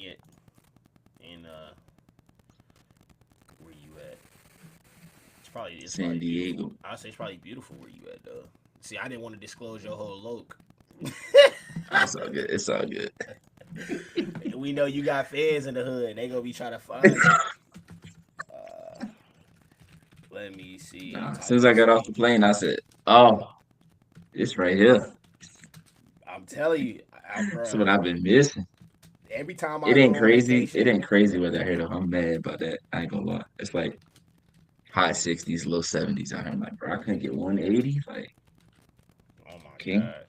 it in where you at? It's probably San beautiful. Diego. I'd say it's probably beautiful where you at though. See, I didn't want to disclose your whole loc. It's all good. It's all good. We know you got fans in the hood. They gonna be trying to find you. Uh, Let me see. I'm Nah, as soon as typing I this got off in. the plane, I said, "Oh, it's right here. I'm telling you, That's bro. what I've been missing." Every time It I ain't go on crazy. It vacation, ain't crazy weather here though. I'm mad about that. I ain't gonna lie. It's like high 60s, low 70s out here. I'm like, bro, I couldn't get 180. Like, oh my king. god,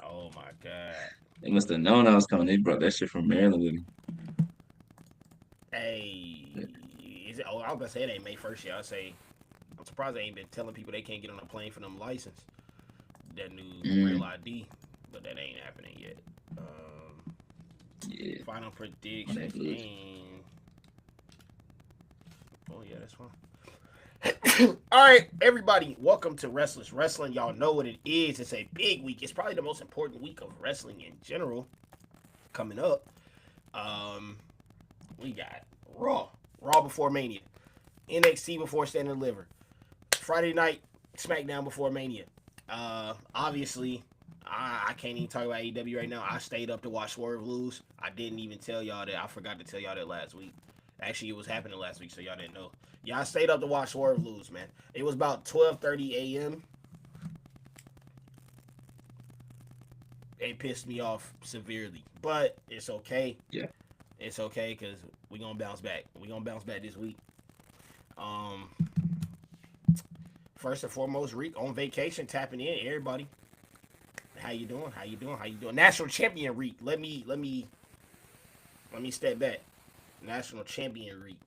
oh my god. They must have known I was coming. They brought that shit from Maryland with Hey, me. is it? Oh, I was gonna say it ain't May 1st yet. I say I'm surprised they ain't been telling people they can't get on a plane for them license, that new real Mm, ID, but that ain't happening yet. Um, yeah, Final on that predictions bullshit. and oh yeah, that's fine. All right, everybody, welcome to Restless Wrestling. Y'all know what it is. It's a big week. It's probably the most important week of wrestling in general coming up. Um, we got Raw before Mania, NXT before Stand and Deliver, Friday night SmackDown before Mania. Obviously, I can't even talk about AEW right now. I stayed up to watch Swerve lose. I didn't even tell y'all that. I forgot to tell y'all that last week. Actually, it was happening last week, so y'all didn't know. Yeah, I stayed up to watch Swerve lose, man. It was about 12:30 a.m. It pissed me off severely, but it's okay. Yeah, It's okay because we gonna bounce back. We gonna bounce back this week. Um, First and foremost, Reek on vacation, tapping in. Everybody, how you doing? How you doing? How you doing? National champion Reek. Let me step back. National champion Reek.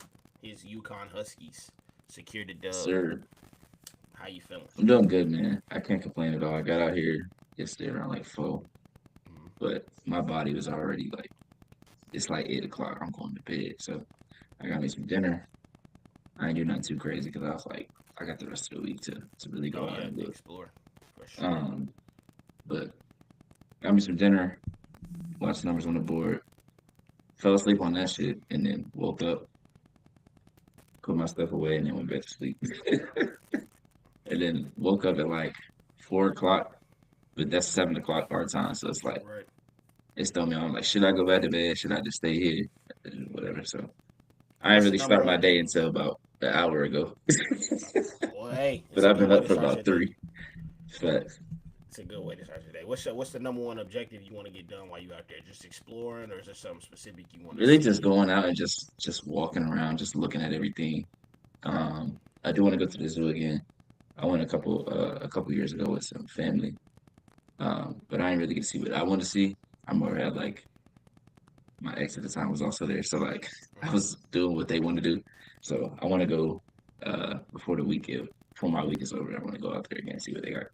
His Yukon Huskies secured the dub. sir. How you feeling? I'm doing good, man. I can't complain at all. I got out here yesterday around like 4, but my body was already like, it's like 8 o'clock. I'm going to bed. So I got me some dinner. I ain't do nothing too crazy because I was like, I got the rest of the week to really Oh go out yeah, and to look. explore for sure. Um, but got me some dinner, watched numbers on the board, fell asleep on that shit, and then woke up, put my stuff away, and then went back to sleep. And then woke up at like 4 o'clock, but that's 7 o'clock our time. So it's like, Right. it's throwing me on like, should I go back to bed? Should I just stay here? Whatever. So I didn't What's the really number start my day one? until about an hour ago. Well, hey, But it's a I've good been way up to for start about your day. 3. Facts. It's a good way to start your day. What's the number one objective you want to get done while you out there? Just exploring, or is there something specific you want to Really just see? going out and just walking around, just looking at everything. I do want to go to the zoo again. I went a couple years ago with some family. But I didn't really get to see what I want to see. I'm more at like my ex at the time was also there, so like I Mm-hmm. was doing what they want to do. So I want to go before the weekend, before my week is over. I want to go out there again and see what they got.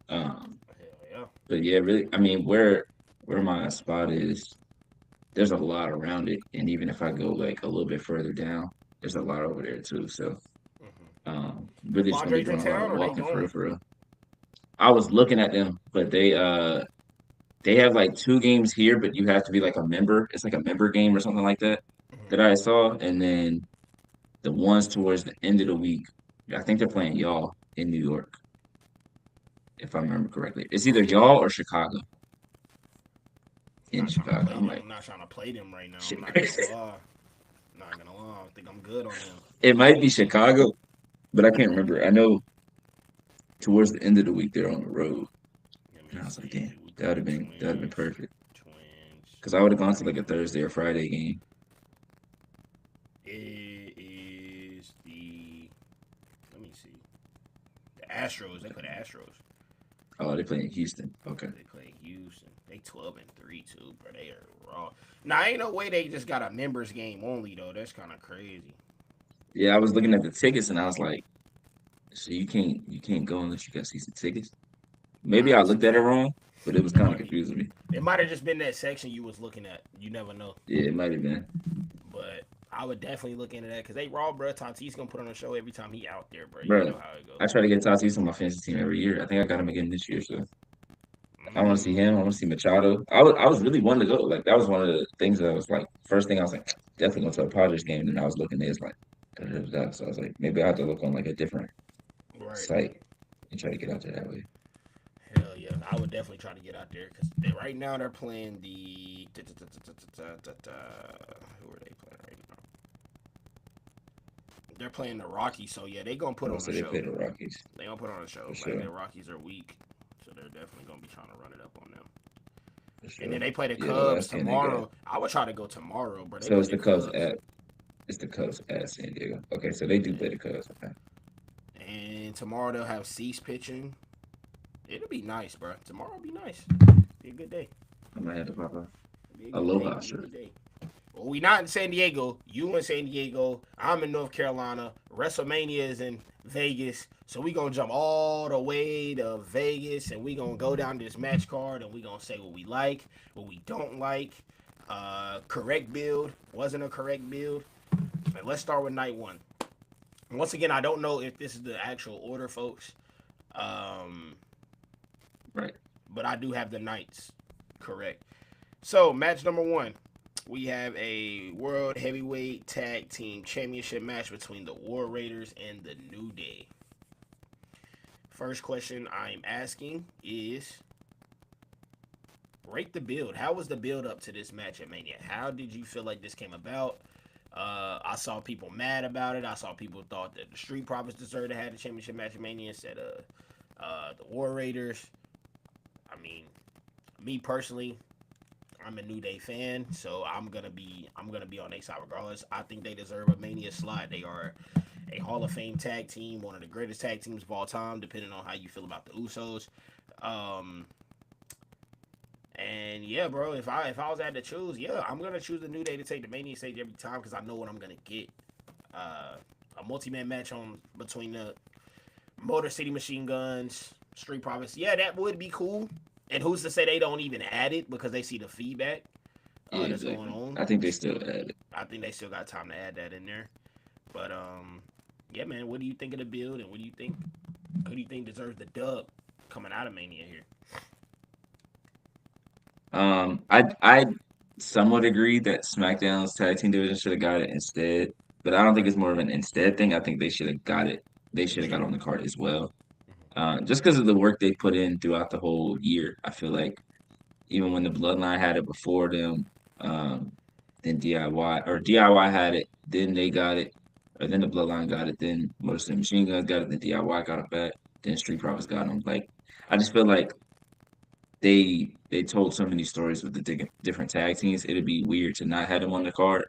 Um, Hell yeah. but yeah, really, I mean, where my spot is, there's a lot around it, and even if I go like a little bit further down, there's a lot over there too. So Mm-hmm. The really just gonna be Padres in doing a lot town, of or they walking for real, gone? for real. I was looking at them, but they have like 2 games here, but you have to be like a member. It's like a member game or something like that that Mm-hmm. I saw. And then the ones towards the end of the week, I think they're playing y'all in New York, if I remember correctly. It's either y'all or Chicago in Not trying to Chicago. play I'm them. like, I'm not trying to play them right now. I'm shit. not gonna lie. I'm not gonna lie. I think I'm good on them. It might be Chicago, but I can't remember. I know towards the end of the week they're on the road, Let me and I was like, see. damn, We that would got have been twins. perfect Twins. because I would have gone to like a Thursday or Friday game. It is the. Let me see. The Astros. They play the Astros. Oh, they play in Houston. Okay. They play Houston. They 12-3 too, bro. They are raw. Now ain't no way they just got a members game only though. That's kind of crazy. Yeah, I was looking at the tickets and I was like, so you can't go unless you got season tickets. Maybe I looked Honestly, at it wrong, but it was it kind of might be. confusing me. It might have just been that section you was looking at. You never know. Yeah, it might have been. But I would definitely look into that because they raw, bro. Tatis gonna put on a show every time he out there, bro. You know Bro, how it I goes. try to get Tatis on my fantasy team every year. I think I got him again this year, so I want to see him. I want to see Machado. I was really wanting to go. Like that was one of the things that I was like first thing I was like definitely going to a Padres game, and I was looking at it's like da, da, da, da. So I was like maybe I have to look on like a different Right. site and try to get out there that way. Hell yeah, I would definitely try to get out there because right now they're playing the. Who are they playing right now? They're playing the Rockies, so yeah, they gonna put on a Also, they show. play the Rockies They gonna put on a show. for Like sure, the Rockies are weak, so they're definitely gonna be trying to run it up on them. for And then sure. they play the Yeah, the Cubs last game they got. tomorrow. I would try to go tomorrow, but they So play it's the the Cubs Cubs. at San Diego. Okay, so they do Yeah. play the Cubs. Okay, And tomorrow they'll have Cease pitching. It'll be nice, bro. Tomorrow will be nice. Be a good day. I might have to pop a Be a good day. Aloha Be a shirt. good day. Well, we not in San Diego. You in San Diego. I'm in North Carolina. Wrestlemania is in Vegas. So we gonna jump all the way to Vegas and we gonna go down this match card and we gonna say what we like, what we don't like. Correct build, wasn't a correct build. And let's start with night one. Once again, I don't know if this is the actual order, folks. Um, Right. but I do have the nights correct. So match number one, we have a World Heavyweight Tag Team Championship match between the War Raiders and the New Day. First question I'm asking is rate the build. How was the build up to this match at Mania? How did you feel like this came about? I saw people mad about it. I saw people thought that the Street Profits deserved to have the championship match at Mania instead of the War Raiders. I mean, me personally, I'm a New Day fan, so I'm gonna be on their side regardless. I think they deserve a Mania slot. They are a Hall of Fame tag team, one of the greatest tag teams of all time, depending on how you feel about the Usos. Um, and yeah, bro, if I was at to choose, yeah, I'm gonna choose the New Day to take the Mania stage every time because I know what I'm gonna get. Uh, a multi-man match on between the Motor City Machine Guns, Street Profits. Yeah, that would be cool. And who's to say they don't even add it because they see the feedback Yeah, that's going exactly. on? I think they still add it. I think they still got time to add that in there. But yeah, man, what do you think of the build, and what do you think? Who do you think deserves the dub coming out of Mania here? I somewhat agree that SmackDown's tag team division should have got it instead, but I don't think Right. it's more of an instead thing. I think they should have got it. They should have got on the card as well. Just because of the work they put in throughout the whole year. I feel like even when the Bloodline had it before them, um, then DIY had it, then they got it, or then the Bloodline got it, then Motor City Machine Guns got it, then DIY got it back, then Street Profits got them. Like I just feel like they told so many stories with the different tag teams. It'd be weird to not have them on the card.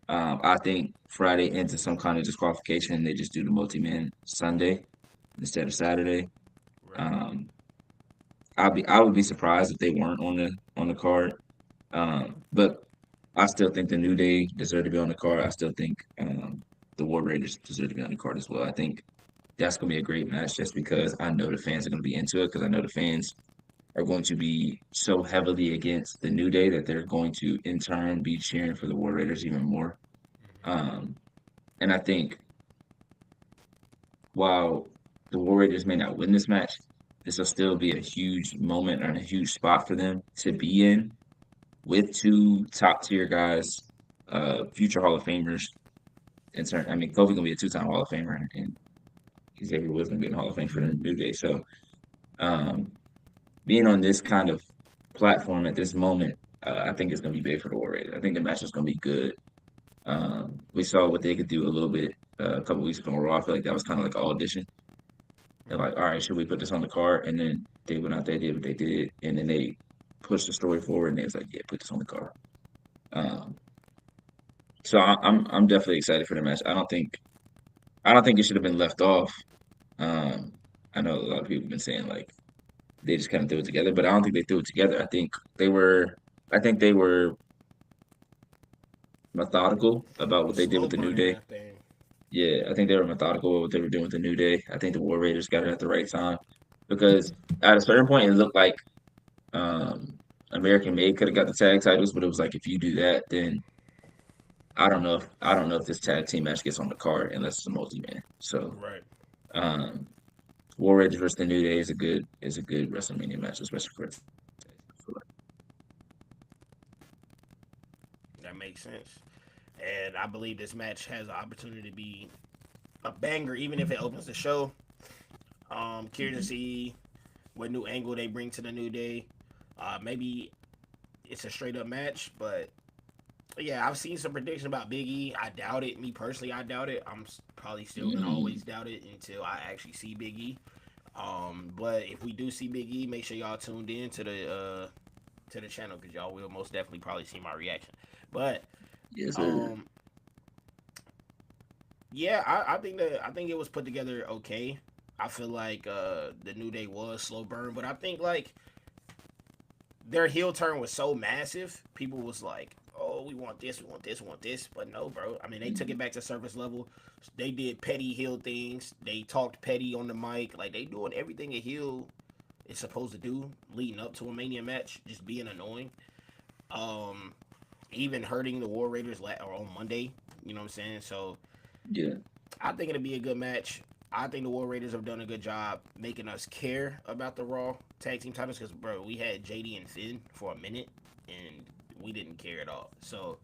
I think Friday ends in some kind of disqualification, and they just do the multi-man Sunday instead of Saturday. Right. Um, I would be surprised if they weren't on the card. But I still think the New Day deserve to be on the card. I still think the War Raiders deserve to be on the card as well. I think that's gonna be a great match just because I know the fans are gonna be into it because I know the fans are going to be so heavily against the New Day that they're going to in turn be cheering for the War Raiders even more. Um, and I think while the War Raiders may not win this match, this will still be a huge moment and a huge spot for them to be in with two top tier guys, future Hall of Famers. I mean, Kofi gonna be a two-time Hall of Famer, and Xavier Woods gonna be in the Hall of Fame for the New Day. So, um, being on this kind of platform at this moment, I think it's gonna be big for the War Raiders. I think the match is gonna be good. We saw what they could do a little bit a couple weeks ago on Raw. I feel like that was kind of like an audition. They're like, all right, should we put this on the card? And then they went out there, did what they did, and then they pushed the story forward, and they was like, yeah, put this on the card. Um, so I'm definitely excited for the match. I don't think it should have been left off. Um, I know a lot of people have been saying like they just kind of threw it together, but I don't think they threw it together. They were I think they were methodical about what they did Slow with the New burning Day. that thing. Yeah, I think they were methodical with what they were doing with the New Day. I think the War Raiders got it at the right time because at a certain point it looked like um, American Made could have got the tag titles, but it was like if you do that, then I don't know if this tag team match gets on the card unless it's a multi man. So Right. um, War Raiders versus the New Day is a good WrestleMania match, especially for a tag team. I feel That makes sense. And I believe this match has an opportunity to be a banger, even if it opens the show. Curious to like. see what new angle they bring to the New Day. Maybe it's a straight up match, but yeah, I've seen some prediction about Big E. I doubt it. Me personally, I doubt it. I'm probably still gonna Mm, always doubt it until I actually see Big E. But if we do see Big E, make sure y'all tuned in to the channel because y'all will most definitely probably see my reaction. But yes, sir. um, yeah, I think it was put together okay. I feel like the New Day was slow burn, but I think like their heel turn was so massive, people was like, "Oh, we want this, we want this, we want this." But no, bro. I mean, they took Mm, it back to surface level. They did petty heel things. They talked petty on the mic. Like they doing everything a heel is supposed to do leading up to a Mania match, just being annoying. Um, Even hurting the War Raiders or on Monday. You know what I'm saying? So yeah, I think it'll be a good match. I think the War Raiders have done a good job making us care about the Raw tag team titles because, bro, we had JD and Finn for a minute and we didn't care at all. So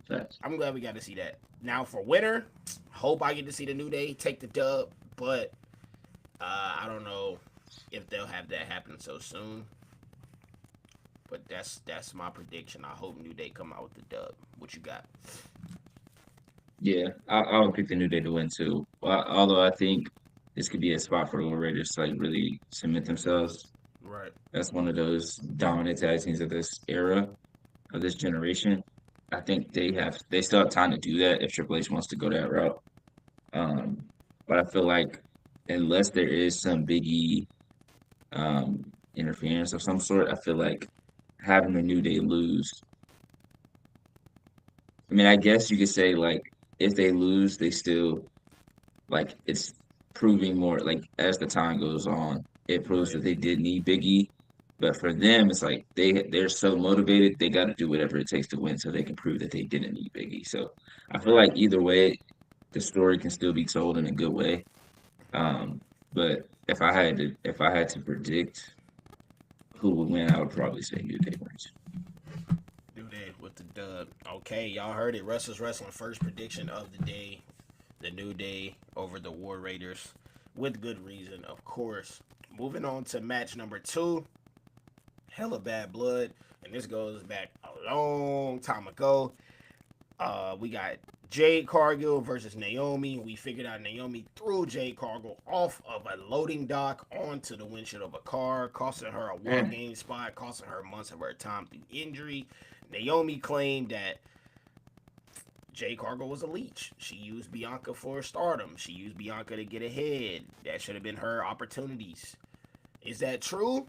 facts. I'm glad we got to see that. Now for winner, hope I get to see the New Day take the dub, but I don't know if they'll have that happen so soon. But that's my prediction. I hope New Day come out with the dub. What you got? Yeah, I would pick the New Day to win too. Although I think this could be a spot for the Raiders to like really cement themselves. Right. That's one of those dominant tag teams of this era, of this generation. I think they still have time to do that if Triple H wants to go that route. Um, but I feel like unless there is some biggie interference of some sort, I feel like having the New Day lose. I mean, I guess you could say like if they lose, they still like it's proving more like as the time goes on, it proves Right. that they did need Biggie. But for them, it's like they're so motivated, they got to do whatever it takes to win, so they can prove that they didn't need Biggie. So I feel Right. like either way, the story can still be told in a good way. But if I had to predict who would win, I would probably say New Day wins. Do that with the dub. Okay, y'all heard it. Russell's Wrestling first prediction of the day. The New Day over the War Raiders. With good reason, of course. Moving on to match number 2. Hella Bad Blood. And this goes back a long time ago. We got Jade Cargill versus Naomi. We figured out Naomi threw Jade Cargill off of a loading dock onto the windshield of a car, costing her a Eh, world game spot, costing her months of her time through injury. Naomi claimed that Jade Cargill was a leech. She used Bianca for stardom. She used Bianca to get ahead. That should have been her opportunities. Is that true?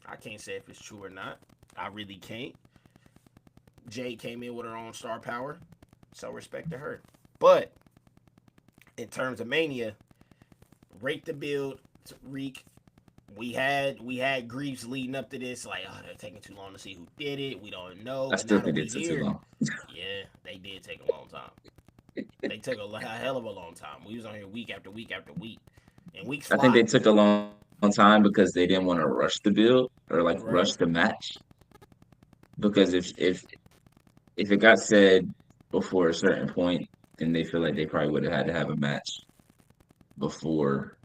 I can't say if it's true or not. I really can't. Jade came in with her own star power, so respect to her. But in terms of Mania, rate the build, Reek. We had griefs leading up to this, like, oh, they're taking too long to see who did it. We don't know. I But still now that think we it took too here, long. yeah, they did take a long time. They took a hell of a long time. We was on here week after week after week, and weeks I think fly. they took a long time because they didn't want to rush the build or like rush Right, the match. Because if it got said before a certain point, then they feel like they probably would have had to have a match before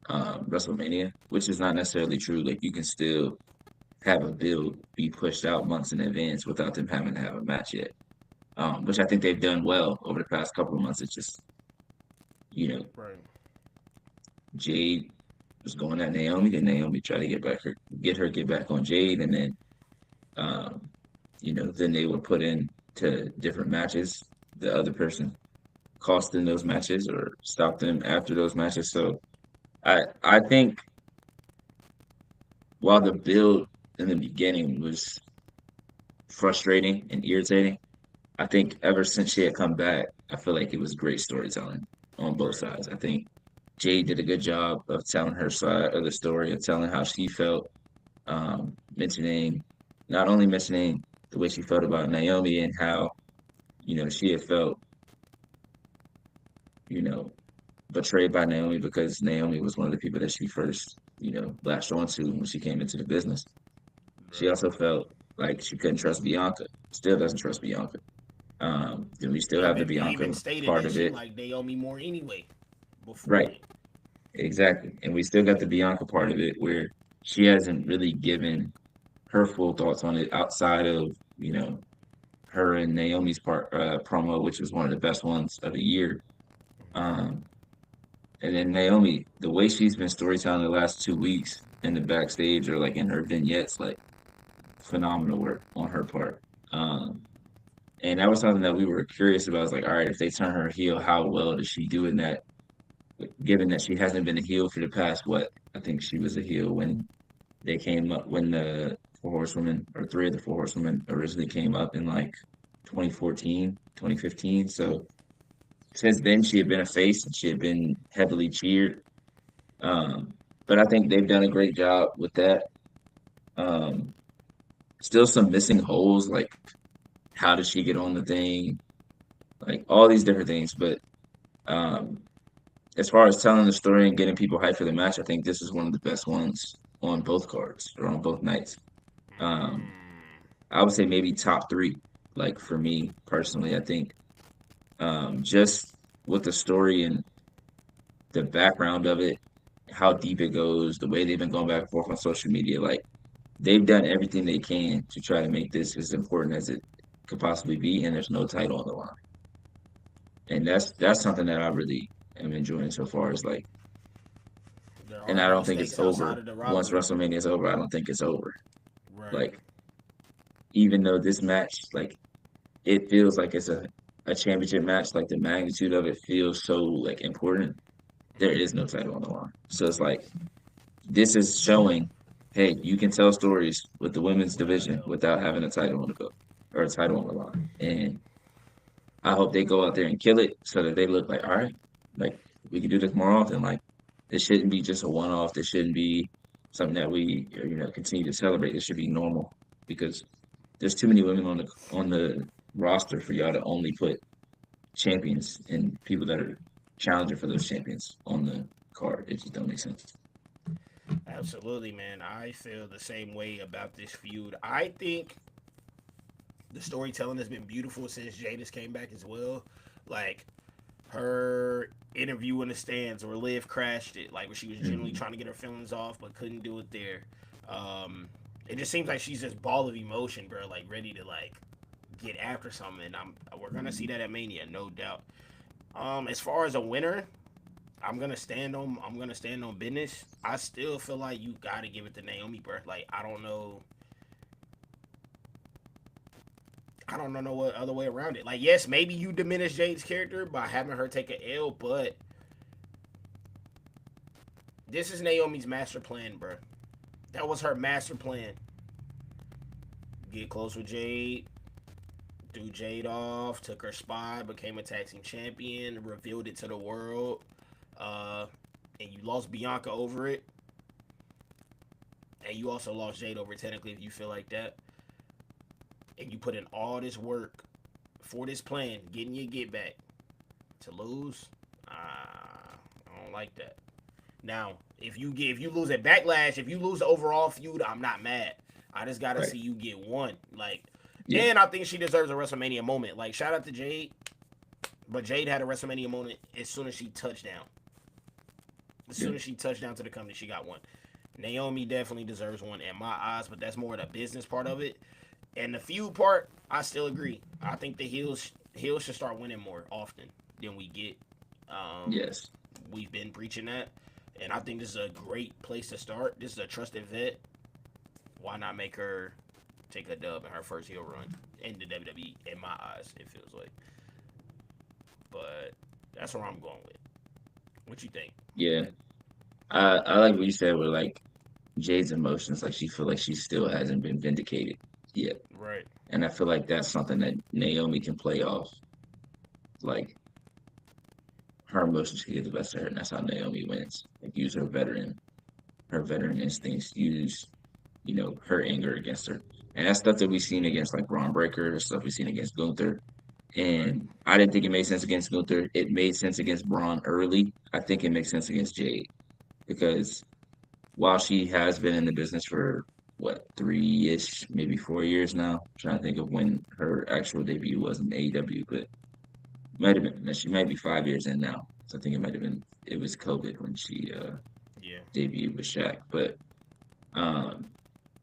WrestleMania, which is not necessarily true. Like you can still have a build be pushed out months in advance without them having to have a match yet. Which I think they've done well over the past couple of months. It's just, you know, right, Jade was going at Naomi, then Naomi tried to get back on Jade, and then um, then they would put in to different matches. The other person cost them those matches or stop them after those matches. So I think while the build in the beginning was frustrating and irritating, I think ever since she had come back, I feel like it was great storytelling on both right, sides. I think Jade did a good job of telling her side of the story, of telling how she felt, mentioning not only mentioning the way she felt about Naomi and how she had felt, you know, betrayed by Naomi because Naomi was one of the people that she first, latched onto when she came into the business. She Right. also felt like she couldn't trust Bianca. Still doesn't trust Bianca. Then we still have the Even Bianca stated part that of she it. liked Naomi more anyway before Right. then. Exactly. And we still got the Bianca part of it where she hasn't really given her full thoughts on it outside of, her and Naomi's part promo, which was one of the best ones of the year. Um, and then Naomi, the way she's been storytelling the last 2 weeks in the backstage or like in her vignettes, like phenomenal work on her part. Um, and that was something that we were curious about. It's like, all right, if they turn her heel, how well does she do in that? Given that she hasn't been a heel for the past, what I think she was a heel when they came up when the Four Horsewomen or three of the Four Horsewomen originally came up in like 2014, 2015. So since then, she had been a face and she had been heavily cheered. Um, but I think they've done a great job with that. Um, Still some missing holes, like how did she get on the thing? Like all these different things. But um, as far as telling the story and getting people hyped for the match, I think this is one of the best ones on both cards or on both nights. Um, Mm. I would say maybe top three. Like for me personally, I think just with the story and the background of it, how deep it goes, the way they've been going back and forth on social media, like they've done everything they can to try to make this as important as it could possibly be, and there's no title on the line. And that's something that I really am enjoying so far. Is like, There and are I no don't think it's stakes outside over. of the Once rivalry. WrestleMania is over, I don't think it's over. Right. Like, even though this match, like, it feels like it's a championship match, like the magnitude of it feels so like important. There is no title on the line. So it's like this is showing, hey, you can tell stories with the women's Without a division belt. without having a title on the belt or a title on the line. And I hope they go out there and kill it so that they look like, all right, like we can do this more often. Like it shouldn't be just a one off. This shouldn't be something that we continue to celebrate. It should be normal because there's too many women on the roster for y'all to only put champions and people that are challenging for those champions on the card. It just don't make sense. Absolutely, man. I feel the same way about this feud. I think the storytelling has been beautiful since Jadis came back as well. Like her interview in the stands where Liv crashed it, like where she was genuinely Mhm. trying to get her feelings off but couldn't do it there. Um, it just seems like she's this ball of emotion, bro, like ready to like get after something. And we're gonna see that at Mania, no doubt. As far as a winner, I'm gonna stand on business. I still feel like you gotta give it to Naomi, bro. Like I don't know what other way around it. Like, yes, maybe you diminish Jade's character by having her take a L, but this is Naomi's master plan, bro. That was her master plan. Get close with Jade, threw Jade off, took her spot, became a tag team champion, revealed it to the world, uh, and you lost Bianca over it, and you also lost Jade over it, technically, if you feel like that, and you put in all this work for this plan, getting your get back, to lose, I don't like that. Now, if you lose at Backlash, if you lose the overall feud, I'm not mad. I just gotta Right. see you get one. Like, Yeah. and I think she deserves a WrestleMania moment. Like, shout out to Jade, but Jade had a WrestleMania moment as soon as she touched down. As Yeah. soon as she touched down to the company, she got one. Naomi definitely deserves one in my eyes, but that's more the business part of it. And the feud part, I still agree. I think the heels should start winning more often than we get. Um, Yes. we've been preaching that, and I think this is a great place to start. This is a trusted vet. Why not make her take a dub in her first heel run in the WWE? In my eyes, it feels like. But that's where I'm going with. What you think? Yeah. I like what you said with like Jade's emotions. Like she feel like she still hasn't been vindicated yet. Right. And I feel like that's something that Naomi can play off. Like her emotions can get the best of her, and that's how Naomi wins. Like use her veteran instincts, use, her anger against her. And that's stuff that we've seen against like Braun Breaker, stuff we've seen against Gunther. Right. And I didn't think it made sense against Gunther. It made sense against Braun early. I think it makes sense against Jade because while she has been in the business for what 3-ish, maybe 4 years now, I'm trying to think of when her actual debut was in AEW, but might have been she might be 5 years in now. So I think it was COVID when she Yeah. debuted with Shaq. But um,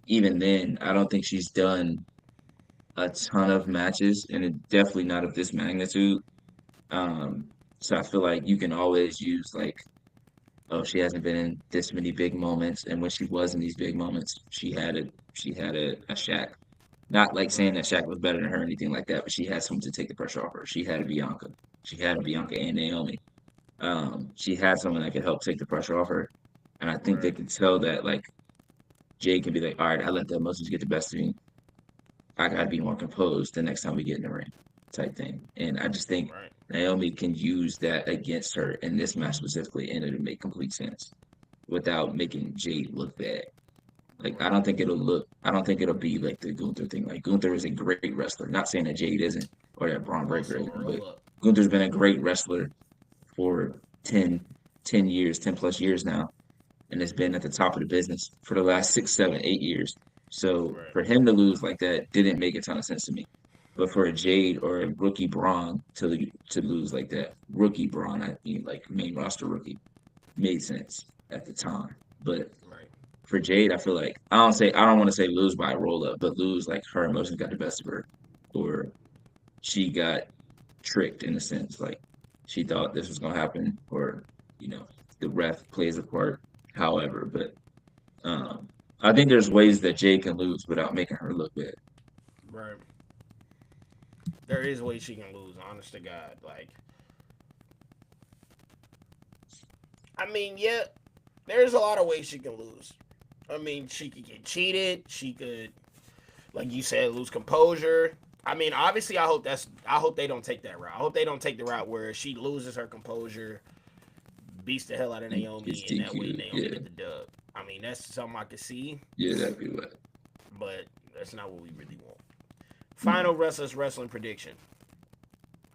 even then, I don't think she's done a ton of matches, and definitely not of this magnitude. Um, so I feel like you can always use like, oh, she hasn't been in this many big moments, and when she was in these big moments, she had a Shaq. Not like saying Right. that Shaq was better than her or anything like that, but she had someone to take the pressure off her. She had a Bianca. She had a Bianca and Naomi. She had someone that could help take the pressure off her. And I think they Right. can tell that like Jay can be like, all right, I let the emotions get the best of me. I gotta be more composed the next time we get in the ring, type thing. And I just think Right. Naomi can use that against her in this match specifically, and it'll make complete sense without making Jade look bad. Like Right. I don't think it'll be like the Gunther thing. Like Gunther is a great wrestler. Not saying that Jade isn't or that Braun Breaker Also isn't, a but roll up. Gunther's been a great wrestler for 10 years, 10 plus years now, and has been at the top of the business for the last 6, 7, 8 years. So Right. for him to lose like that didn't make a ton of sense to me. But for a Jade or a rookie Braun to lose like that, rookie Braun, I mean like main roster rookie, made sense at the time. But Right. for Jade, I feel like I don't want to say lose by a roll up, but lose like her emotions got the best of her, or she got tricked in a sense, like she thought this was gonna happen, or you know, the ref plays a part. However, but I think there's ways that Jade can lose without making her look bad. Right. There is ways she can lose. Honest to God. Like, I mean, yeah, there's a lot of ways she can lose. I mean, she could get cheated. She could, like you said, lose composure. I mean, obviously, I hope they don't take that route. I hope they don't take the route where she loses her composure, beats the hell out of And gets Naomi, and that way DQ. Naomi Yeah, get the dub. I mean, that's something I could see, yeah, that'd be what. but that's not what we really want. No, Final Restless Wrestling prediction: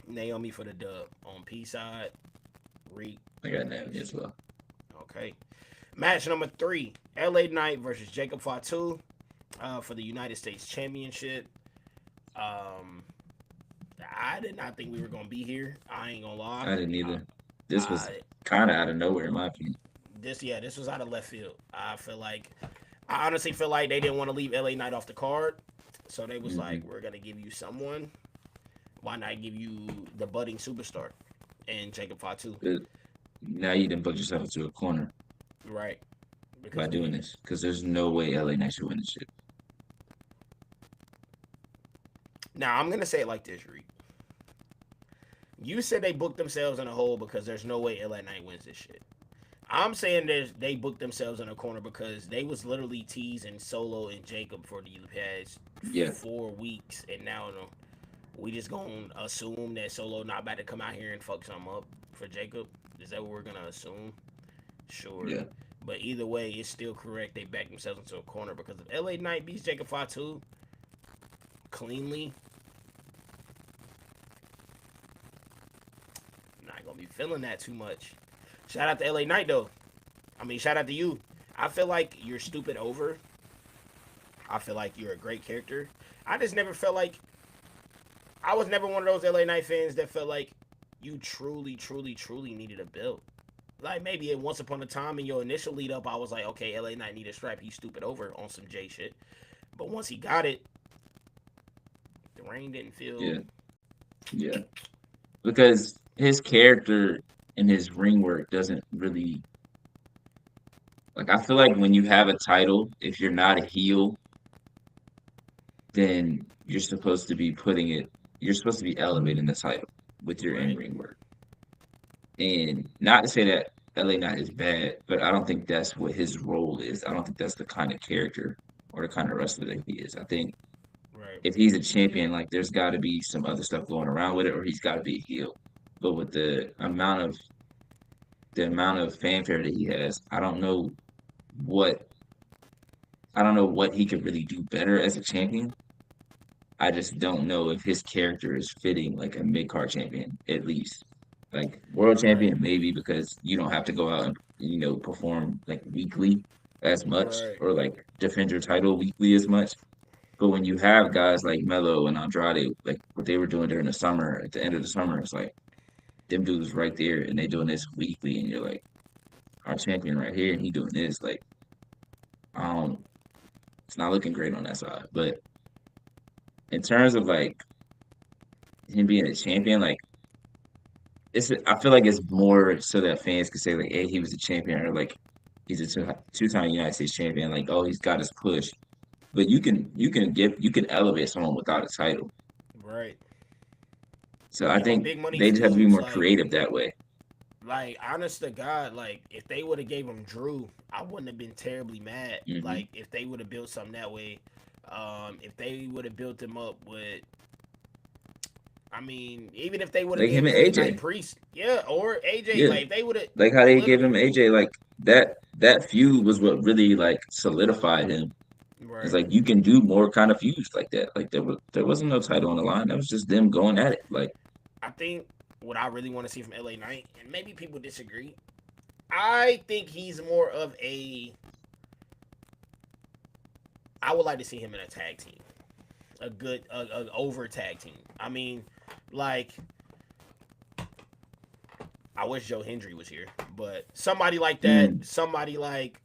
Naomi for the dub on P side. Reek I got Naomi as well. Okay. Match number 3: LA Knight versus Jacob Fatu for the United States Championship. Um, I did not think we were gonna be here. I ain't gonna lie. I didn't Uh, either. This was I kind of out of nowhere, in my opinion. this was out of left field. I honestly feel like they didn't want to leave LA Knight off the card, so they was like, Hmm. we're gonna give you someone. Why not give you the budding superstar and Jacob Fatu? But now you didn't put yourself into a corner Right. by Because doing we this, because there's no way LA Knight should win this shit. now I'm gonna say it like this, Reek. You said they booked themselves in a hole because there's no way LA Knight wins this shit. I'm saying they booked themselves in a corner because they was literally teasing Solo and Jacob for the past Yeah, 4 weeks, and now we just gonna assume that Solo not about to come out here and fuck something up for Jacob. Is that what we're gonna assume? Sure. yeah. But either way, it's still correct. They backed themselves into a corner because if LA Knight beats Jacob Fatu cleanly, I'm not gonna be feeling that too much. Shout out to LA Knight though. I mean, shout out to you. I feel like you're stupid over. I feel like you're a great character. I just never felt like I was never one of those LA Knight fans that felt like you truly, truly, truly needed a belt. Like maybe at once upon a time in your initial lead up, I was like, okay, LA Knight need a stripe. He's stupid over on some J shit. But once he got it, the rain didn't feel Yeah, yeah. Because his character and his ring work doesn't really like. I feel like when you have a title, if you're not a heel, then you're supposed to be elevating the title with your in right, ring work. And not to say that LA Knight is bad, but I don't think that's what his role is. I don't think that's the kind of character or the kind of wrestler that he is. I think right, if he's a champion, like there's got to be some other stuff going around with it, or he's got to be a heel. But with the amount of fanfare that he has, what I don't know what he could really do better as a champion. I just don't know if his character is fitting like a mid card champion, at least. Like world Right. champion, maybe because you don't have to go out and perform like weekly as much Right. or like defend your title weekly as much. But when you have guys like Melo and Andrade, like what they were doing during the summer, at the end of the summer, it's like them dudes right there and they doing this weekly, and you're like, our champion right here, and he doing this. Like, I don't, it's not looking great on that side. But in terms of like him being a champion, like I feel like it's more so that fans could say like, hey, he was a champion, or like he's a two-time United States champion. Like, oh, he's got his push. But you can elevate someone without a title. Right. So I And on think big money they just have to be feuds, more creative that way. honest to God, like if they would have gave him Drew, I wouldn't have been terribly mad. Hmm. Like if they would have built something that way, if they would have built him up with, I mean, even if they would have Like him gave and LA Knight AJ. Priest, yeah, or AJ, Yeah. like if they would have Like how they gave him literally, AJ, like that feud was what really like solidified him. It's right. like you can do more kind of feuds like that. Like there wasn't no title on the line. That was just them going at it. Like I think what I really want to see from LA Knight, and maybe people disagree, I think he's more of a. I would like to see him in a tag team, a good, over tag team. I mean, like I wish Joe Hendry was here, but somebody like that, mm, somebody like.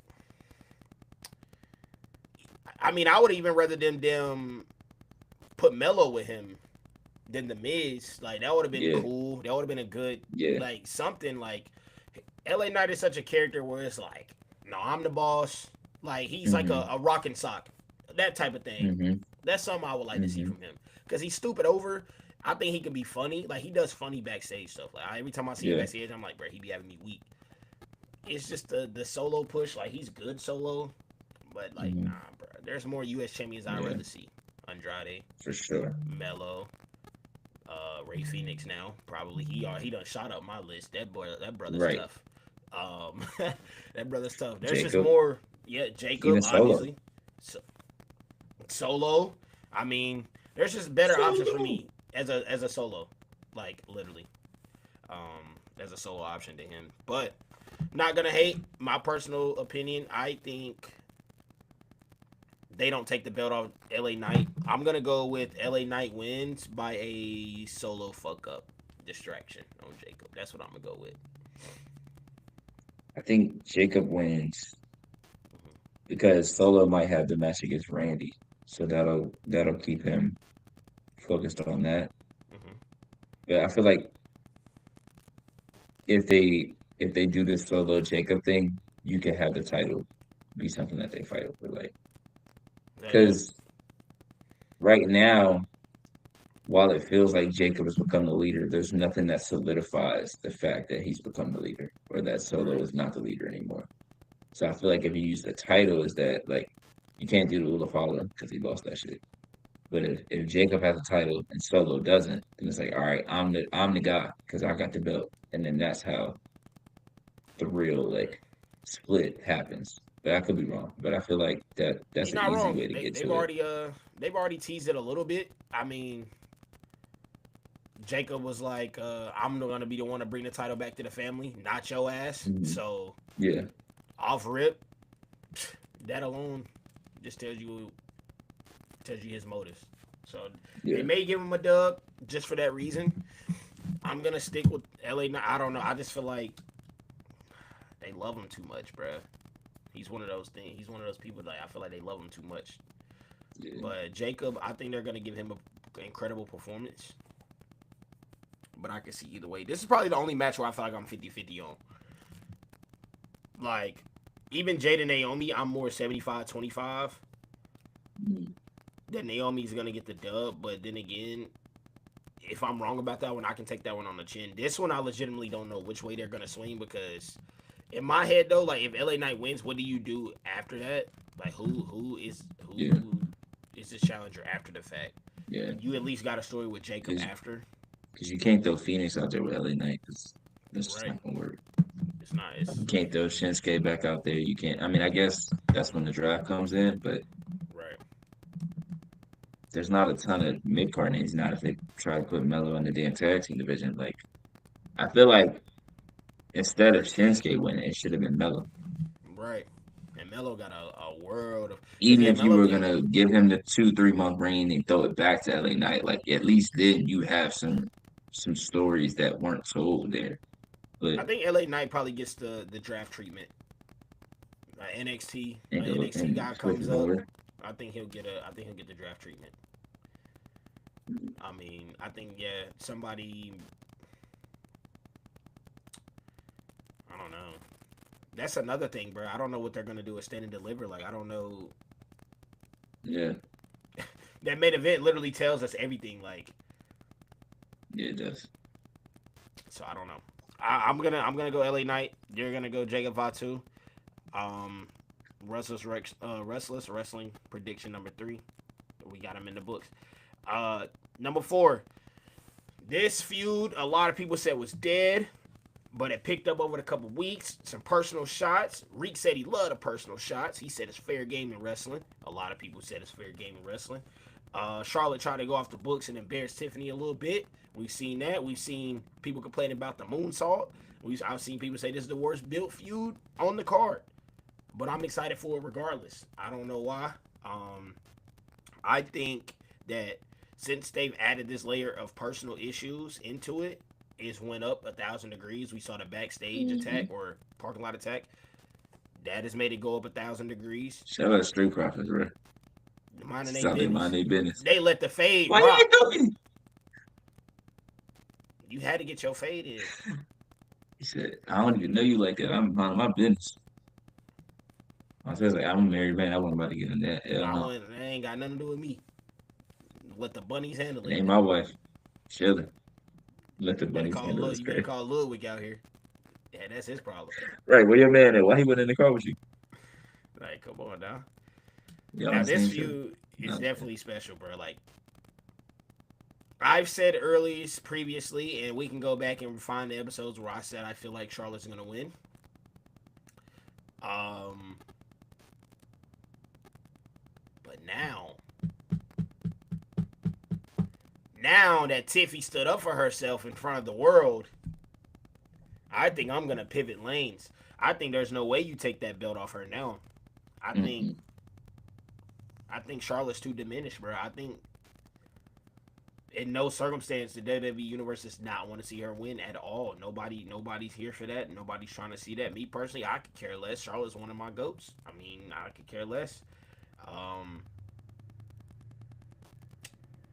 I mean, I would even rather them put Mello with him than the Miz. Like that would have been yeah, cool. That would have been a good yeah. like something like. LA Knight is such a character where it's like, no, I'm the boss. Like he's like Hmm. a rock and sock, that type of thing. Hmm. That's something I would like to see Hmm. from him because he's stupid over. I think he can be funny. Like he does funny backstage stuff. Like every time I see him Yeah. backstage, I'm like, bro, he be having me weak. It's just the solo push. Like he's good solo, but like Hmm. nah, bro. There's more U.S. champions I'd Yeah, rather see. Andrade, for sure. Mello, Ray Phoenix. Now probably he done shot up my list. That brother's Right. tough. Um, that brother's tough. There's just Jacob, more. Yeah, Jacob even solo. obviously. So, solo. I mean, there's just better options for Solo. me as a solo, like literally, as a solo option to him. But not gonna hate. My personal opinion, I think they don't take the belt off LA Knight. I'm gonna go with LA Knight wins by a solo fuck up distraction on Jacob. That's what I'm gonna go with. I think Jacob wins because Solo might have the match against Randy, so that'll keep him focused on that. Mm-hmm. But I feel like if they do this Solo Jacob thing, you can have the title be something that they fight over, like Yeah, because right now, while it feels like Jacob has become the leader, there's nothing that solidifies the fact that he's become the leader or that Solo right. is not the leader anymore. So I feel like if you use the title as that, like you can't do the Ulafala because he lost that shit. But if Jacob has a title and Solo doesn't, then it's like, all right, I'm the guy because I got the belt, and then that's how the real Right. like split happens. But I could be wrong. But I feel like that's You're an not easy wrong. way to get They've to it. already teased it a little bit. I mean, Jacob was like, I'm gonna be the one to bring the title back to the family, not your ass. Mhm. So Yeah, off rip, that alone just tells you his motives. So they yeah. may give him a dub just for that reason. I'm gonna stick with LA. I don't know. I just feel like they love him too much, bro. He's one of those things. He's one of those people that I feel like they love him too much. Yeah. But Jacob, I think they're gonna give him an incredible performance. But I can see either way. This is probably the only match where I feel like I'm 50-50 on. Like, even Jade and Naomi, I'm more 75-25. Mhm. That Naomi's gonna get the dub, but then again, if I'm wrong about that one, I can take that one on the chin. This one, I legitimately don't know which way they're gonna swing because in my head though, like if LA Knight wins, what do you do after that? Like Yeah. who is this challenger after the fact? Yeah. You at least got a story with Jacob Because after, you can't throw Phoenix out there with LA Knight because that's just right? not gonna work. It's not. You It's can't throw Shinsuke back out there. You can't. I mean, I guess that's when the draft comes in, but right. there's not a ton of mid card names now if they try to put Melo in the damn tag team division. Like I feel like instead of Shinsuke winning, it should have been Melo. Right. And Melo got a world of because Even yeah, if you Melo were can. gonna give him the 2 3 month reign and throw it back to LA Knight, like at least then you have some stories that weren't told there. I But think LA Knight probably gets the draft treatment. NXT, and an go NXT and guy flip comes it up. over. I think he'll get the draft treatment. I mean, I think yeah, somebody. I don't know. That's another thing, bro. I don't know what they're gonna do with Stand and Deliver. Like, I don't know. Yeah, That main event literally tells us everything. Like, yeah, it does. so I don't know. I'm gonna go LA Knight. You're gonna go Jacob Fatu. Um, Restless Wrestling prediction number 3. We got him in the books. Number 4. This feud, a lot of people said was dead, but it picked up over the couple weeks. Some personal shots. Reek said he loved the personal shots. He said it's fair game in wrestling. A lot of people said it's fair game in wrestling. Charlotte tried to go off the books and embarrass Tiffany a little bit. We've seen that. We've seen people complaining about the moonsault. I've seen people say this is the worst built feud on the card. But I'm excited for it regardless. I don't know why. I think that since they've added this layer of personal issues into it, it's went up 1,000 degrees. We saw the backstage attack or parking lot attack. That has made it go up 1,000 degrees. Shout out to Street Profits, bro. Minding It's their out there business. mind their business. They let the fade Why you rock. ain't talking? You had to get your fade in. He said, I don't even know you like that. I'm minding my business. I was like, I'm a married man. I wasn't about to get in that. Hell I no. went, that ain't got nothing to do with me. Let the bunnies handle It it. ain't my wife. Chilling. Let the You better bunnies call handle Lil. this You better crazy. call Ludwig out here. Yeah, that's his problem. Right, where your man at? Why he went in the car with you? Like, come on now. Y'all on Now the this same show. feud is No. definitely special, bro. Like I've said early previously, and we can go back and find the episodes where I said I feel like Charlotte's gonna win. Um, but now that Tiffy stood up for herself in front of the world, I think I'm gonna pivot lanes. I think there's no way you take that belt off her now. I think Mm-mm. I think Charlotte's too diminished, bro. I think in no circumstance the WWE universe does not want to see her win at all. Nobody's here for that. Nobody's trying to see that. Me personally, I could care less. Charlotte's one of my goats. I mean, I could care less. Um,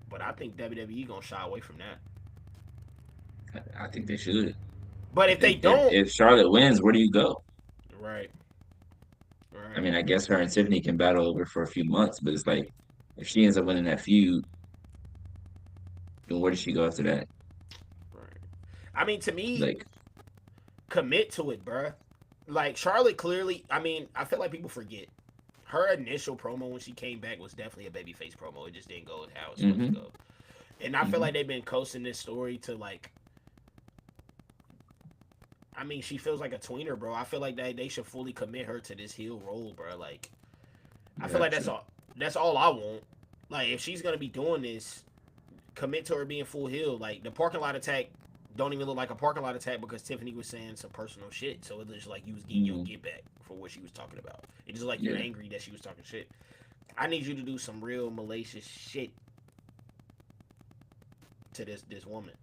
but I think WWE gonna shy away from that. I think they should. But if they If don't, if Charlotte wins, where do you go? right, I right, mean, I guess her and Tiffany can battle over for a few months, but it's like if she ends up winning that feud, then where does she go after that? right. I mean, to me, Like, commit to it, bruh. Like Charlotte clearly. I mean, I feel like people forget her initial promo when she came back was definitely a babyface promo. It just didn't go how it's supposed to mm-hmm, go. And I feel mm-hmm. like they've been coasting this story to like. I mean, she feels like a tweener, bro. I feel like they should fully commit her to this heel role, bro. Like, I feel like that's Gotcha. all. That's all I want. Like, if she's gonna be doing this, commit to her being full heel. Like the parking lot attack don't even look like a parking lot attack because Tiffany was saying some personal shit. So it looks like you was getting your Mm-hmm. get back for what she was talking about. It's just like you're Yeah. angry that she was talking shit. I need you to do some real malicious shit to this woman.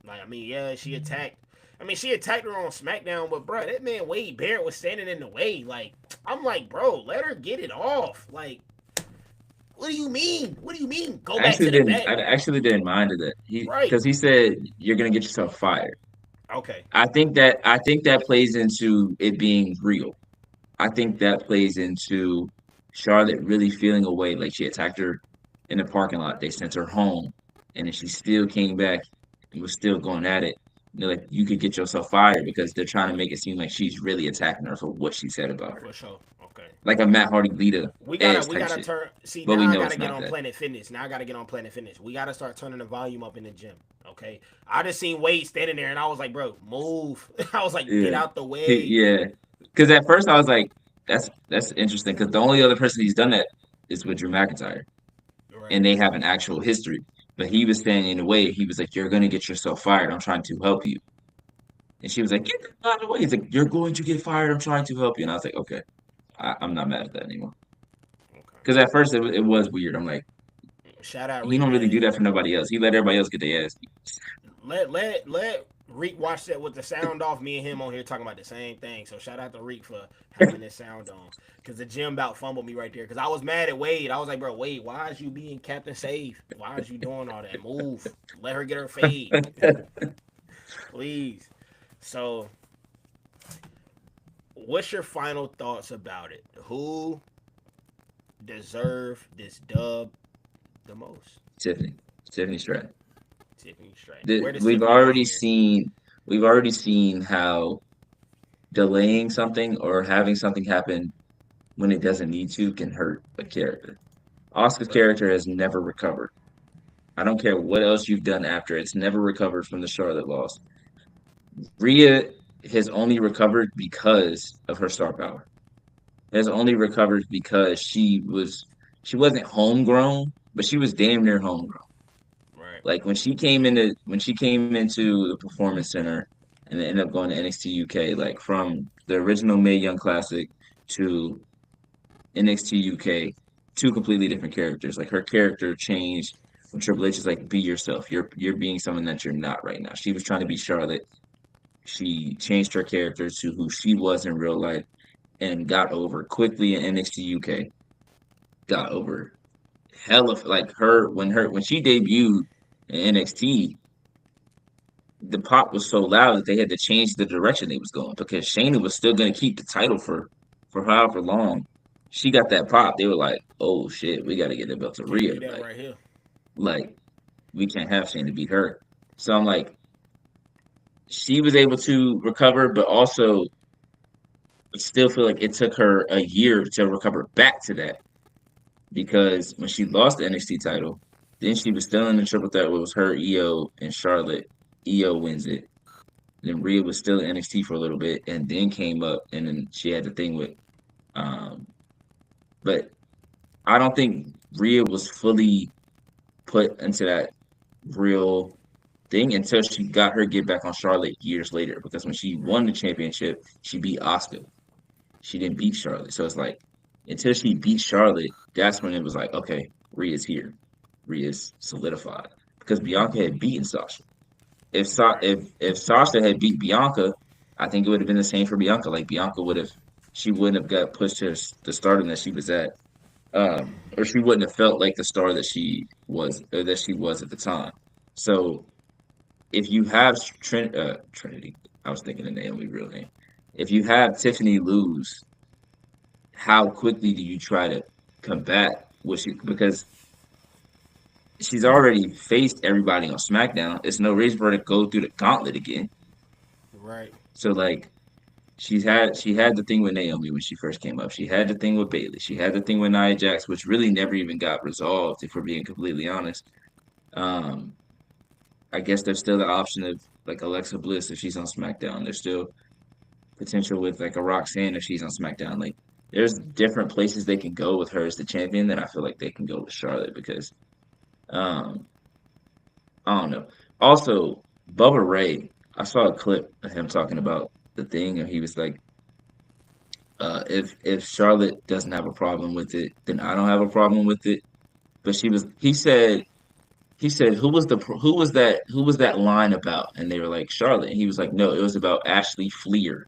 Like, I mean, yeah, she attacked. I mean, she attacked her on SmackDown, but bro, that man Wade Barrett was standing in the way. Like, I'm like, bro, let her get it off. Like, what do you mean? What do you mean? Go back to the back. I actually didn't mind that Right. because he said you're gonna get yourself fired. Okay. I think that plays into it being real. I think that plays into Charlotte really feeling a way like she attacked her in the parking lot. They sent her home, and then she still came back and was still going at it. They're like, you could get yourself fired because they're trying to make it seem like she's really attacking her for what she said about her, For sure. Okay. like a Matt Hardy Lita We gotta Edge we type gotta shit. turn see But now we I know gotta it's get not on that. Planet Fitness. Now I gotta get on Planet Fitness. We gotta start turning the volume up in the gym. Okay. I just seen Wade standing there and I was like, bro, move. I was like, get Yeah, out the way. yeah. Because at first I was like, that's interesting. Because the only other person he's done that is with Drew McIntyre. and they have an actual history. But he was standing in the way. He was like, "You're gonna get yourself fired. I'm trying to help you." And she was like, "Get out of the way." He's like, "You're going to get fired. I'm trying to help you." And I was like, "Okay, I'm not mad at that anymore." Okay. Because at first it was weird. I'm like, Shout out he Reek, don't really man. do that for nobody else. He let everybody else get their ass beat. Let Reek watch that with the sound off. Me and him on here talking about the same thing. So shout out to Reek for having this sound on. Cause the gym about fumbled me right there. Cause I was mad at Wade. I was like, bro, Wade, why is you being Captain Save? Why is you doing all that? Move. Let her get her fade. Please. So what's your final thoughts about it? Who deserved this dub the most? Tiffany, Tiffany Stratton. Tiffany Stratton. The, Where does we've Tiffany rank already here? seen, we've already seen how delaying something or having something happen when it doesn't need to can hurt a character. Oscar's Right. character has never recovered. I don't care what else you've done after; it's never recovered from the Charlotte loss. Rhea has only recovered because of her star power. Has only recovered because she wasn't homegrown, but she was damn near homegrown. Right. Like when she came into the performance center and then ended up going to NXT UK, like from the original Mae Young Classic to NXT UK, two completely different characters. Like her character changed when Triple H is like, be yourself. You're being someone that you're not right now. She was trying to be Charlotte. She changed her character to who she was in real life and got over quickly in NXT UK. Got over hell of like when she debuted in NXT, the pop was so loud that they had to change the direction they was going because Shayna was still going to keep the title for however long. She got that pop. They were like, "Oh shit, we got to get the belt to Can't Rhea." do that right here. Like we can't have Shayna beat her. So I'm like, she was able to recover, but also I still feel like it took her a year to recover back to that because when she lost the NXT title, then she was still in the triple threat. It was her, Io, and Charlotte. Io wins it. Then Rhea was still in NXT for a little bit, and then came up, and then she had the thing with. Um, but I don't think Rhea was fully put into that real thing until she got her get back on Charlotte years later. Because when she won Right. the championship, she beat Asuka. She didn't beat Charlotte, so it's like until she beat Charlotte, that's when it was like, okay, Rhea's here. Rhea's solidified because Bianca had beaten Sasha. Right. If Sasha had beat Bianca, I think it would have been the same for Bianca. Like Bianca would have, she wouldn't have got pushed to the stardom that she was at, or she wouldn't have felt like the star that she was or that she was at the time. So if you have Trinity, I was thinking of Naomi's real name. If you have Tiffany lose, how quickly do you try to combat what she because she's already faced everybody on SmackDown. It's no reason for her to go through the gauntlet again. Right. So like she had the thing with Naomi when she first came up. She had the thing with Bailey. She had the thing with Nia Jax, which really never even got resolved, if we're being completely honest. Um, I guess there's still the option of like Alexa Bliss if she's on SmackDown. There's still potential with like a Roxanne if she's on SmackDown. Like there's different places they can go with her as the champion that I feel like they can go with Charlotte because um I don't know. Also, Bubba Ray, I saw a clip of him talking about the thing and he was like if Charlotte doesn't have a problem with it, then I don't have a problem with it. But he said who was that line about? And they were like Charlotte, and he was like no, it was about Ashley Fleer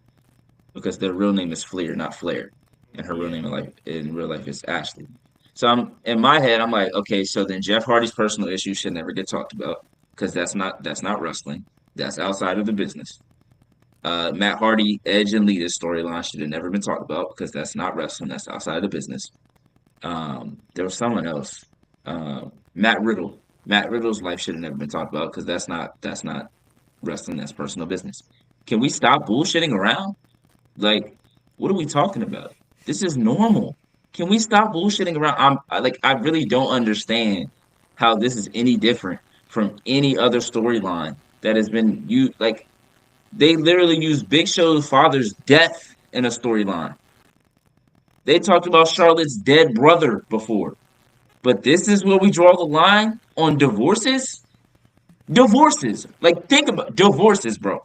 because their real name is Fleer, not Flair, and her real Yeah. name in real life is Ashley. So I'm in my head, I'm like, okay, so then Jeff Hardy's personal issues should never get talked about because that's not wrestling. That's outside of the business. Matt Hardy, Edge, and Lita's storyline should have never been talked about because that's not wrestling. That's outside of the business. There was someone else. Matt Riddle. Matt Riddle's life should have never been talked about because that's not wrestling. That's personal business. Can we stop bullshitting around? Like, what are we talking about? This is normal. Can we stop bullshitting around? I really don't understand how this is any different from any other storyline that has been used. Like, they literally used Big Show's father's death in a storyline. They talked about Charlotte's dead brother before. But this is where we draw the line on divorces. Divorces. Like, think about divorces, bro.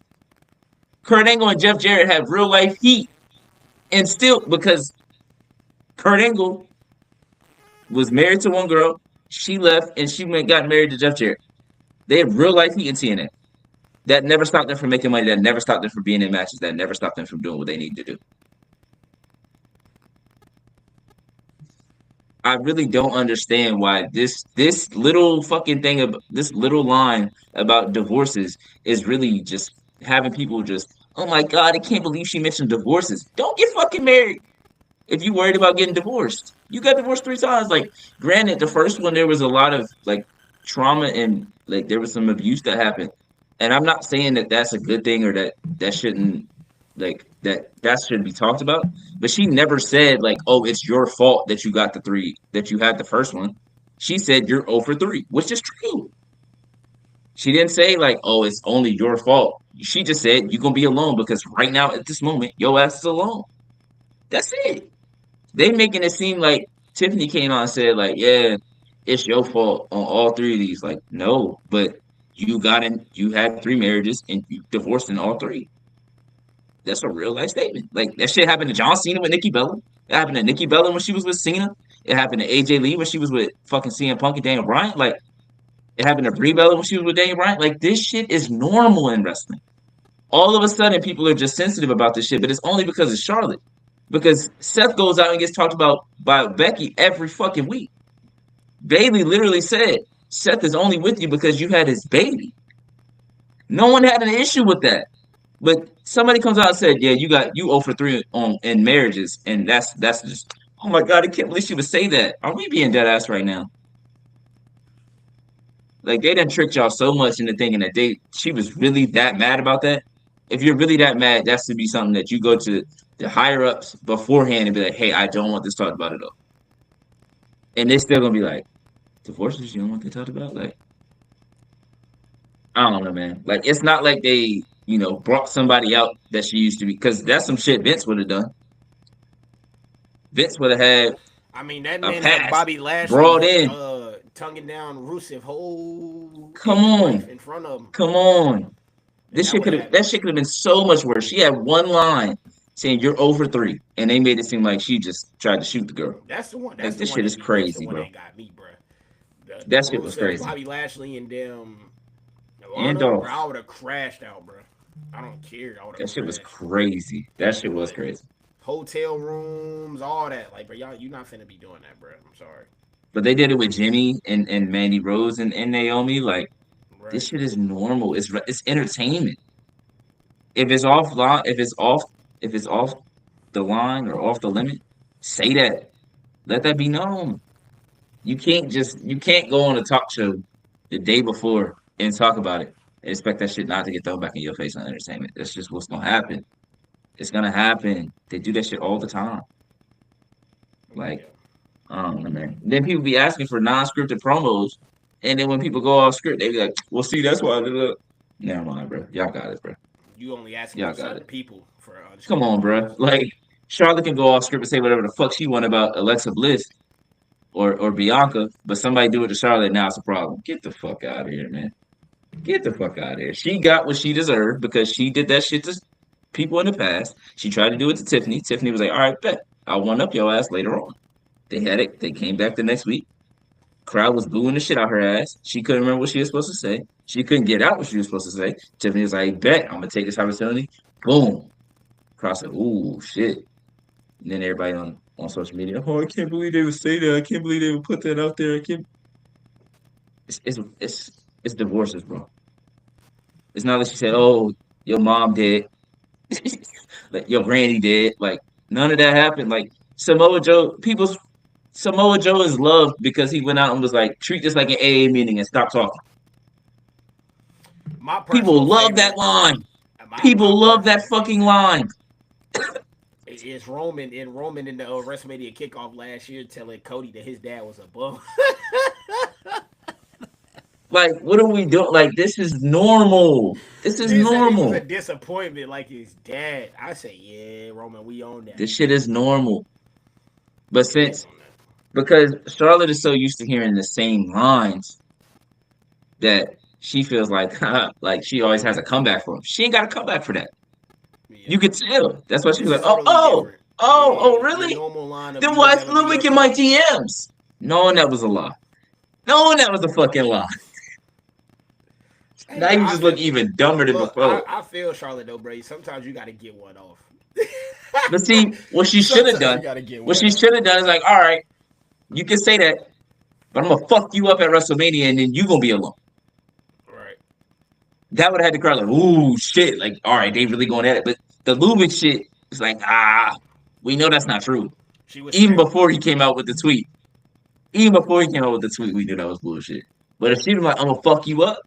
Kurt Angle and Jeff Jarrett have real life heat. And still, because Kurt Angle was married to one girl, she left, and she went got married to Jeff Jarrett. They have real life heat in TNA. That never stopped them from making money. That never stopped them from being in matches. That never stopped them from doing what they need to do. I really don't understand why this little fucking thing of this little line about divorces is really just having people just, oh my god, I can't believe she mentioned divorces. Don't get fucking married if you worried about getting divorced. You got divorced 3 times. Like, granted, the first one there was a lot of like trauma and like there was some abuse that happened, and I'm not saying that that's a good thing or that shouldn't that shouldn't be talked about. But she never said like, "Oh, it's your fault that you got the three that you had the first one." She said you're 0 for 3, which is true. She didn't say like, "Oh, it's only your fault." She just said you're gonna be alone because right now at this moment your ass is alone. That's it. They making it seem like Tiffany came out and said like, "Yeah, it's your fault on all 3 of these." Like, no, but you had 3 marriages and you divorced in all 3. That's a real life statement. Like, that shit happened to John Cena with Nikki Bella. It happened to Nikki Bella when she was with Cena. It happened to AJ Lee when she was with fucking CM Punk and Daniel Bryan. Like, it happened to Brie Bella when she was with Daniel Bryan. Like, this shit is normal in wrestling. All of a sudden, people are just sensitive about this shit, but it's only because of Charlotte. Because Seth goes out and gets talked about by Becky every fucking week. Bailey literally said, Seth is only with you because you had his baby. No one had an issue with that. But somebody comes out and said, "Yeah, you 0 for 3 on in marriages," and that's just, oh my god, I can't believe she would say that. Are we being dead ass right now? Like, they done tricked y'all so much into thinking that she was really that mad about that. If you're really that mad, that's to be something that you go to the higher ups beforehand and be like, "Hey, I don't want this talked about at all," and they're still gonna be like, "Divorces? You don't want this talked about?" Like, I don't know, man. Like, it's not like they, brought somebody out that she used to be, because that's some shit Vince would have done. Vince would have had I mean, that a man had past Bobby Lashley brought in. tonguing down Rusev whole Come ex-wife on, in front of him, come on. and This that shit would could have have had that shit could have been so much worse. She had one line saying you're over 3, and they made it seem like she just tried to shoot the girl. that's the one. That's Like, the this one shit that is be. That's the crazy, one bro. that got me, bro. The That shit was Rusev, crazy. Bobby Lashley, and them. And Lana, bro, Dolph. I would have crashed out, bro. I don't care. I would have That shit was crashed. crazy. That shit was Like, crazy. hotel rooms, all that. Like, bro, y'all, you not finna be doing that, bro. I'm sorry. But they did it with Jimmy and Mandy Rose and Naomi. Like, this Right. shit is normal. It's entertainment. If it's off line, if it's off the line or off the limit, say that. Let that be known. You can't go on a talk show the day before and talk about it and expect that shit not to get thrown back in your face on entertainment. That's just what's gonna happen. It's gonna happen. They do that shit all the time. Yeah. Like, I don't know, man. Then people be asking for non-scripted promos, and then when people go off script, they be like, "Well, see, that's why I did it." Never mind, bro. Y'all got it, bro. You only asking Y'all got certain it. people for Come unscripted on, bro. promos. Like, Charlotte can go off script and say whatever the fuck she want about Alexa Bliss or Bianca, but somebody do it to Charlotte, now it's a problem. Get the fuck out of here, man. Get the fuck out of here. She got what she deserved because she did that shit to people in the past. She tried to do it to Tiffany. Tiffany was like, "All right, bet. I'll one up your ass later on." They had it. They came back the next week. Crowd was booing the shit out her ass. She couldn't remember what she was supposed to say. She couldn't get out what she was supposed to say. Tiffany was like, "Bet I'm gonna take this opportunity." Boom. Crowd said, "Ooh, shit." And then everybody on social media, "Oh, I can't believe they would say that. I can't believe they would put that out there. I can't." It's divorces, bro. It's not like she said, "Oh, your mom did." Like, your granny did. Like, none of that happened. Like, Samoa Joe is loved because he went out and was like, treat this like an AA meeting and stop talking. My People personal love that favorite, line. my People love that personal fucking favorite line. is Roman in the WrestleMania kickoff last year telling Cody that his dad was a bum. Like, what are we doing? Like, this is normal. This is He said he was a normal. disappointment like his dad. I say, yeah, Roman, we own that. This shit is normal. But We stand since on that. because Charlotte is so used to hearing the same lines that she feels like like she always has a comeback for him. She ain't got a comeback for that. Yeah, You could tell. That's why she this was is like, oh, totally oh, different. oh, oh, Your really? normal lineup, Then you would why never be Ludwig up in my against. DMs? Knowing that was a lie. Knowing that was a fucking lie. Hey, Now bro, you I just feel. look even dumber than Look, before. I feel Charlotte though, bro. Sometimes you got to get one off. But see, what she should have Sometimes you done, got to get what one she off. should have done is like, all right, you can say that, but I'm gonna fuck you up at WrestleMania, and then you gonna be alone. Right. That would have had the crowd like, ooh, shit, like, all right, they really going at it. But the Lubin shit is like, we know that's not true. She was Even scrambling. before he came out with the tweet, even before he came out with the tweet, we knew that was bullshit. But if she was like, I'm gonna fuck you up,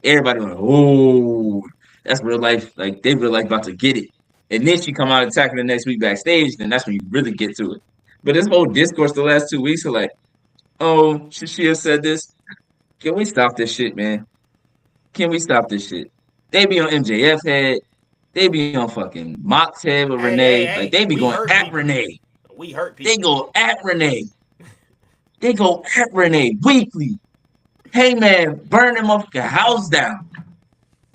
everybody went, oh, that's real life. Like they real life about to get it. And then she come out attacking the next week backstage, then that's when you really get to it. But this whole discourse the last 2 weeks are like, oh, should she have said this? Can we stop this shit, man? Can we stop this shit? They be on MJF head. They be on fucking Mox head with Hey, Renee. hey, Like hey. they be We going hurt at people. Renee. We hurt They people. go at Renee. They go at Renee weekly. Hey man, burn them motherfucking house down.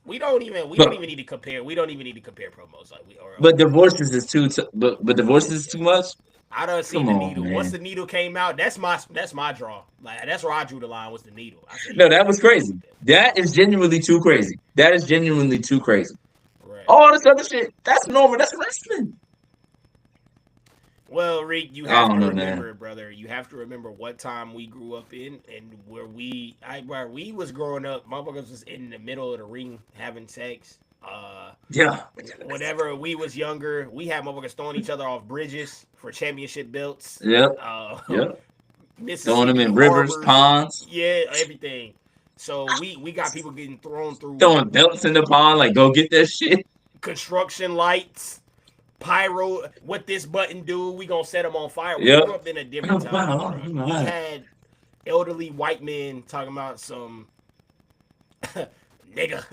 We don't even But need to compare. We don't even need to compare promos like we or but promos. divorces is too. But divorces is too much. I done seen Come the on, needle. Once man. the needle came out, that's my draw. Like that's where I drew the line was the needle. I said, No, yeah, that was crazy. That is genuinely too crazy. That is genuinely too crazy. right. All this other shit, that's normal. That's wrestling. Well, Reek, you I have don't to know, man. remember, brother. You have to remember what time we grew up in and where we was growing up. Motherfuckers was in the middle of the ring having sex. Yeah. Whenever we was younger, we had motherfuckers throwing each other off bridges for championship belts. Yep. Uh, Yep. Throwing them Mississippi in rivers, harbors, ponds, yeah, everything. So we got people getting thrown through throwing belts in the pond. Like, go get that shit. construction lights, pyro. What this button do? We gonna set them on fire. We grew Yep. up in a different time, bro. We had elderly white men talking about some nigga.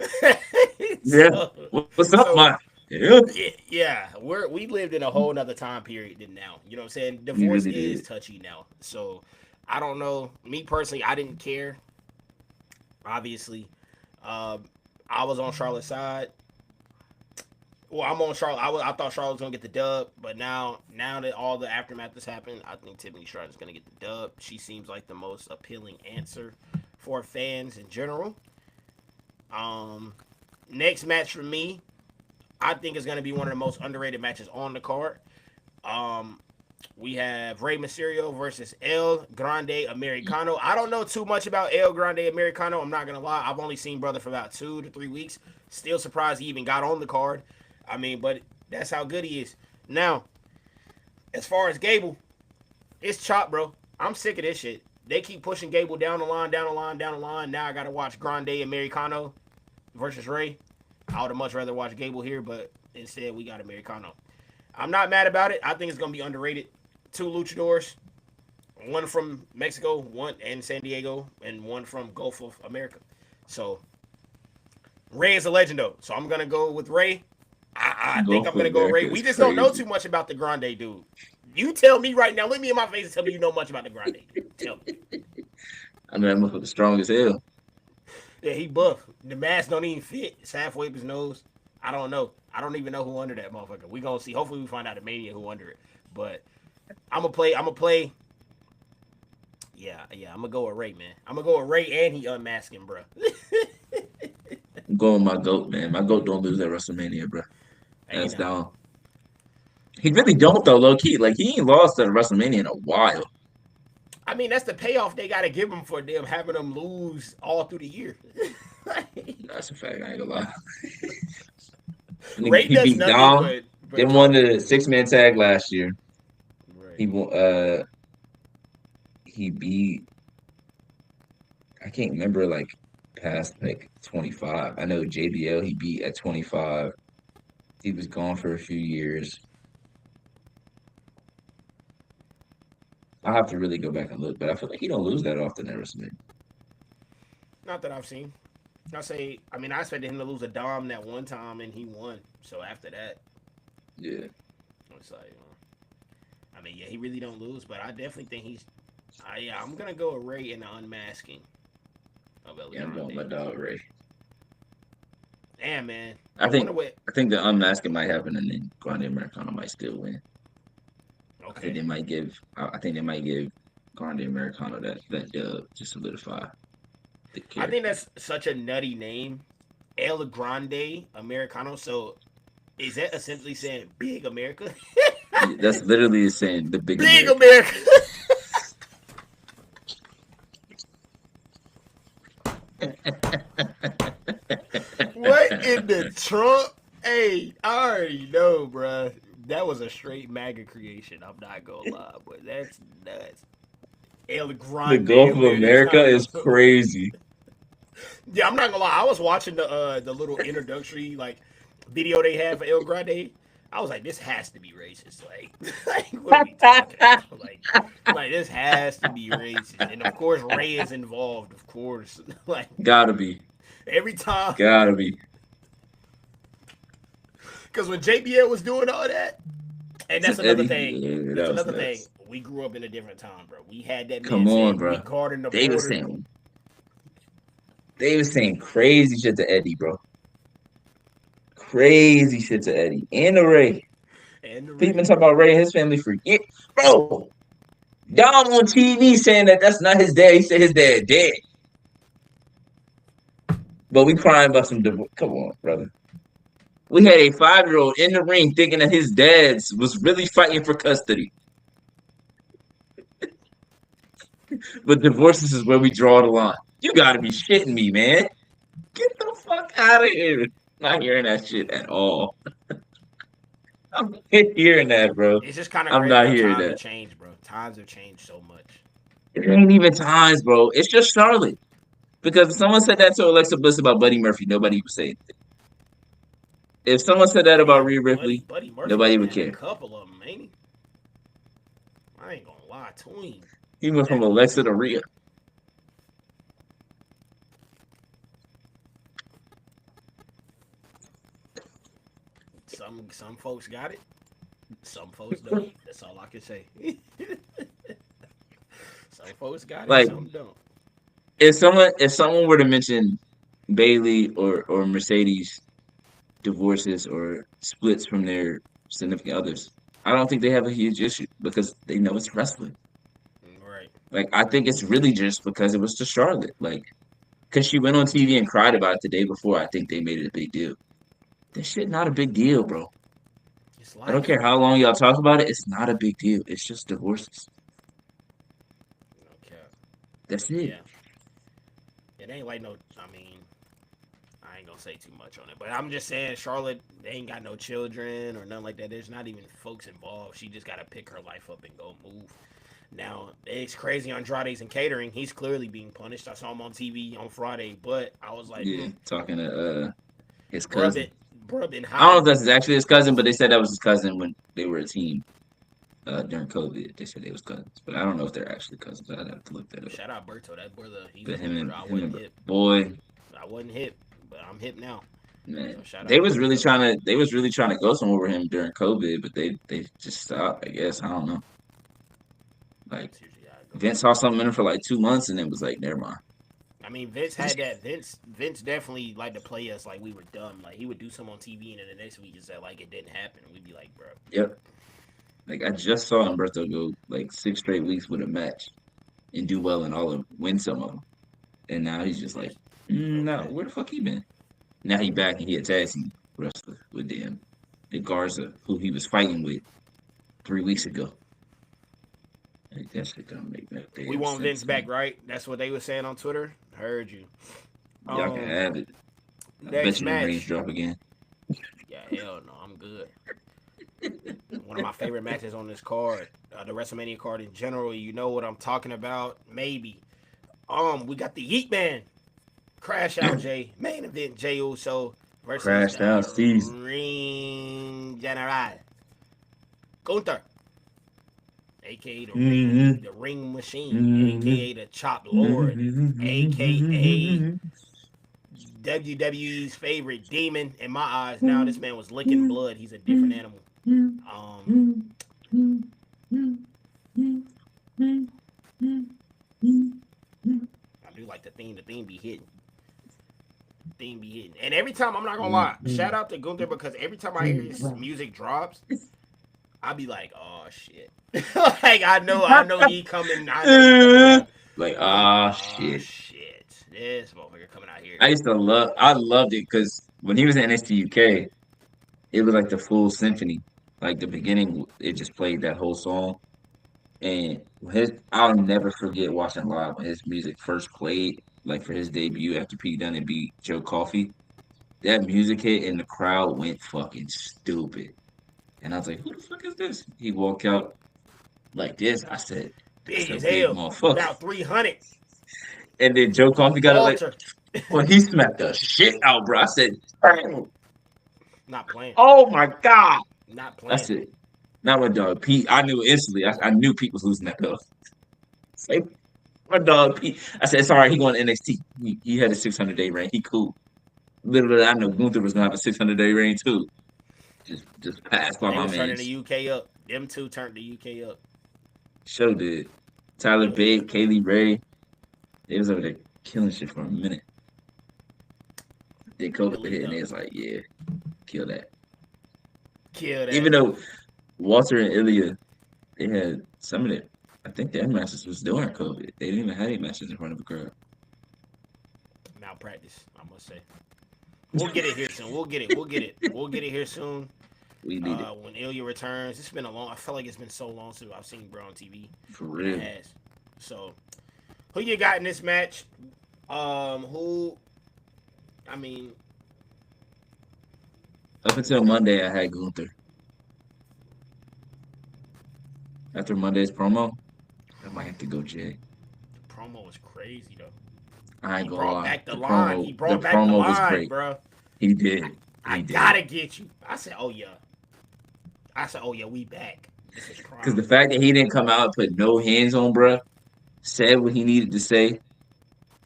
Yeah. so, What's up, so man? Yeah. yeah, we lived in a whole nother time period than now. You know what I'm saying? We Divorce really is did. touchy now. So I don't know. Me personally, I didn't care. Obviously, um, I was on Charlotte's side. Well, I'm on Charlotte. I thought Charlotte was gonna get the dub, but now that all the aftermath has happened, I think Tiffany Stratton's gonna get the dub. She seems like the most appealing answer for fans in general. Um, Next match for me, I think is gonna be one of the most underrated matches on the card. Um, we have Rey Mysterio versus El Grande Americano. I don't know too much about El Grande Americano. I'm not gonna lie. I've only seen brother for about 2 to 3 weeks. Still surprised he even got on the card. I mean, but that's how good he is. Now, as far as Gable, it's chop, bro. I'm sick of this shit. They keep pushing Gable down the line, down the line, down the line. Now I gotta watch Grande Americano versus Ray. I would have much rather watch Gable here, but instead we got Americano. I'm not mad about it. I think it's gonna be underrated. Two luchadors, one from Mexico, one and San Diego, and one from Gulf of America. So Ray is a legend though. So I'm gonna go with Ray. I think Gulf I'm of gonna go America Ray. We is just don't know crazy. too much about the Grande dude. You tell me right now. Look me in my face and tell me you know much about the Grande dude. Tell me. I know that motherfucker strong as hell. Yeah, he buff. The mask don't even fit. It's halfway up his nose. I don't know. I don't even know who under that motherfucker. We gonna see. Hopefully we find out at Mania who under it. But I'm gonna play. I'm gonna play. Yeah. I'm gonna go with Ray, man. I'm gonna go with Ray, and he unmasking, bro. I'm going with my goat, man. My goat don't lose at WrestleMania, bro. Hey, That's now. down. He really don't though, low key. Like he ain't lost at WrestleMania in a while. I mean, that's the payoff they gotta give him for them having them lose all through the year. That's a fact. I ain't gonna lie. Ray He does beat nothing Dom. but Then won talk. the 6-man tag last year. Right. He won. He beat. I can't remember like past like 25. I know JBL he beat at 25. He was gone for a few years. I have to really go back and look, but I feel like he don't lose that often at WrestleMania. Not that I've seen. I mean, I expected him to lose a Dom that one time and he won. So after that, Yeah. it's like, I mean, yeah, he really don't lose, but I definitely think he's Yeah, I'm gonna go with Ray in the unmasking of El Yeah, I'm going with my Grande. dog Ray. Damn, man. I I wonder think what. I think the unmasking might happen, and then Grande Americano might still win. I think Okay. they might give. I think they might give Grande Americano that dub to solidify the I think character. that's such a nutty name, El Grande Americano. So is that essentially saying Big America? Yeah, that's literally saying the big Big American. America. What in the trunk? Hey, I already know, bruh. That was a straight MAGA creation. I'm not gonna lie, but that's nuts. El The Grande Gulf of America Americano. is crazy. Yeah, I'm not gonna lie. I was watching the little introductory like video they had for El Grande. I was like, this has to be racist. Like what are we talking about? Like this has to be racist. And of course, Ray is involved. Of course, like Gotta be, every time, gotta be. because when JBL was doing all that, and It's that's an another Eddie. thing. Yeah, That's that was another thing. nuts. We grew up in a different time, bro. We had that man Come on, saying we bro. guarding the They was border. saying they was saying crazy shit to Eddie, bro. Crazy shit to Eddie and the Ray. And the People been Ray, talking bro. about Ray and his family for years, bro. Dom on TV saying that that's not his dad. He said his dad dead. But we crying about some divorce. Come on, brother. We had a 5-year old in the ring thinking that his dad's was really fighting for custody. But divorces is where we draw the line. You gotta be shitting me, man. Get the fuck out of here. Not hearing that shit at all. I'm not hearing that, bro. It's just kind of I'm crazy not how hearing times have that. changed, bro. Times have changed so much. It ain't even times, bro. It's just Charlotte. Because if someone said that to Alexa Bliss about Buddy Murphy, nobody would say it. If someone said that about Damn, Rhea Buddy Ripley, Buddy Murphy nobody done would had a care. couple of them, ain't he? I ain't gonna lie to him. He went from That Alexa to Rhea. some folks got it, some folks don't. That's all I can say. Some folks got it, Like some don't. if someone were to mention Bailey or Mercedes divorces or splits from their significant others, I don't think they have a huge issue because they know it's wrestling. Right. Like I think it's really just because it was to Charlotte. Like because she went on TV and cried about it the day before, I think they made it a big deal. This shit not a big deal, bro. It's I don't life. care how long y'all talk about it. It's not a big deal. It's just divorces. Okay. That's it. Yeah. It ain't like no. I mean, I ain't gonna say too much on it, but I'm just saying Charlotte, they ain't got no children or nothing like that. There's not even folks involved. She just gotta pick her life up and go move. Now it's crazy. Andrade's in catering. He's clearly being punished. I saw him on TV on Friday, but I was like, Yeah, talking to his bruh, cousin. bruh been I don't know if hiding. that's actually his cousin, but they said that was his cousin when they were a team during COVID. They said they was cousins, but I don't know if they're actually cousins. I'd have to look that up. Shout out Berto, that brother. He's a But him hooper. and I him wasn't and hip. boy, I wasn't hip, but I'm hip now. man, So shout they out to was really Berto. trying to go somewhere with him during COVID, but they just stopped. I guess I don't know. Like That's usually how it goes. Vince saw something in him for like 2 months, and then was like, never mind. I mean, Vince had that. Vince definitely liked to play us like we were dumb. Like he would do something on TV, and then the next week he said like it didn't happen. We'd be like, bro. Yep. Like I just saw Humberto go like 6 straight weeks with a match and do well in all of win some of them, and now he's just like, no, Okay. where the fuck he been? Now he back and he a tag team wrestler with them. And Garza, who he was fighting with 3 weeks ago. Like that shit don't make no We damn want sense Vince to me. back, right? That's what they were saying on Twitter. Heard you. Y'all can Um, have it. I bet next you the ratings match. drop again. Yeah, hell no, I'm good. One of my favorite matches on this card, the WrestleMania card in general. You know what I'm talking about? Maybe. We got the Yeet Man, Crash Out Jay, main event Jay Uso versus Crashed out the season. Ring General Gunther, aka Mm-hmm. the Ring Machine, Mm-hmm. aka the Chop Lord, aka Mm-hmm. WWE's favorite demon in my eyes. Now this man was licking blood. He's a different animal. Um, the theme. The theme be hitting. Theme be hitting. And every time, I'm not gonna lie, shout out to Gunther because every time I hear his music drops, I be like, oh shit. Like I know he coming. I know he coming with a. Like, I'm like, ah, oh shit. shit, this motherfucker coming out here. I loved it because when he was in NXT UK, it was like the full symphony. Like the beginning, it just played that whole song. And I'll never forget watching live when his music first played, like for his debut after Pete Dunne beat Joe Coffey. That music hit and the crowd went fucking stupid. And I was like, who the fuck is this? He walked out like this. That's Big a as big hell, motherfucker. about 300. And then Joe Coffey got it like, Walter, well, he smacked the shit out, bro. I said, not playing, oh my God. not playing. That's it. Not my dog Pete. I knew instantly. I knew Pete was losing that belt. Say, my dog Pete. I said, it's all right. He going to NXT. He had a 600-day reign. He cool. Little did I know Gunther was gonna have a 600-day reign too. Just passed by They my was turning man's. the UK up. Them two turned the UK up. Show did. Tyler Bate, Kaylee Ray. They was over there killing shit for a minute. Then COVID hit and they was like, yeah, kill that. Kill that. Even though Walter and Ilya, they had some of it. I think their matches was during COVID. They didn't even have any matches in front of a crowd. Malpractice, I must say. We'll get it here soon. We'll get it. We'll get it here soon. We need it. When Ilya returns. It's been I feel like it's been so long since I've seen bro on TV. For real. It has. So, who you got in this match? Who? I mean, Up until Monday, I had Gunther. After Monday's promo, I might have to go Jay. the promo was crazy though. I ain't He gonna brought lie. back the line. He brought back the promo was line, great. bro. He did. I He did. gotta get you. I said, oh yeah. We back. Because the fact that he didn't come out and put no hands on, bruh, said what he needed to say,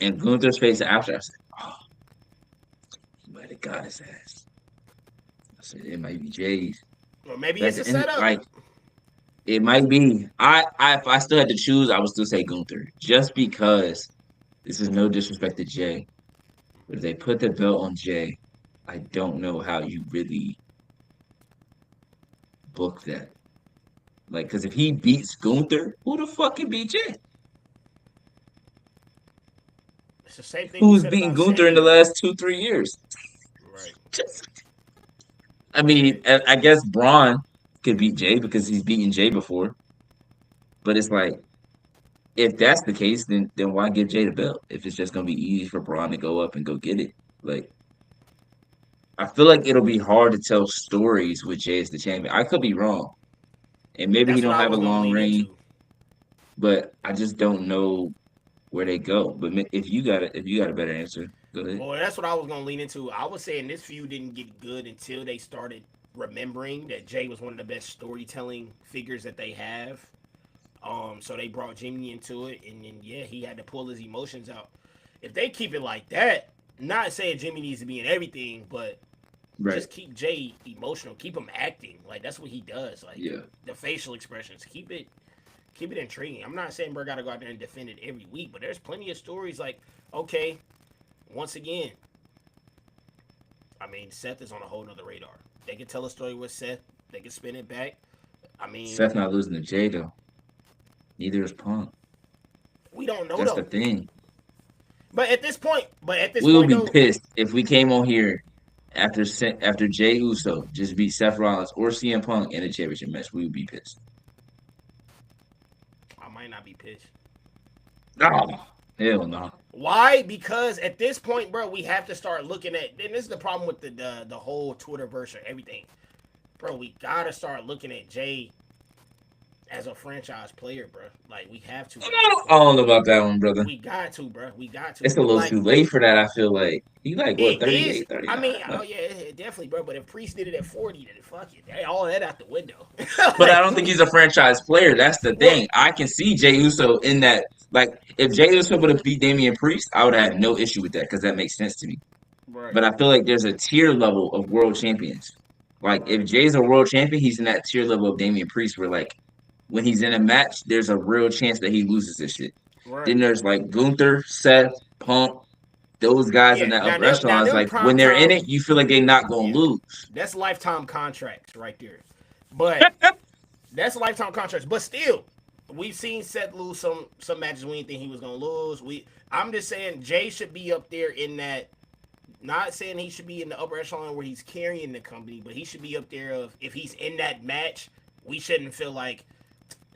and Gunther's face after, I said, oh, he might have got his ass. I said, it might be Jay's. Or maybe it's a setup. Like, it might be. If I still had to choose, I would still say Gunther. Just because this is no disrespect to Jay. But if they put the belt on Jay, I don't know how you really book that. Like, because if he beats Gunther, who the fuck can beat Jay? It's the same thing. Who's beaten Gunther in the last 2-3 years? Right. I mean, I guess Braun could beat Jay because he's beaten Jay before. But it's like, if that's the case, then why give Jay the belt? If it's just gonna be easy for Braun to go up and go get it. Like, I feel like it'll be hard to tell stories with Jay as the champion. I could be wrong. And maybe he don't have a long reign. But I just don't know where they go. But if you got a better answer, go ahead. Well, that's what I was gonna lean into. I was saying this feud didn't get good until they started remembering that Jay was one of the best storytelling figures that they have. So they brought Jimmy into it, and then he had to pull his emotions out. If they keep it like that, not saying Jimmy needs to be in everything, but just keep Jay emotional, keep him acting. Like that's what he does. Like the facial expressions, keep it intriguing. I'm not saying bro gotta go out there and defend it every week, but there's plenty of stories like, okay, once again, I mean, Seth is on a whole nother radar. They can tell a story with Seth. They can spin it back. I mean, Seth not losing to Jay though. Neither is Punk. We don't know. That's the thing. But at this point, we would be pissed if we came on here after Jay Uso just beat Seth Rollins or CM Punk in a championship match. We would be pissed. I might not be pissed. No, hell no. Why? Because at this point, bro, we have to start looking at. And this is the problem with the whole Twitterverse or everything, bro. We gotta start looking at Jay as a franchise player, bro. Like we have to. I don't know about that one, brother. We got to, bro. We got to. It's a little too late for that. I feel like he like what 38, 39. I mean, oh yeah, definitely, bro. But if Priest did it at 40, then fuck it. All that out the window. But I don't think he's a franchise player. That's the thing. I can see Jey Uso in that. Like if Jey Uso would have beat Damian Priest, I would have had no issue with that because that makes sense to me. Right. But I feel like there's a tier level of world champions. Like if Jay's a world champion, he's in that tier level of Damian Priest where like when he's in a match, there's a real chance that he loses this shit. Right. Then there's like Gunther, Seth, Punk, those guys in Yeah, that now upper them, echelon is like when prime they're in time. it, you feel like they're not gonna Yeah, lose. that's lifetime contracts right there. But that's lifetime contracts. But still, we've seen Seth lose some matches we didn't think he was gonna lose. I'm just saying Jay should be up there in that. Not saying he should be in the upper echelon where he's carrying the company, but he should be up there of if he's in that match, we shouldn't feel like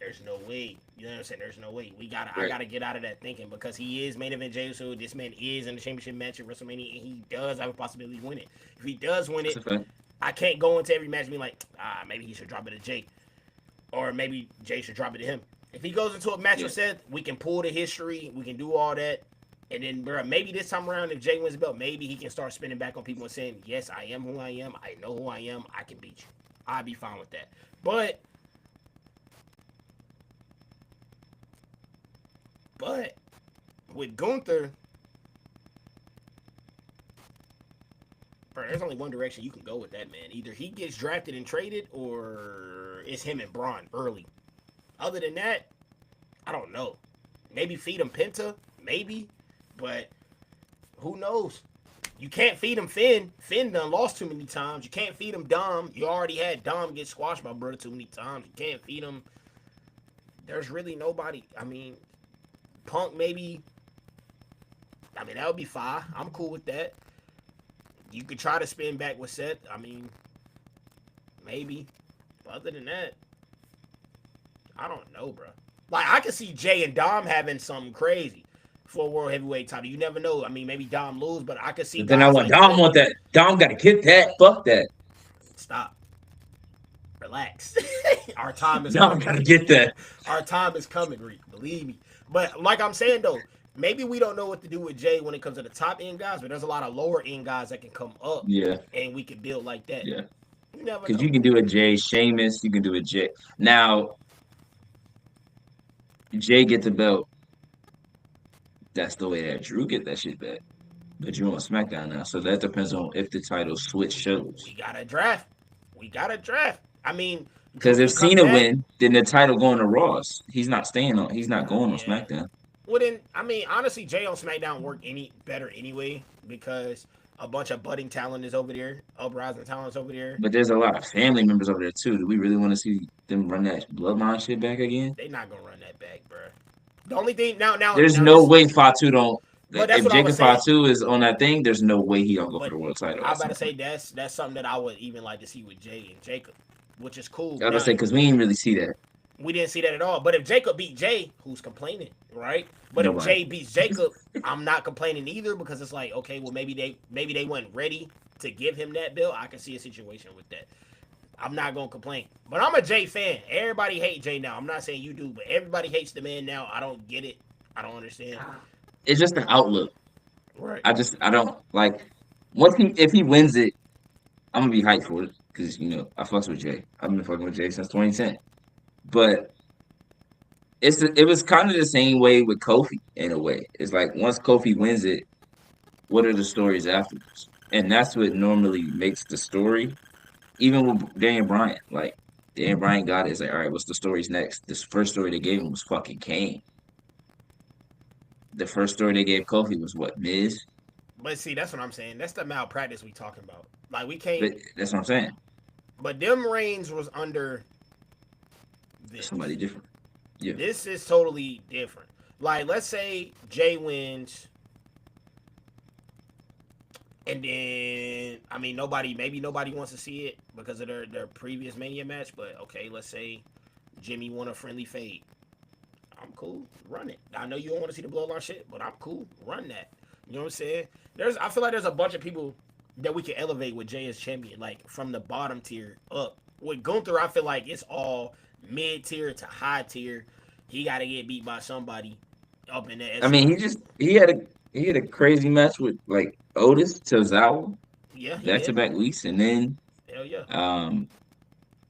there's no way. You know what I'm saying? There's no way. I Right. gotta get out of that thinking because he is main event Jey Uso. This man is in the championship match at WrestleMania, and he does have a possibility to win it. If he does win That's it, a fact. I can't go into every match being like, maybe he should drop it to Jay, or maybe Jay should drop it to him. If he goes into a match Yeah. with Seth, we can pull the history, we can do all that, and then bro, maybe this time around, if Jay wins the belt, maybe he can start spinning back on people and saying, "Yes, I am who I am. I know who I am. I can beat you. I'd be fine with that." But with Gunther, bro, there's only one direction you can go with that man. Either he gets drafted and traded, or it's him and Braun early. Other than that, I don't know. Maybe feed him Penta, maybe, but who knows? You can't feed him Finn. Finn done lost too many times. You can't feed him Dom. You already had Dom get squashed by brother too many times. You can't feed him. There's really nobody. I mean, Punk maybe. I mean, that would be fine. I'm cool with that. You could try to spin back with Seth. I mean, maybe. But other than that, I don't know, bro. Like, I could see Jay and Dom having something crazy for a world heavyweight title. You never know. I mean, maybe Dom lose, but I could see But then I guys want like Dom that. want that. Dom got to get that. Fuck that. Stop. Relax. Our time is Dom coming. got to get that. Our time is coming, Reek. Believe me. But like I'm saying though, maybe we don't know what to do with Jay when it comes to the top end guys, but there's a lot of lower end guys that can come up Yeah, and we can build like that. yeah. You never Because know. you can do a Jay Sheamus, you can do a Jay. Now Jay get the belt. That's the way that Drew get that shit back. But Drew on SmackDown now, so that depends on if the title switch shows. We got to draft. We got to draft. I mean, Because Drew if can come Cena back. win, then the title going to Ross. He's not staying on. He's not going on Yeah. SmackDown. Well then, I mean, honestly, Jay on SmackDown work any better anyway because a bunch of budding talent is over there, uprising talent is over there. But there's a lot of family members over there too. Do we really want to see them run that bloodline shit back again? They not gonna run that back, bro. The only thing now, There's now no this, way Fatu don't. but that's If what I was Jacob saying. Fatu is on that thing, there's no way he don't go for But the world title I at about some to say point. that's something that I would even like to see with Jay and Jacob, which is cool. I was gonna Now say because we ain't really see that. we didn't see that at all. But if Jacob beat Jay, who's complaining, right? But if Nobody. Jay beats Jacob, I'm not complaining either because it's like, okay, well maybe they weren't ready to give him that belt. I can see a situation with that. I'm not gonna complain. But I'm a Jay fan. Everybody hates Jay now. I'm not saying you do, but everybody hates the man now. I don't get it. I don't understand. It's just the outlook. Right. I don't like once he if he wins it, I'm gonna be hyped for it because I fucks with Jay. I've been fucking with Jay since 2010. But it was kind of the same way with Kofi in a way. It's like once Kofi wins it, what are the stories afterwards? And that's what normally makes the story. Even with Daniel Bryan, like Daniel Bryan got it. It's like, all right, what's the stories next? This first story they gave him was fucking Kane. The first story they gave Kofi was what, Miz? But see, that's what I'm saying. That's the malpractice we talking about. Like we can't. But that's what I'm saying. But them reigns was under this. Somebody different. Yeah. This is totally different. Like, let's say Jay wins, and then I mean maybe nobody wants to see it because of their previous Mania match. But okay, let's say Jimmy won a friendly fade. I'm cool. Run it. I know you don't want to see the bloodline shit, but I'm cool. Run that. You know what I'm saying? I feel like there's a bunch of people that we can elevate with Jay as champion, like from the bottom tier up. With Gunther, I feel like it's all mid tier to high tier. He got to get beat by somebody up in that. I mean, he had a crazy match with like Otis Tozawa, Yeah, he back to did. back weeks, and then Hell yeah.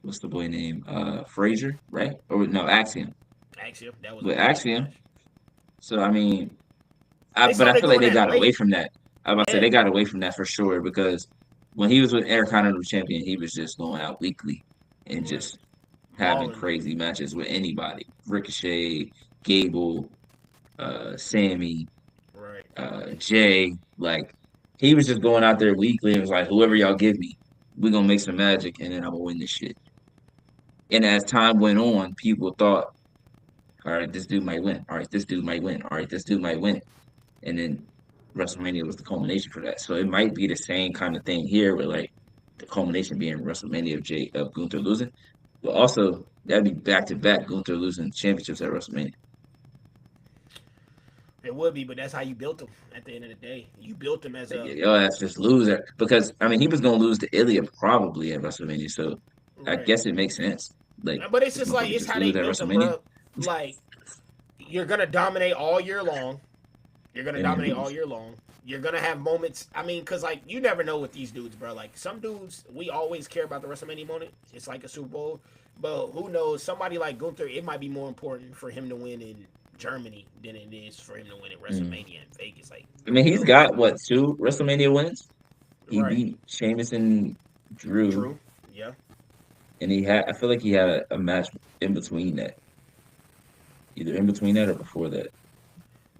what's the boy name? Frazier, right? Or no, Axiom. Axiom, that was a With crazy Axiom. match. So I mean, They but I started feel like doing they that got away late. from that. I was about to say Yeah, they got away from that for sure because when he was with Intercontinental Champion, he was just going out weekly and right. just having Balling. crazy matches with anybody. Ricochet, Gable, Sammy, Right. Right. Jay, like he was just going out there weekly and was like, whoever y'all give me, we're gonna make some magic and then I'm gonna win this shit. And as time went on, people thought, all right, this dude might win. All right, this dude might win. All right, this dude might win. And then WrestleMania was the culmination for that. So it might be the same kind of thing here, with like the culmination being WrestleMania of Gunther losing, but also that'd be back to back Gunther losing championships at WrestleMania. It would be, but that's how you built them. At the end of the day, you built them as Like, a yo, that's just loser because I mean he was gonna lose to Ilya probably at WrestleMania, so I right. guess it makes sense. Like But it's this just like motherfucker it's just how they lose at built them, WrestleMania bro. Like you're gonna dominate all year long. You're gonna and then dominate all lose. year long. You're gonna have moments. I mean, cause like you never know with these dudes, bro. Like some dudes, we always care about the WrestleMania moment. It's like a Super Bowl, but who knows? Somebody like Gunther, it might be more important for him to win in Germany than it is for him to win at Mm. WrestleMania in Vegas. Like I mean who he's knows? got what, 2 WrestleMania wins? He Right. beat Sheamus and Drew, True. Yeah. and he had I feel like he had a match in between that, either in between that or before that.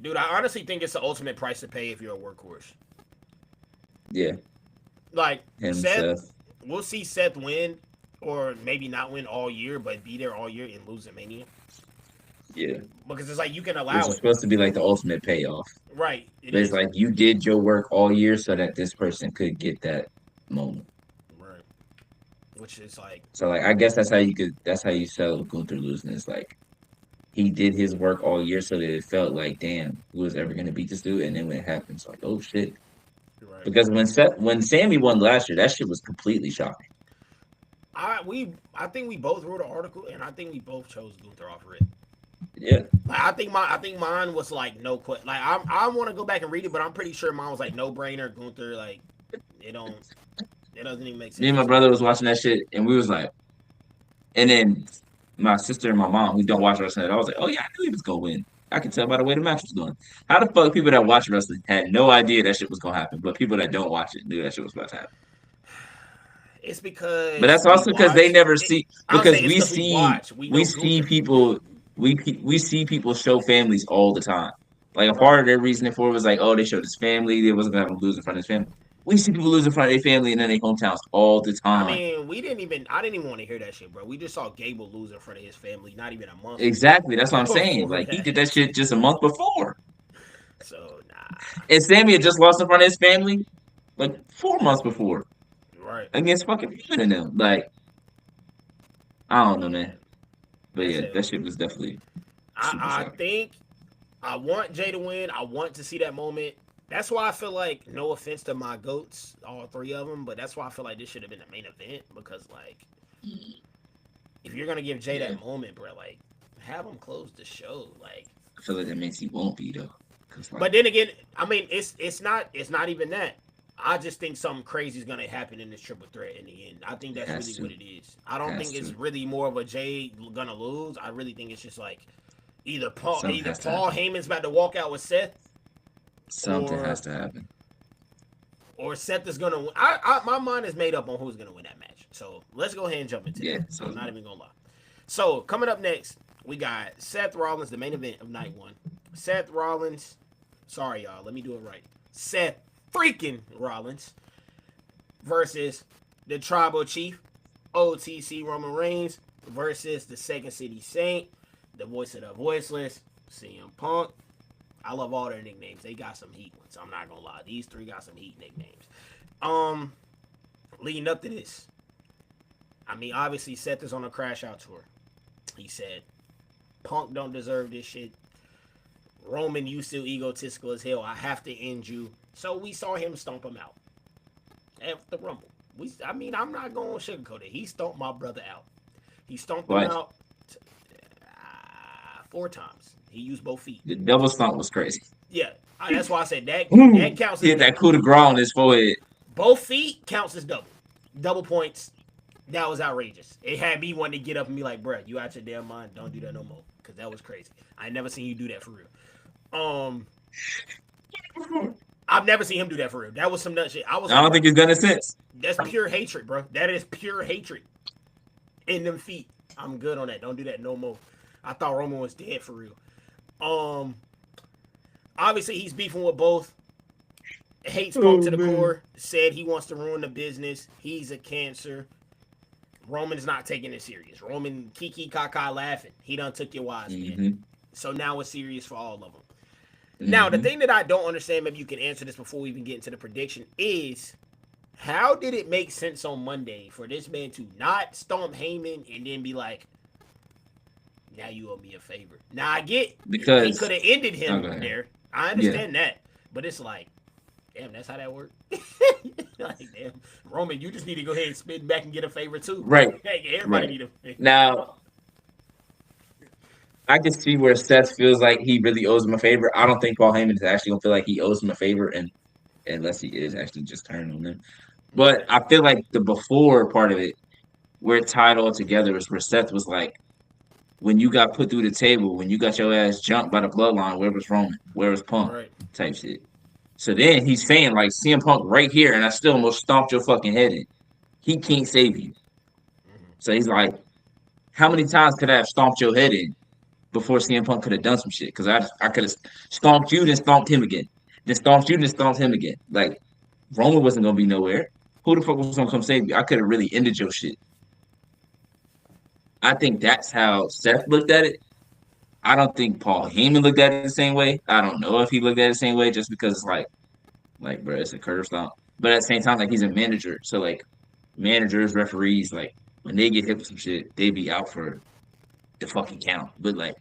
Dude, I honestly think it's the ultimate price to pay if you're a workhorse. Yeah, Like him, Seth, Seth. we'll see Seth win or maybe not win all year, but be there all year and lose at Mania Yeah, because it's like you can which allow is it. supposed to be like the ultimate payoff. Right. It But it's is. like you did your work all year so that this person could get that moment. Right. Which is like, So like I guess that's how you sell Gunther losing. It's like he did his work all year so that it felt like, damn, who was ever gonna beat this dude? And then when it happens, like, oh shit. right. Because when Sammy won last year, that shit was completely shocking. I think we both wrote an article and I think we both chose Gunther off rip. Yeah. Like I think mine was like no question. Like I want to go back and read it, but I'm pretty sure mine was like no brainer. Gunther like it don't it doesn't even make Me and sense. my brother was watching that shit and we was like, and then my sister and my mom, who don't watch wrestling, I was like, oh yeah, I knew he was gonna win. I could tell by the way the match was going. How the fuck people that watch wrestling had no idea that shit was gonna happen, but people that don't watch it knew that shit was about to happen. It's But because that's we also because they watch. never see I would say because it's because we watch. We we know see Gunther. people we see people show families all the time. Like a Right. part of their reasoning for it was like, oh, they showed his family, they wasn't gonna have him lose in front of his family. We see people lose in front of their family and then their hometowns all the I time. mean, we didn't even. I didn't even want to hear that shit, bro. We just saw Gable lose in front of his family, not even a month Exactly. That's what I'm saying. before Like he did that that. shit just a month before. So nah. And Sammy had just lost in front of his family like 4 months before Right. against fucking Heyman and them. Like, I don't know, Yeah. man. But That's yeah, it. that shit was definitely super I shocking. think I want Jay to win. I want to see that moment. That's why I feel like, no offense to my goats, all three of them, but that's why I feel like this should have been the main event because, like, if you're gonna give Jay Yeah. that moment, bro, like, have him close the show, like. I feel like that means he won't be though. Cause But like then again, I mean, it's not even that. I just think something crazy is gonna happen in this triple threat in the end. I think it that's has really to. what it is. I don't Has think it's to. really more of a Jay gonna lose. I really think it's just like Something either has to Paul happen. Heyman's about to walk out with Seth, Something has or to happen. Seth is gonna win. My mind is made up on who's gonna win that match. So let's go ahead and jump into Yeah, that. so I'm is not mine. even gonna lie. So coming up next, we got Seth Rollins, the main event of night one. Seth Rollins, sorry y'all, let me do it right. Seth freaking Rollins versus the Tribal Chief, OTC Roman Reigns versus the Second City Saint, the voice of the voiceless, CM Punk. I love all their nicknames. They got some heat ones. I'm not gonna lie. These three got some heat nicknames. Um, Leading up to this, I mean, obviously Seth is on a crash out tour. He said, Punk don't deserve this shit. Roman, you still egotistical as hell. I have to end you. So we saw him stomp him out at the Rumble. I mean, I'm not going to sugarcoat it. He stomped my brother out. He stomped him But out 4 times. He used both feet. the double stomp was crazy. Yeah, that's why I said that Ooh, counts he as had that double. coup de grace on his forehead. Both feet counts as double. Double points. That was outrageous. It had me wanting to get up and be like, bruh, you out your damn mind. Don't do that no more. Because that was crazy. I never seen you do that for real. I've never seen him do that for real. That was some nut shit. I was I like, don't bro, think he's done it since. that's pure hatred, bro. That is pure hatred. In them feet. I'm good on that. Don't do that no more. I thought Roman was dead for real. Obviously, he's beefing with both. Hates Punk Oh to the man. core. Said he wants to ruin the business. He's a cancer. Roman's not taking it serious. Roman kiki kaka laughing. He done took your wise man. Mm-hmm. So now it's serious for all of them. Now, the Mm-hmm. thing that I don't understand, maybe you can answer this before we even get into the prediction, is how did it make sense on Monday for this man to not stomp Heyman and then be like, now you owe me a favor? Now, I get he could Because have ended oh, him go ahead. there. I Yeah. understand that. But it's like, damn, that's how that worked. Like, damn, Roman, you just need to go ahead and spin back and get a favor too. Right. Hey, everybody Right. need a favor. Now I can see where Seth feels like he really owes him a favor. I don't think Paul Heyman is actually gonna feel like he owes him a favor, and unless he is actually just turning on him. But Okay. I feel like the before part of it, where it tied all together, is where Seth was like, when you got put through the table, when you got your ass jumped by the bloodline, where was Roman? Where was Punk? Right. Type shit. So then he's saying like CM Punk right here, and I still almost stomped your fucking head in. He can't save you. So he's like, how many times could I have stomped your head in before CM Punk could have done some shit? Because I could have stomped you, then stomped him again, then stomped you, then stomped him again. Like Roman wasn't gonna be nowhere. Who the fuck was gonna come save you? I could have really ended your shit. I think that's how Seth looked at it. I don't think Paul Heyman looked at it the same way. I don't know if he looked at it the same way, just because it's like, bro, it's a curve stomp. But at the same time, like he's a manager, so like managers, referees, like when they get hit with some shit, they be out for the fucking count. But like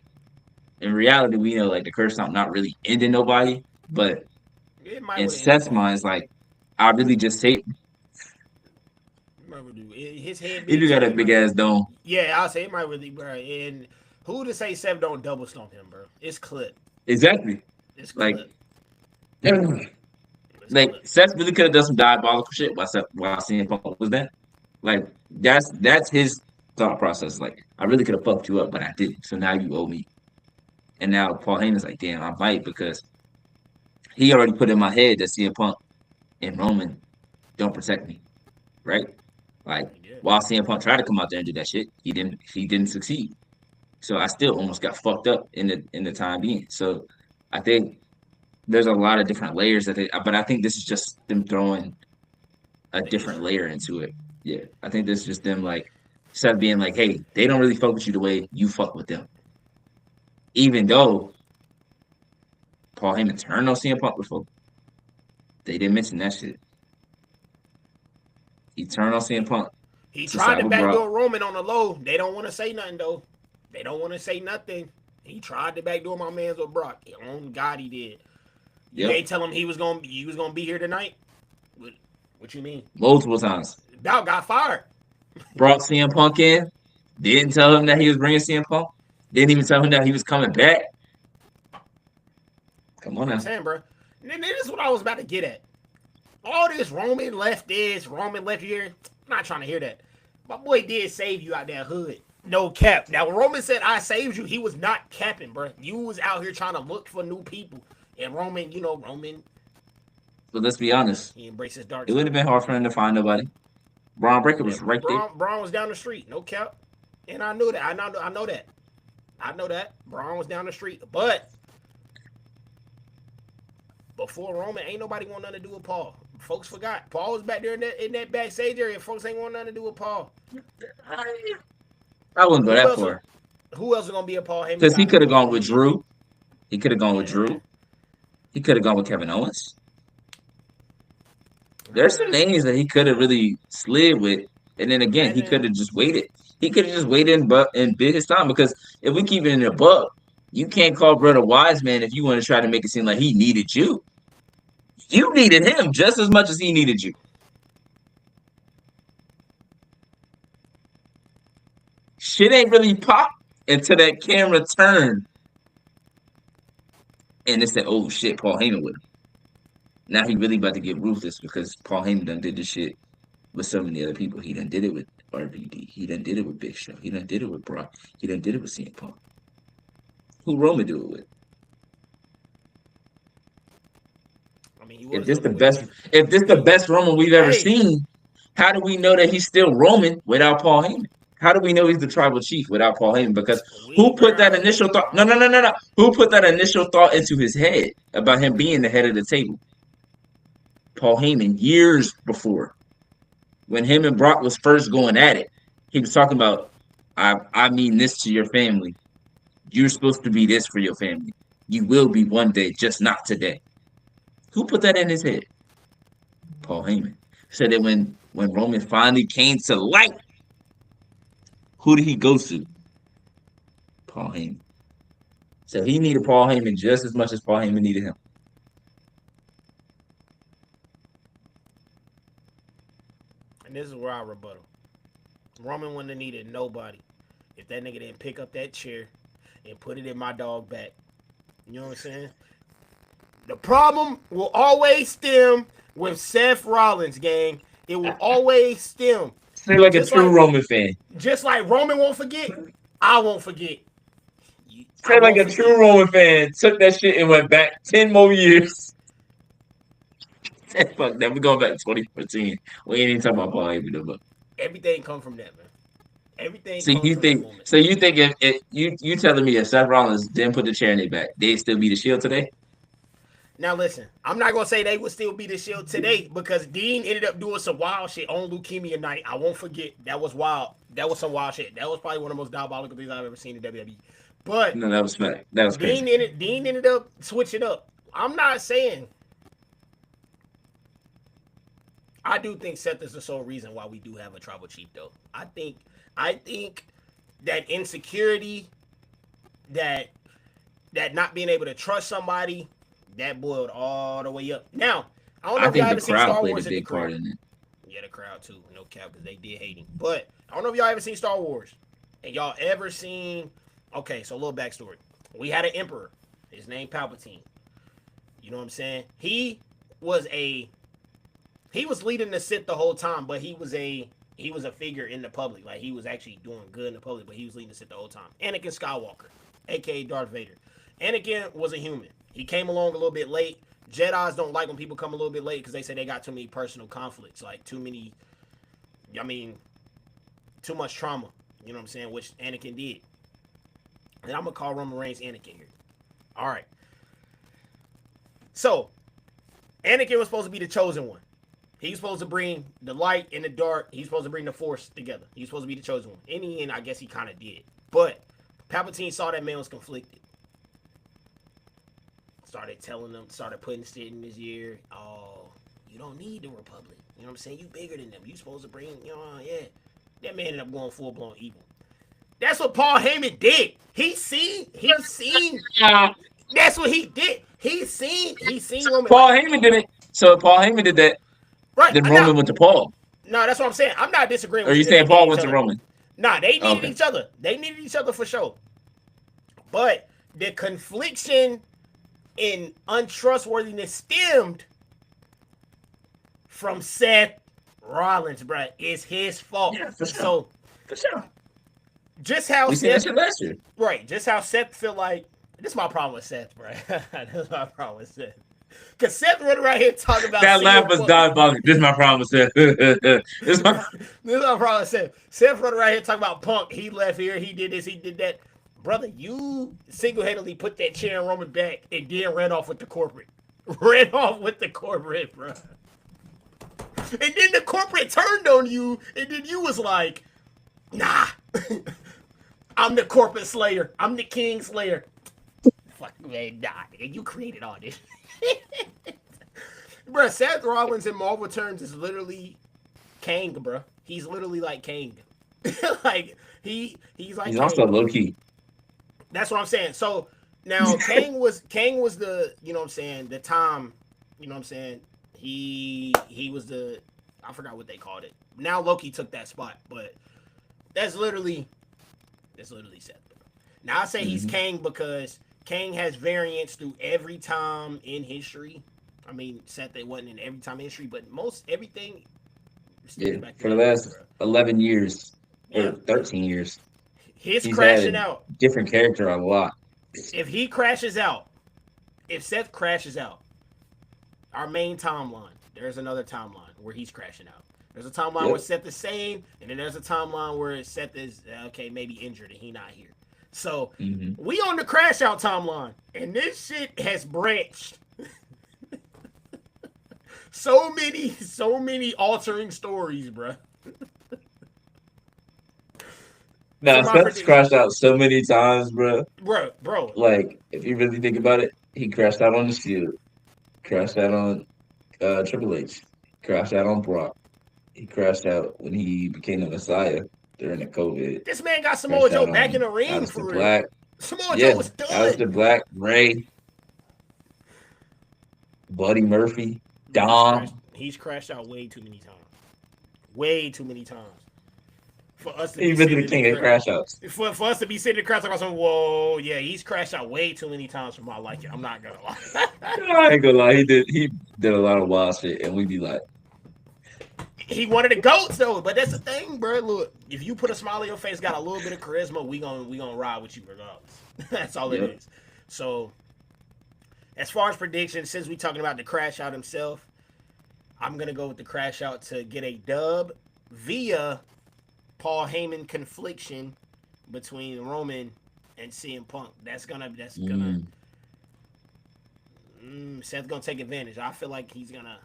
in reality, we know like the curse stomp not really ending nobody. But It might in would have ended Seth's Paul. mind, it's like I really just say His head if being you got so, a it big might. ass dome. Yeah, I'll say it might really, bro. And who to say Seth don't double stomp him, bro? It's clip. Exactly. It's Like clip. It's like clip. Seth really could have done some diabolical shit while CM Punk was that. Like that's his thought process. Like I really could have fucked you up, but I didn't. So now you owe me. And now Paul Heyman's like, damn, I might because he already put in my head that CM Punk and Roman don't protect me, right? Like Yeah. while CM Punk tried to come out there and do that shit, he didn't succeed. So I still almost got fucked up in the time being. So I think there's a lot of different layers that but I think this is just them throwing a The different history. layer into it. Yeah. I think this is just them like instead of being like, hey, they don't really fuck with you the way you fuck with them. Even though Paul Heyman turned on CM Punk before, they didn't mention that shit. He turned on CM He, Punk he to tried side to with Brock. backdoor Roman on the low. They don't want to say nothing though. They don't want to say nothing. He tried to backdoor my man's with Brock. On God, he did. You Yep. ain't tell him he was gonna be here tonight. What you mean? Multiple times. Dow got fired. Brought CM Punk in. Didn't tell him that he was bringing CM Punk. Didn't even tell him that he was coming back. Come on I'm now. saying, bro. And then this is what I was about to get at. All this Roman left this, Roman left here. I'm not trying to hear that. My boy did save you out that hood. No cap. Now, when Roman said, I saved you, he was not capping, bro. You was out here trying to look for new people. And Roman, Roman, But let's be honest. he embraces dark It would have side. been hard for him to find nobody. Braun Breaker Yeah, was right there. Braun was down the street. No cap. And I knew that. I know that. I know that. Braun was down the street. But before Roman, ain't nobody want nothing to do with Paul. Folks forgot. Paul was back there in that backstage area. Folks ain't want nothing to do with Paul. I wouldn't go Who that else? far. Who else is gonna be a Paul Heyman Because guy he that could have nobody gone want with to hear? Drew. He could have gone with Yeah. Drew. He could have gone with Kevin Owens. There's some names that he could have really slid with. And then again, he could Imagine. have just waited. He could have just waited and bid his time. Because if we keep it in the buck, you can't call Brother Wiseman if you want to try to make it seem like he needed you. You needed him just as much as he needed you. Shit ain't really popped until that camera turned and it said, "Oh shit, Paul Heyman with him." Now he really about to get ruthless because Paul Heyman done did this shit with so many other people. He done did it with RVD. He done did it with Big Show. He done did it with Brock. He done did it with CM Punk. Who Roman do it with? I mean, he If was this doing the it with. best, if this the best Roman we've ever Hey, seen, how do we know that he's still Roman without Paul Heyman? How do we know he's the tribal chief without Paul Heyman? Because We, who put bro, that initial thought? No, no, no, no, no. Who put that initial thought into his head about him being the head of the table? Paul Heyman, years before, when him and Brock was first going at it, he was talking about, I mean this to your family. You're supposed to be this for your family. You will be one day, just not today. Who put that in his head? Paul Heyman. Said that when Roman finally came to light, who did he go to? Paul Heyman. So he needed Paul Heyman just as much as Paul Heyman needed him. and this is where I rebuttal. Roman wouldn't have needed nobody if that nigga didn't pick up that chair and put it in my dog back. You know what I'm saying? The problem will always stem with Seth Rollins, gang. It will always stem. Say like a true Roman fan. Just like Roman won't forget, I won't forget. Say like a true Roman fan. Took that shit and went back 10 more years. Fuck that. We're going back to 2014. We ain't even talking about Paul Heyman, but everything come from that, man. Everything. So you think? So you think if you telling me if Seth Rollins didn't put the chair in their back, they'd still be the Shield today? Now listen, I'm not gonna say they would still be the Shield today because Dean ended up doing some wild shit on Leukemia night. I won't forget. That was wild. That was some wild shit. That was probably one of the most diabolical things I've ever seen in WWE. But no, that was fact. That was crazy. Dean ended up switching up. I'm not saying. I do think Seth is the sole reason why we do have a tribal chief, though. I think that insecurity, that not being able to trust somebody, that boiled all the way up. Now, I don't know if y'all ever seen Star Wars in the crowd. Yeah, the crowd too, no cap, because they did hate him. But I don't know if y'all ever seen Star Wars, and y'all ever seen. Okay, so a little backstory. We had an emperor. His name Palpatine. You know what I'm saying? He was leading the Sith the whole time, but he was a figure in the public. Like, he was actually doing good in the public, but he was leading the Sith the whole time. Anakin Skywalker, a.k.a. Darth Vader. Anakin was a human. He came along a little bit late. Jedis don't like when people come a little bit late because they say they got too many personal conflicts. Like, too much trauma. You know what I'm saying? Which Anakin did. And I'm going to call Roman Reigns Anakin here. All right. So, Anakin was supposed to be the chosen one. He's supposed to bring the light and the dark. He's supposed to bring the force together. He's supposed to be the chosen one. In the end, I guess he kind of did. But Palpatine saw that man was conflicted. Started putting shit in his ear. Oh, you don't need the Republic. You know what I'm saying? You bigger than them. You supposed to bring, yeah. That man ended up going full-blown evil. That's what Paul Heyman did. He seen. That's what he did. He seen Roman. Paul Heyman did it. So Paul Heyman did that. Right. Then Roman went to Paul. No, that's what I'm saying. I'm not disagreeing with you. Or you saying Paul went to Roman? Nah, they needed each other. They needed each other for sure. But the confliction and untrustworthiness stemmed from Seth Rollins, bruh. It's his fault. Yeah, for sure. So, for sure. Just how we Seth, seen that last year. Right, just how Seth feel like, this is my problem with Seth, bro. This is my problem with Seth. Because Seth running around here talking about that laugh was diabolical. This is my problem with Seth. this is my problem with Seth. Seth running around here talking about Punk. He left here. He did this. He did that. Brother, you single-handedly put that chair in Roman back and then ran off with the corporate. Ran off with the corporate, bro. And then the corporate turned on you, and then you was like, nah. I'm the corporate slayer. I'm the king slayer. Fuck, man, nah. You created all this. Bro, Seth Rollins in Marvel terms is literally Kang, bro. He's literally like Kang. Like, he's like He's Kang. also low-key. That's what I'm saying. So, now, Kang was the, you know what I'm saying, the time, you know what I'm saying, he was the, I forgot what they called it. Now Loki took that spot, but that's literally Seth. Now I say he's Kang because Kang has variants through every time in history. I mean, Seth, they wasn't in every time in history, but most everything. Yeah, for the last 11 years or 13 years. He's crashing out. Different character a lot. If he crashes out, if Seth crashes out, our main timeline, there's another timeline where he's crashing out. There's a timeline where Yep. Seth is sane, and then there's a timeline where Seth is okay, maybe injured and he not here. So Mm-hmm. we on the crash out timeline, and this shit has branched. So many altering stories, bruh. For Now, my Seth's prediction, crashed out so many times, bro. bro. Like, if you really think about it, he crashed out on the Shield, crashed out on Triple H, crashed out on Brock. He crashed out when he became the Messiah during the COVID. This man got Samoa Crashed Joe out back in on the ring Aleister for real. Black. Samoa Joe Yeah, was done. Aleister Black, Ray, Buddy Murphy, Bro, Dom. he's crashed out way too many times. Way too many times. For us to be He's been to the sitting in king of the crash outs. for us to be sitting in the crowd talking about, whoa, yeah, he's crashed out way too many times for my liking. I'm not gonna lie. I ain't gonna lie, he did a lot of wild shit, and we be like, He wanted the goats though, but that's the thing, bro. Look, if you put a smile on your face, got a little bit of charisma, we gonna ride with you regardless. That's all it yep. is. So, as far as predictions, since we talking about the crash out himself, I'm gonna go with the crash out to get a dub via Paul Heyman confliction between Roman and CM Punk. Seth's gonna take advantage. I feel like he's gonna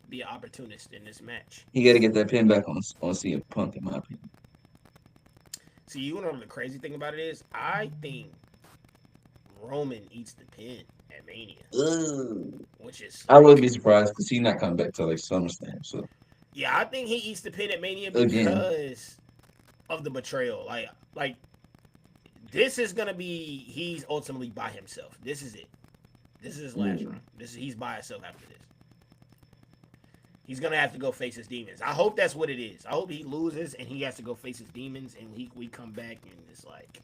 be an opportunist in this match. He got to get that pin back on CM Punk, in my opinion. See, you know the crazy thing about it is, I think Roman eats the pin at Mania, which is I wouldn't be surprised because he's not coming back till like SummerSlam. So yeah, I think he eats the pin at Mania again, because of the betrayal. Like this is gonna be he's ultimately by himself. This is it. This is his last run. He's by himself after this. He's gonna have to go face his demons. I hope that's what it is. I hope he loses and he has to go face his demons and we come back and it's like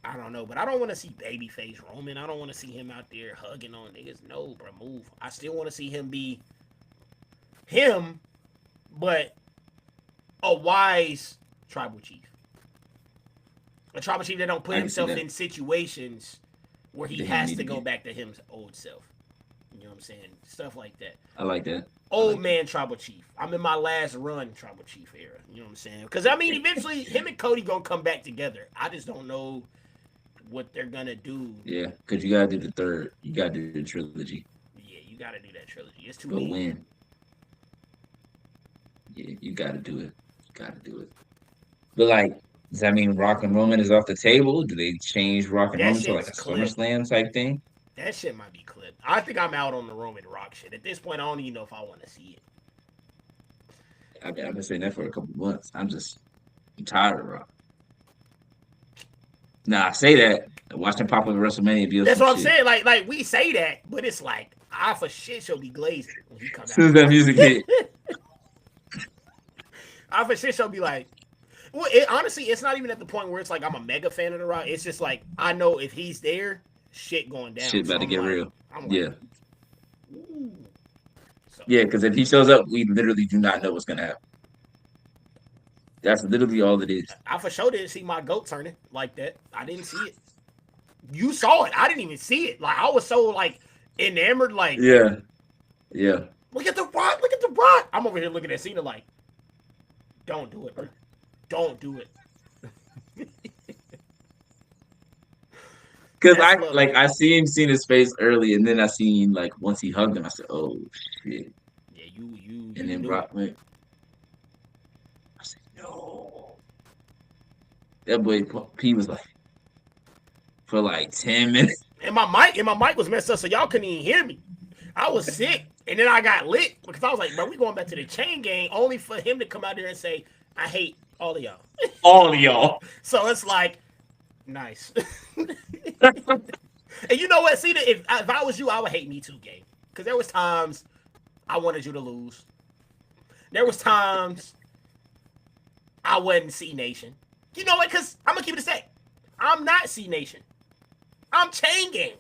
I don't know, but I don't want to see babyface Roman. I don't want to see him out there hugging on niggas. No, bro, move. I still want to see him be him, but a wise tribal chief. A tribal chief that don't put himself in situations where he has to go back to his old self. You know what I'm saying? Stuff like that. I like that. Old man tribal chief. I'm in my last run tribal chief era. You know what I'm saying? Because I mean, eventually him and Cody gonna come back together. I just don't know what they're gonna do. Yeah, because you gotta do the third. You gotta do the trilogy. Yeah, you gotta do that trilogy. It's too Go many. win. Yeah, you gotta do it. You gotta do it. But like, does that mean Rock and Roman is off the table? Do they change Rock and That Roman to like a shit's clipped. SummerSlam type thing? That shit might be clipped. I think I'm out on the Roman Rock shit. At this point, I don't even know if I want to see it. I've been saying that for a couple months. I'm tired of Rock. Nah, I say that. Watch him pop up at WrestleMania. Be That's what I'm shit. saying. Like we say that, but it's like I for shit shall be glazing when he comes out. As soon as that music hit, I for shit shall be like. Well, honestly, it's not even at the point where it's like I'm a mega fan of The Rock. It's just like I know if he's there, shit going down. shit about to get real. Yeah. So, Yeah, because if he shows up, we literally do not know what's gonna happen. That's literally all it is. I for sure didn't see my goat turning like that. I didn't see it. You saw it. I didn't even see it. Like I was so like enamored. Like Yeah. look at the Rock. Look at the Rock. I'm over here looking at Cena like, don't do it, bro. Don't do it. Because I seen his face early, and then I seen like once he hugged him, I said, "Oh shit!" Yeah, you. And then Brock went. I said, "No." That boy P was like for like 10 minutes. And my mic was messed up, so y'all couldn't even hear me. I was sick, and then I got lit because I was like, "Bro, we going back to the chain gang," only for him to come out there and say, "I hate all of y'all." All of y'all. So it's like, nice. And you know what? See, if I was you, I would hate me too, gang. Because there was times I wanted you to lose. There was times I wasn't C Nation. You know what? Because I'm gonna keep it a sec. I'm not C Nation. I'm Chain Gang.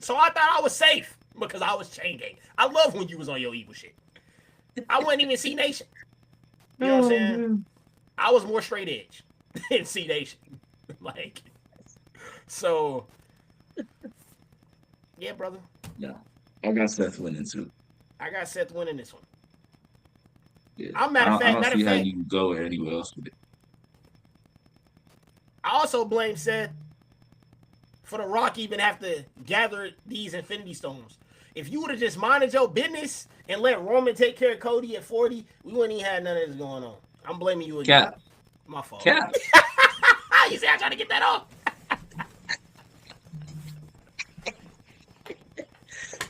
So I thought I was safe because I was Chain Gang. I love when you was on your evil shit. I wasn't even C Nation. You know what I'm saying? I was more straight edge than C Nation. Like, so yeah, brother. No, I got Seth winning too. I got Seth winning this one. Yeah. I'm I don't matter see of how fact, you go anywhere else with it. I also blame Seth for The Rock even have to gather these Infinity Stones. If you would have just minded your business and let Roman take care of Cody at 40, we wouldn't even have none of this going on. I'm blaming you again. Cap, My fault. cap. You see, I tried to get that off.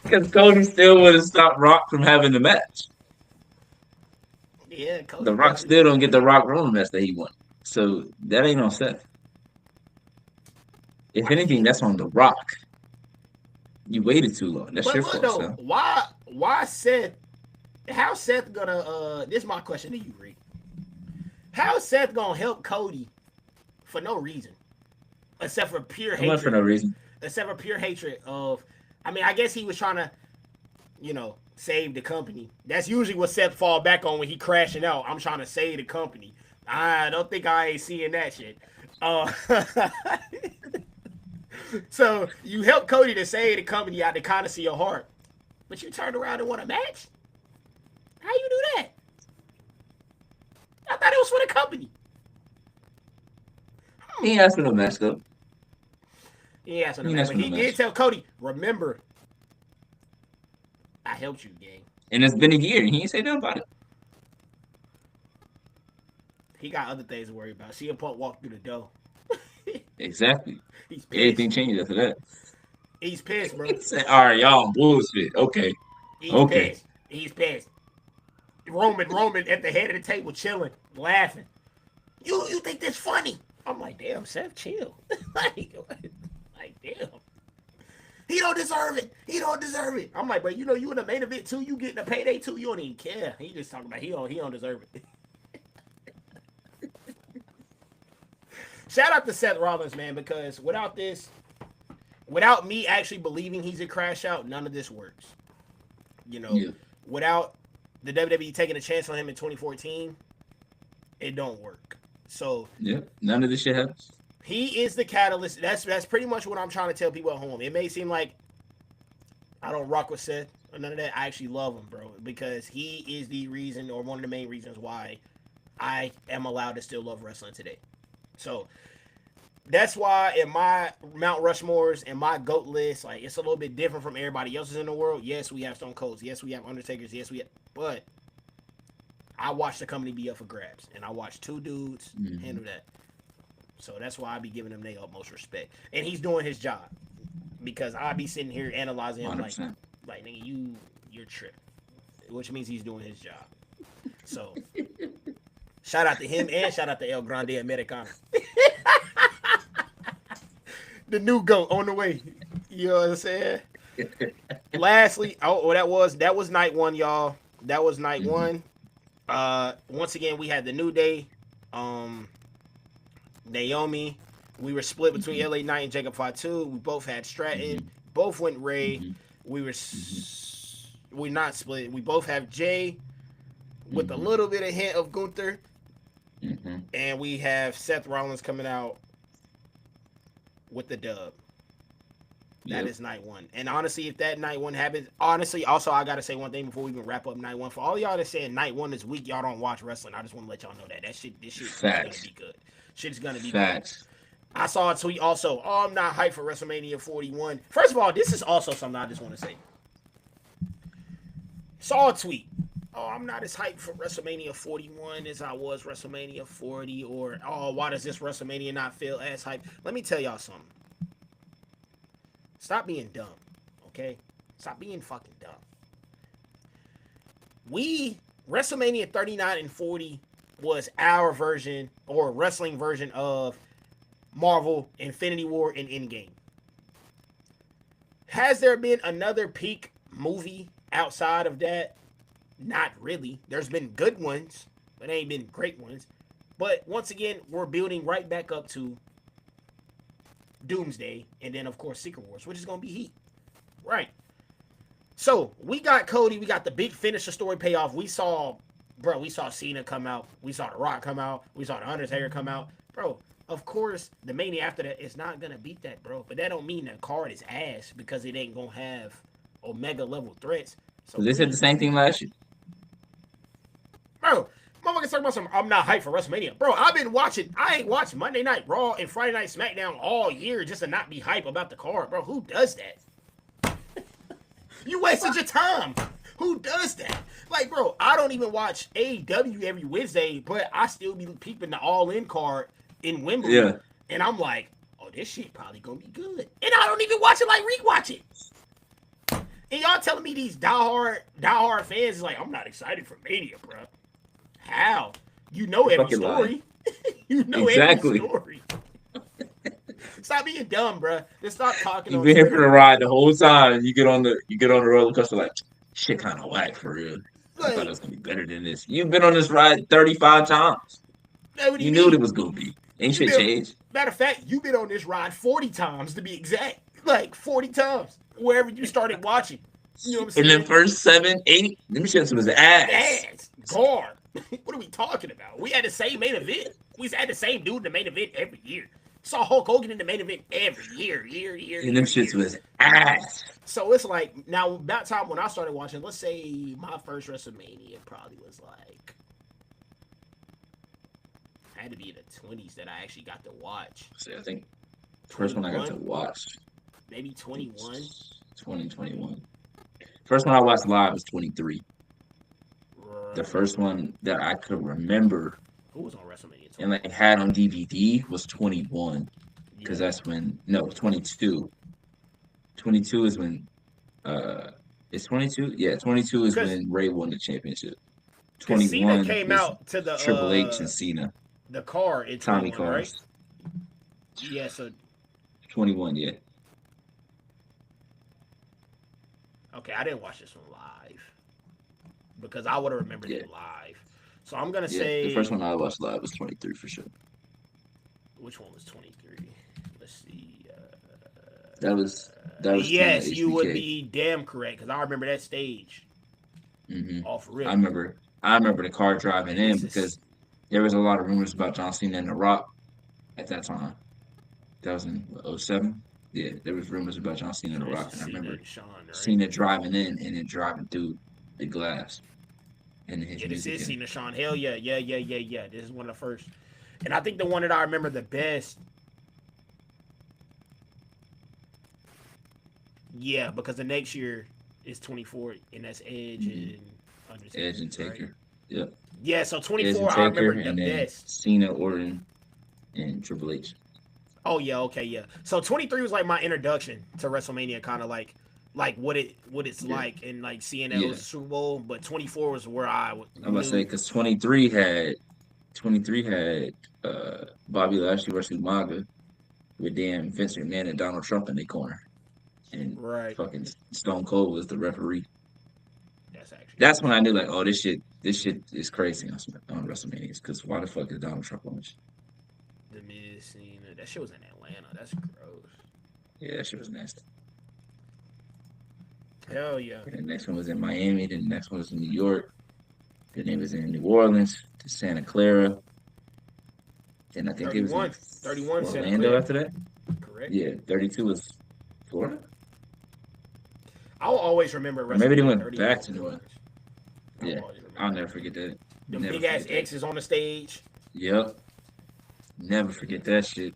Because Cody still would have stopped Rock from having the match. Yeah, Cody The Rock definitely. still don't get the Rock Roman match that he won. So that ain't on Seth. If I anything, mean, that's on the Rock. You waited too long. That's but your look fault, though, son. why Seth? How Seth gonna? This is my question to you, Rick. How Seth gonna help Cody for no reason, except for pure I went for hatred? no reason. Except for pure hatred of. I mean, I guess he was trying to, save the company. That's usually what Seth fall back on when he crashing out. I'm trying to save the company. I don't think I ain't seeing that shit. Uh, so you help Cody to save the company out the kindness of your heart, but you turned around and won a match. How you do that? I thought it was for the company. He ain't asked for no match though. He asked for He the ain't match, asked but for no he did match. tell Cody, "Remember, I helped you, gang." And it's been a year, and he ain't say nothing about it. He got other things to worry about. CM Punk walked through the door. Exactly. He's pissed. Everything changed after that. He's pissed, bro. He said, "All right, y'all bullshit. Okay, He's okay." pissed. He's pissed. Roman at the head of the table chilling, laughing. You think that's funny? I'm like, damn, Seth, chill. like, damn. He don't deserve it. He don't deserve it. I'm like, but you in the main event too. You getting a payday too. You don't even care. He just talking about he don't deserve it. Shout out to Seth Rollins, man, because without me actually believing he's a crash out, none of this works. Yeah. Without the WWE taking a chance on him in 2014, it don't work. So Yep. None of this shit happens. he is the catalyst. That's pretty much what I'm trying to tell people at home. It may seem like I don't rock with Seth or none of that. I actually love him, bro, because he is the reason or one of the main reasons why I am allowed to still love wrestling today. So that's why in my Mount Rushmores and my GOAT list, like it's a little bit different from everybody else's in the world. Yes, we have Stone Colds. Yes, we have Undertakers. But I watched the company be up for grabs, and I watched two dudes handle that. So that's why I be giving him their utmost respect, and he's doing his job because I be sitting here analyzing him 100%. like nigga, you're tripping, which means he's doing his job. So shout out to him and shout out to El Grande Americano. The new GOAT on the way. You know what I'm saying? Lastly, that was night one, y'all. That was night one. Once again, we had the New Day, Naomi. We were split between LA Knight and Jacob Fatu. We both had Stratton. Both went Ray. We're not split. We both have Jay with a little bit of hint of Gunther. And we have Seth Rollins coming out with the dub. That is night one. And honestly, if that night one happens, also I gotta say one thing before we even wrap up night one. For all y'all that saying night one is weak, y'all don't watch wrestling. I just want to let y'all know that this shit is gonna be good. Shit's gonna be good. I saw a tweet also. Oh, I'm not hyped for WrestleMania 41. First of all, this is also something I just want to say. Saw a tweet. Oh, I'm not as hyped for WrestleMania 41 as I was WrestleMania 40. Or, oh, why does this WrestleMania not feel as hyped? Let me tell y'all something. Stop being dumb, okay? Stop being fucking dumb. WrestleMania 39 and 40 was our version or wrestling version of Marvel, Infinity War, and Endgame. Has there been another peak movie outside of that? Not really. There's been good ones, but ain't been great ones. But once again, we're building right back up to Doomsday, and then of course Secret Wars, which is gonna be heat. Right. So we got Cody, we got the big finisher story payoff. We saw Cena come out, we saw The Rock come out, we saw The Undertaker come out. Bro, of course, the Mania after that is not gonna beat that, bro. But that don't mean the card is ass because it ain't gonna have Omega level threats. So they said the same thing last year. Bro, motherfuckers talking about some. I'm not hyped for WrestleMania, bro. I've been watching. I ain't watched Monday Night Raw and Friday Night SmackDown all year just to not be hype about the card, bro. Who does that? You wasted your time. Who does that? Like, bro, I don't even watch AEW every Wednesday, but I still be peeping the All In card in Wembley, Yeah. and I'm like, oh, this shit probably gonna be good, and I don't even watch it like rewatch it. And y'all telling me these diehard fans is like, I'm not excited for Mania, bro. How? You know every Fucking story. You know Exactly. every story. Stop being dumb, bro. Let's stop talking. You've been here for the ride the whole time. And you get on the roller coaster like shit, kind of whack for real. I thought it was gonna be better than this. You've been on this ride 35 times. What You knew it was gonna be. Ain't shit changed. Matter of fact, you've been on this ride 40 times to be exact. Like 40 times. Wherever you started watching. You know what I'm saying? In the first 7, 8, them shits was ass. Guard. What are we talking about? We had the same main event. We had the same dude in the main event every year. Saw Hulk Hogan in the main event every year. And them shits was ass. So it's like, now, that time when I started watching, let's say my first WrestleMania probably was like, had to be in the 20s that I actually got to watch. See, I think the first one I got to watch. Maybe 21. 2021. First one I watched live was 23. The first one that I could remember who was on WrestleMania 20? and like had on DVD was 21. Because that's when 22. 22 is when it's 22? Yeah, 22 is when Ray won the championship. 21 Cena came out to the Triple H and Cena. The car in Tommy 21, right? Cars. Yeah, so 21, yeah. Okay, I didn't watch this one live because I would have remembered it live. So I'm gonna say the first one I watched live was 23 for sure. Which one was 23? Let's see. That was yes, you would be damn correct because I remember that stage. Mm-hmm. Off rip. I remember the car driving in because there was a lot of rumors about John Cena and The Rock at that time. That was in 07. Yeah, there was rumors about John Cena and The Rock, and I remember Cena driving in and then driving through the glass. And his this is Cena Sean. Hell yeah. This is one of the first. And I think the one that I remember the best. Yeah, because the next year is 24, and that's Edge and Undertaker. Edge and Taker. Right? Yep. Yeah, so 24 I remember the best. Cena, Orton, and Triple H. Oh yeah, okay, yeah. So 23 was like my introduction to WrestleMania, kind of like what it's like, and like seeing that was the Super Bowl. But 24 was where I'm about to say because 23 had Bobby Lashley versus Umaga with damn Vince McMahon and Donald Trump in their corner, and fucking Stone Cold was the referee. That's when I knew like, oh, this shit is crazy on WrestleMania. Because why the fuck is Donald Trump on this? The Miz Cena. That shit was in Atlanta. That's gross. Yeah, that shit was nasty. Hell yeah. And the next one was in Miami. Then the next one was in New York. Then it was in New Orleans to Santa Clara. Then I think it was in 31 Orlando after that. Correct. Yeah, 32 was Florida. I'll always remember. Maybe they went back to New Orleans. Yeah, I'll never forget that. The big ass X's on the stage. Yep. Never forget that shit.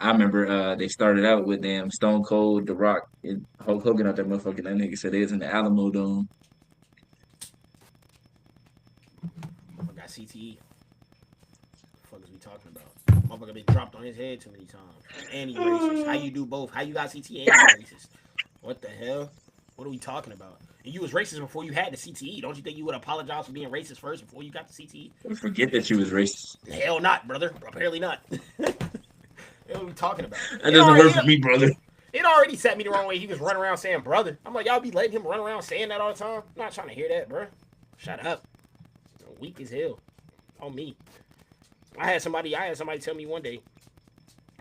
I remember they started out with damn Stone Cold, The Rock, and Hulk Hogan out there, motherfucker. That nigga said they was in the Alamo Dome. I got CTE. What the fuck is we talking about? Motherfucker been dropped on his head too many times. And he racist. How you do both? How you got CTE and you racist? What the hell? What are we talking about? And you was racist before you had the CTE. Don't you think you would apologize for being racist first before you got the CTE? I forget that you was racist. Hell not, brother. Apparently not. What are we talking about? That doesn't work for me, brother. It already set me the wrong way. He was running around saying brother. I'm like, y'all be letting him run around saying that all the time? I'm not trying to hear that, bro. Shut up. Weak as hell. On me. I had somebody tell me one day,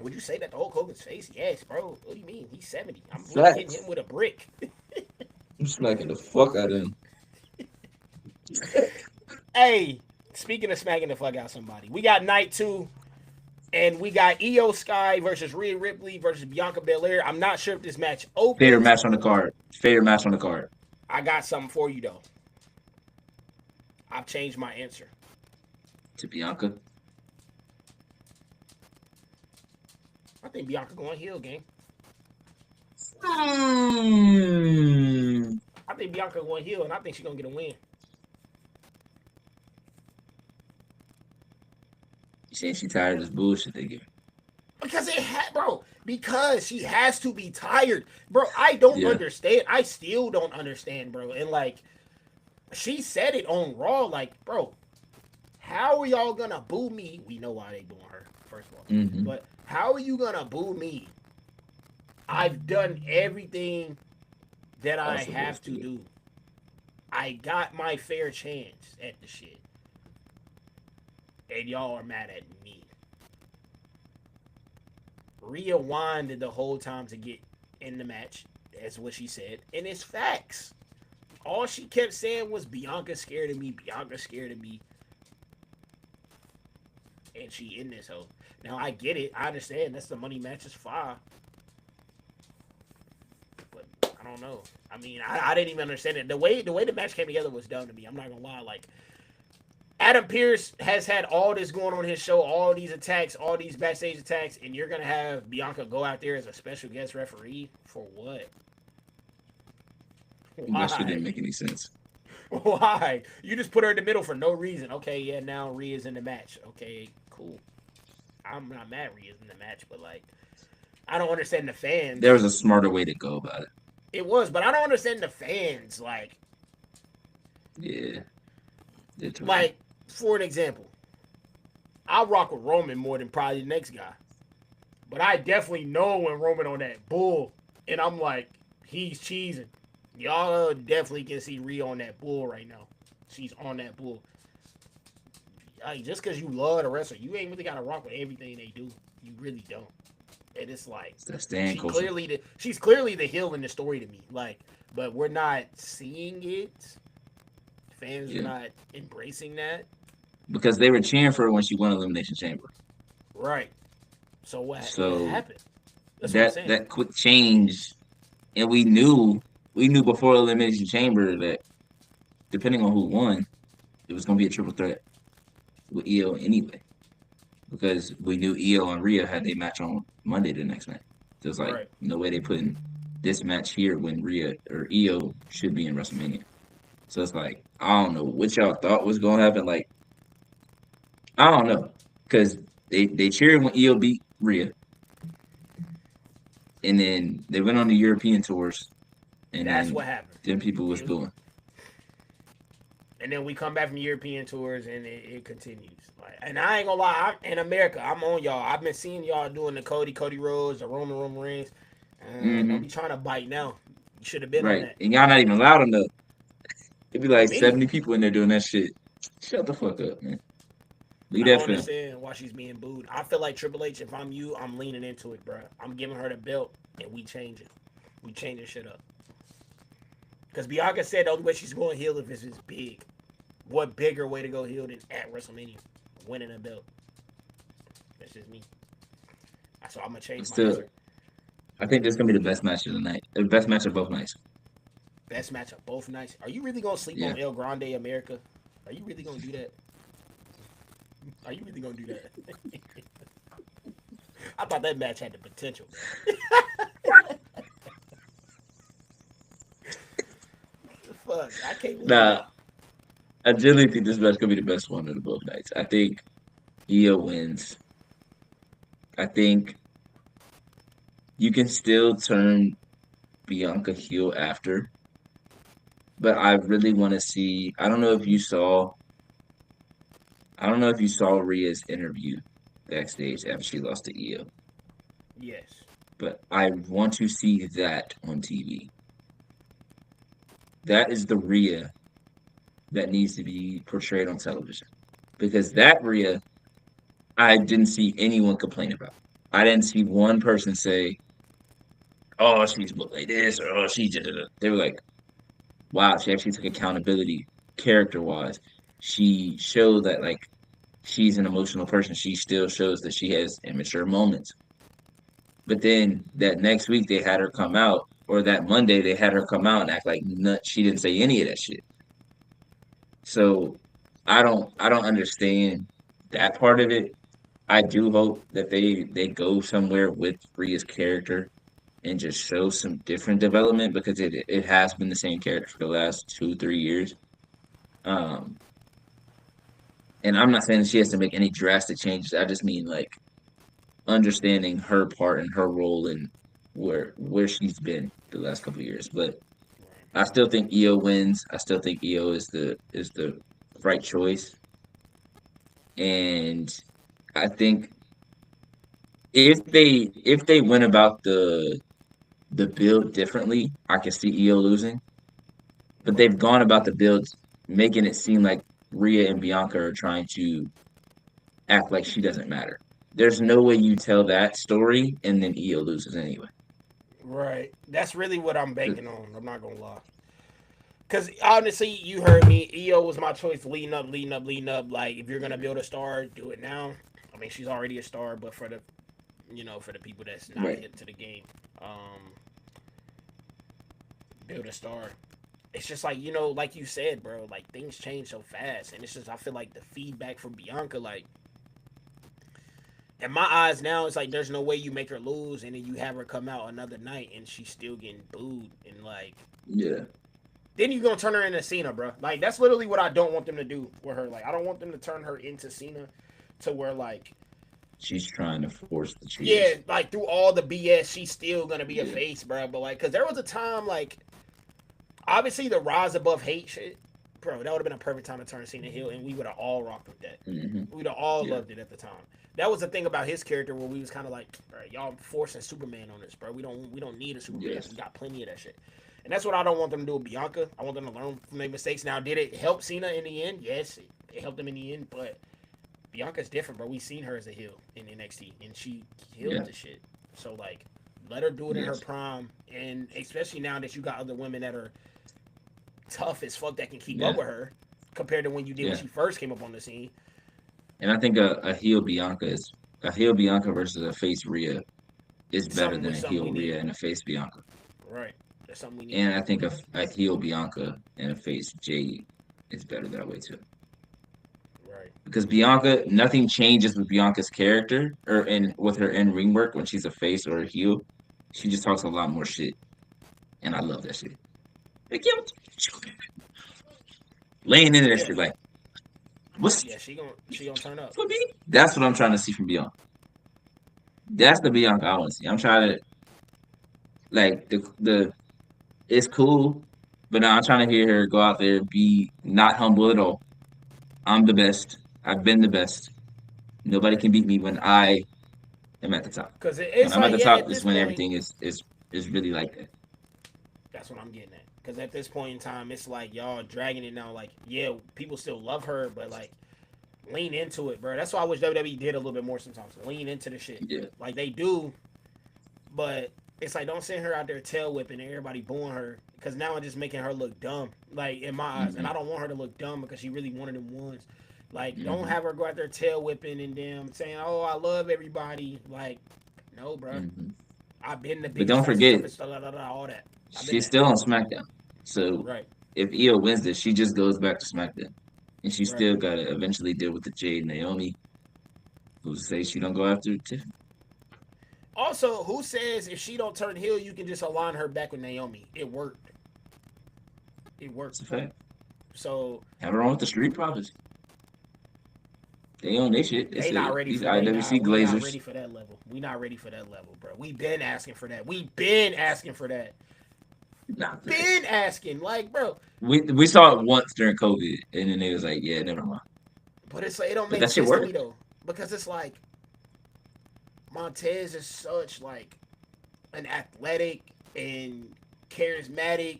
would you say that to Hulk Hogan's face? Yes, bro. What do you mean? He's 70. I'm hitting him with a brick. I'm smacking the fuck out of him. Hey, speaking of smacking the fuck out of somebody, we got night 2, and we got Io Sky versus Rhea Ripley versus Bianca Belair. I'm not sure if this match opens. Favorite match on the card. I got something for you, though. I've changed my answer. to Bianca. I think Bianca going heel, gang. Hmm. I think Bianca going heel, and I think she's gonna get a win. You saying she tired of this bullshit they give? Because bro. Because she has to be tired, bro. I don't Yeah. understand. I still don't understand, bro. And like, she said it on Raw, like, bro, how are y'all gonna boo me? We know why they booing her, first of all. Mm-hmm. But how are you gonna boo me? I've done everything that I Also goes have to to it. do. I got my fair chance at the shit. And y'all are mad at me. Rhea whined the whole time to get in the match. That's what she said. And it's facts. All she kept saying was Bianca scared of me. Bianca scared of me. And she in this hoe. Now I get it. I understand that's the money match is fire. But I don't know. I mean, I didn't even understand it. The way the match came together was dumb to me. I'm not gonna lie. Like Adam Pearce has had all this going on his show, all these attacks, all these backstage attacks, and you're gonna have Bianca go out there as a special guest referee for what? That shit Why? didn't make any sense. Why? You just put her in the middle for no reason. Okay, yeah, now Rhea's in the match. Okay, cool. I'm not mad Rhea's in the match, but like, I don't understand the There was fans. a smarter way to go about it. It was, but I don't understand the fans. Yeah, literally. Like for an example, I rock with Roman more than probably the next guy. But I definitely know when Roman on that bull, and I'm like, he's cheesing. Y'all definitely can see Rhea on that bull right now. She's on that bull. Like, just because you love the wrestler, you ain't really got to rock with everything they do. You really don't. And it's like, It's that stand culture. she's clearly the heel in the story to me. Like, but we're not seeing it. Fans are Yeah, not embracing that. because they were cheering for her when she won Elimination Chamber. Right. So what So happened? That's what I'm that saying. that quick change, and we knew before Elimination Chamber that depending on who won, it was gonna be a triple threat with Io anyway. Because we knew Io and Rhea had a match on Monday the next night. So it's like Right. no way they putting this match here when Rhea or Io should be in WrestleMania. So it's like I don't know what y'all thought was gonna happen. Like I don't know because they cheered when Io beat Rhea, and then they went on the European tours, and That's what then happened. people was booing. And then we come back from European tours and it continues. Like, and I ain't gonna lie, in America, I'm on y'all. I've been seeing y'all doing the Cody Rhodes, the Roman Reigns. Don't Hmm. be trying to bite now. You should have been on Right, that. and y'all not even loud enough. It'd be For like me, 70 people in there doing that shit. Shut the fuck up, man. Leave I that don't film. understand why she's being booed. I feel like Triple H, if I'm you, I'm leaning into it, bro. I'm giving her the belt and we change it. We changing shit up. Because Bianca said the only way she's going heel if it's big. What bigger way to go heel than at WrestleMania? Winning a belt. That's just me. So I'm gonna change my Still, answer. I think this is gonna be the best match of the night. The best match of both nights. Best match of both nights. Are you really gonna sleep Yeah. on El Grande America? Are you really gonna do that? Are you really gonna do that? I thought that match had the potential. Fuck, I can't believe Nah, that. I generally think this match gonna be the best one of the both nights. I think Io wins. I think you can still turn Bianca heel after, but I really want to see. I don't know if you saw Rhea's interview backstage after she lost to Io, Yes. but I want to see that on TV. That is the Rhea that needs to be portrayed on television because that Rhea I didn't see anyone complain about. I didn't see one person say, "Oh, she's booked like this," or "Oh, she did it." They were like, "Wow, she actually took accountability character wise. She showed that like she's an emotional person. She still shows that she has immature moments." But then that next week they had her come out, or that Monday they had her come out and act like she didn't say any of that shit. So I don't understand. that part of it. I do hope that they go somewhere with Rhea's character and just show some different development because it has been the same character for the last 2 3 years. Um, and I'm not saying that she has to make any drastic changes. I just mean like understanding her part and her role and where she's been the last couple of years. But I still think EO wins. I still think EO is the right choice. And I think if they went about the build differently, I could see EO losing. But Right. they've gone about the build making it seem like Rhea and Bianca are trying to act like she doesn't matter. There's no way you tell that story and then EO loses anyway. Right. That's really what I'm banking on. I'm not gonna lie. Cause honestly, you heard me. EO was my choice leading up, leading up, leading up. Like, if you're gonna build a star, do it now. I mean, she's already a star, but for the, for the people that's not Right. hip to the game, build a star. It's just like, like you said, bro. Like, things change so fast, and it's just, I feel like the feedback from Bianca, like, in my eyes now, it's like there's no way you make her lose, and then you have her come out another night, and she's still getting booed, and like, Yeah. then you're gonna turn her into Cena, bro. Like, that's literally what I don't want them to do with her. Like, I don't want them to turn her into Cena, to where like, She's trying to force the cheers. yeah, like through all the BS, she's still gonna be a Yeah. face, bro. But like, cause there was a time like, obviously the rise above hate shit, bro. That would have been a perfect time to turn Cena heel, and we would have all rocked with that. We'd have all Yeah. loved it at the time. That was the thing about his character where we was kind of like, bro, y'all forcing Superman on us, bro. We don't need a Superman. Yes. We got plenty of that shit. And that's what I don't want them to do with Bianca. I want them to learn from their mistakes. Now, did it help Cena in the end? Yes, it helped him in the end. But Bianca's different, bro. We seen her as a heel in NXT, and she killed Yeah. the shit. So like, let her do it in her Yes. prime, and especially now that you got other women that are tough as fuck that can keep up Yeah. with her, compared to when you did when Yeah. she first came up on the scene. And I think a heel Bianca versus a face Rhea is better than a Something we heel need, Rhea and a face Bianca. right? That's something we need. And I think a heel Bianca and a face Jade is better that way too. Right. Because Bianca, nothing changes with Bianca's character or in with her in ring work when she's a face or a heel. She just talks a lot more shit, and I love that shit. Like, yo, laying into that Yeah. shit, like, what's Yeah. She gonna turn up. for me? That's what I'm trying to see from Bianca. That's the Bianca I want to see. I'm trying to like the it's cool, but now I'm trying to hear her go out there and be not humble at all. I'm the best. I've been the best. Nobody Right. can beat me when I am at the top. Cause When it's I'm at like, the yeah, top at is this when point, everything is really like that. that's what I'm getting at. Cause at this point in time, it's like y'all dragging it now. Like, yeah, people still love her, but like, lean into it, bro. That's why I wish WWE did a little bit more sometimes. Lean into the shit, Yeah. like they do. But it's like, don't send her out there tail whipping and everybody booing her, because now it's just making her look dumb. Like, in my eyes, and Hmm. I don't want her to look dumb because she really one of them ones. Like, don't Hmm. have her go out there tail whipping and them saying, "Oh, I love everybody." Like, no, bro. Hmm. I've been the But biggest, don't fastest, forget, toughest, all that. I've been she's that. still on SmackDown. So Right, if Io wins this, she just goes back to SmackDown, and she right. still got to eventually deal with the Jade Naomi, who say she don't go after Tiffany. Also, who says if she don't turn heel, you can just align her back with Naomi? It worked. It It's a worked. fact. So Have her on with the Street Profits. They own their shit. They they not said ready these for they IWC not we not Glazers. ready for that level. We not ready for that level, bro. We been asking for that. We been asking for that. Nah, Been asking, like, bro. we saw it once during COVID, and then they was like, yeah, never mind. But it's like, it don't But make that shit sense to me worked. though, because it's like Montez is such like an athletic and charismatic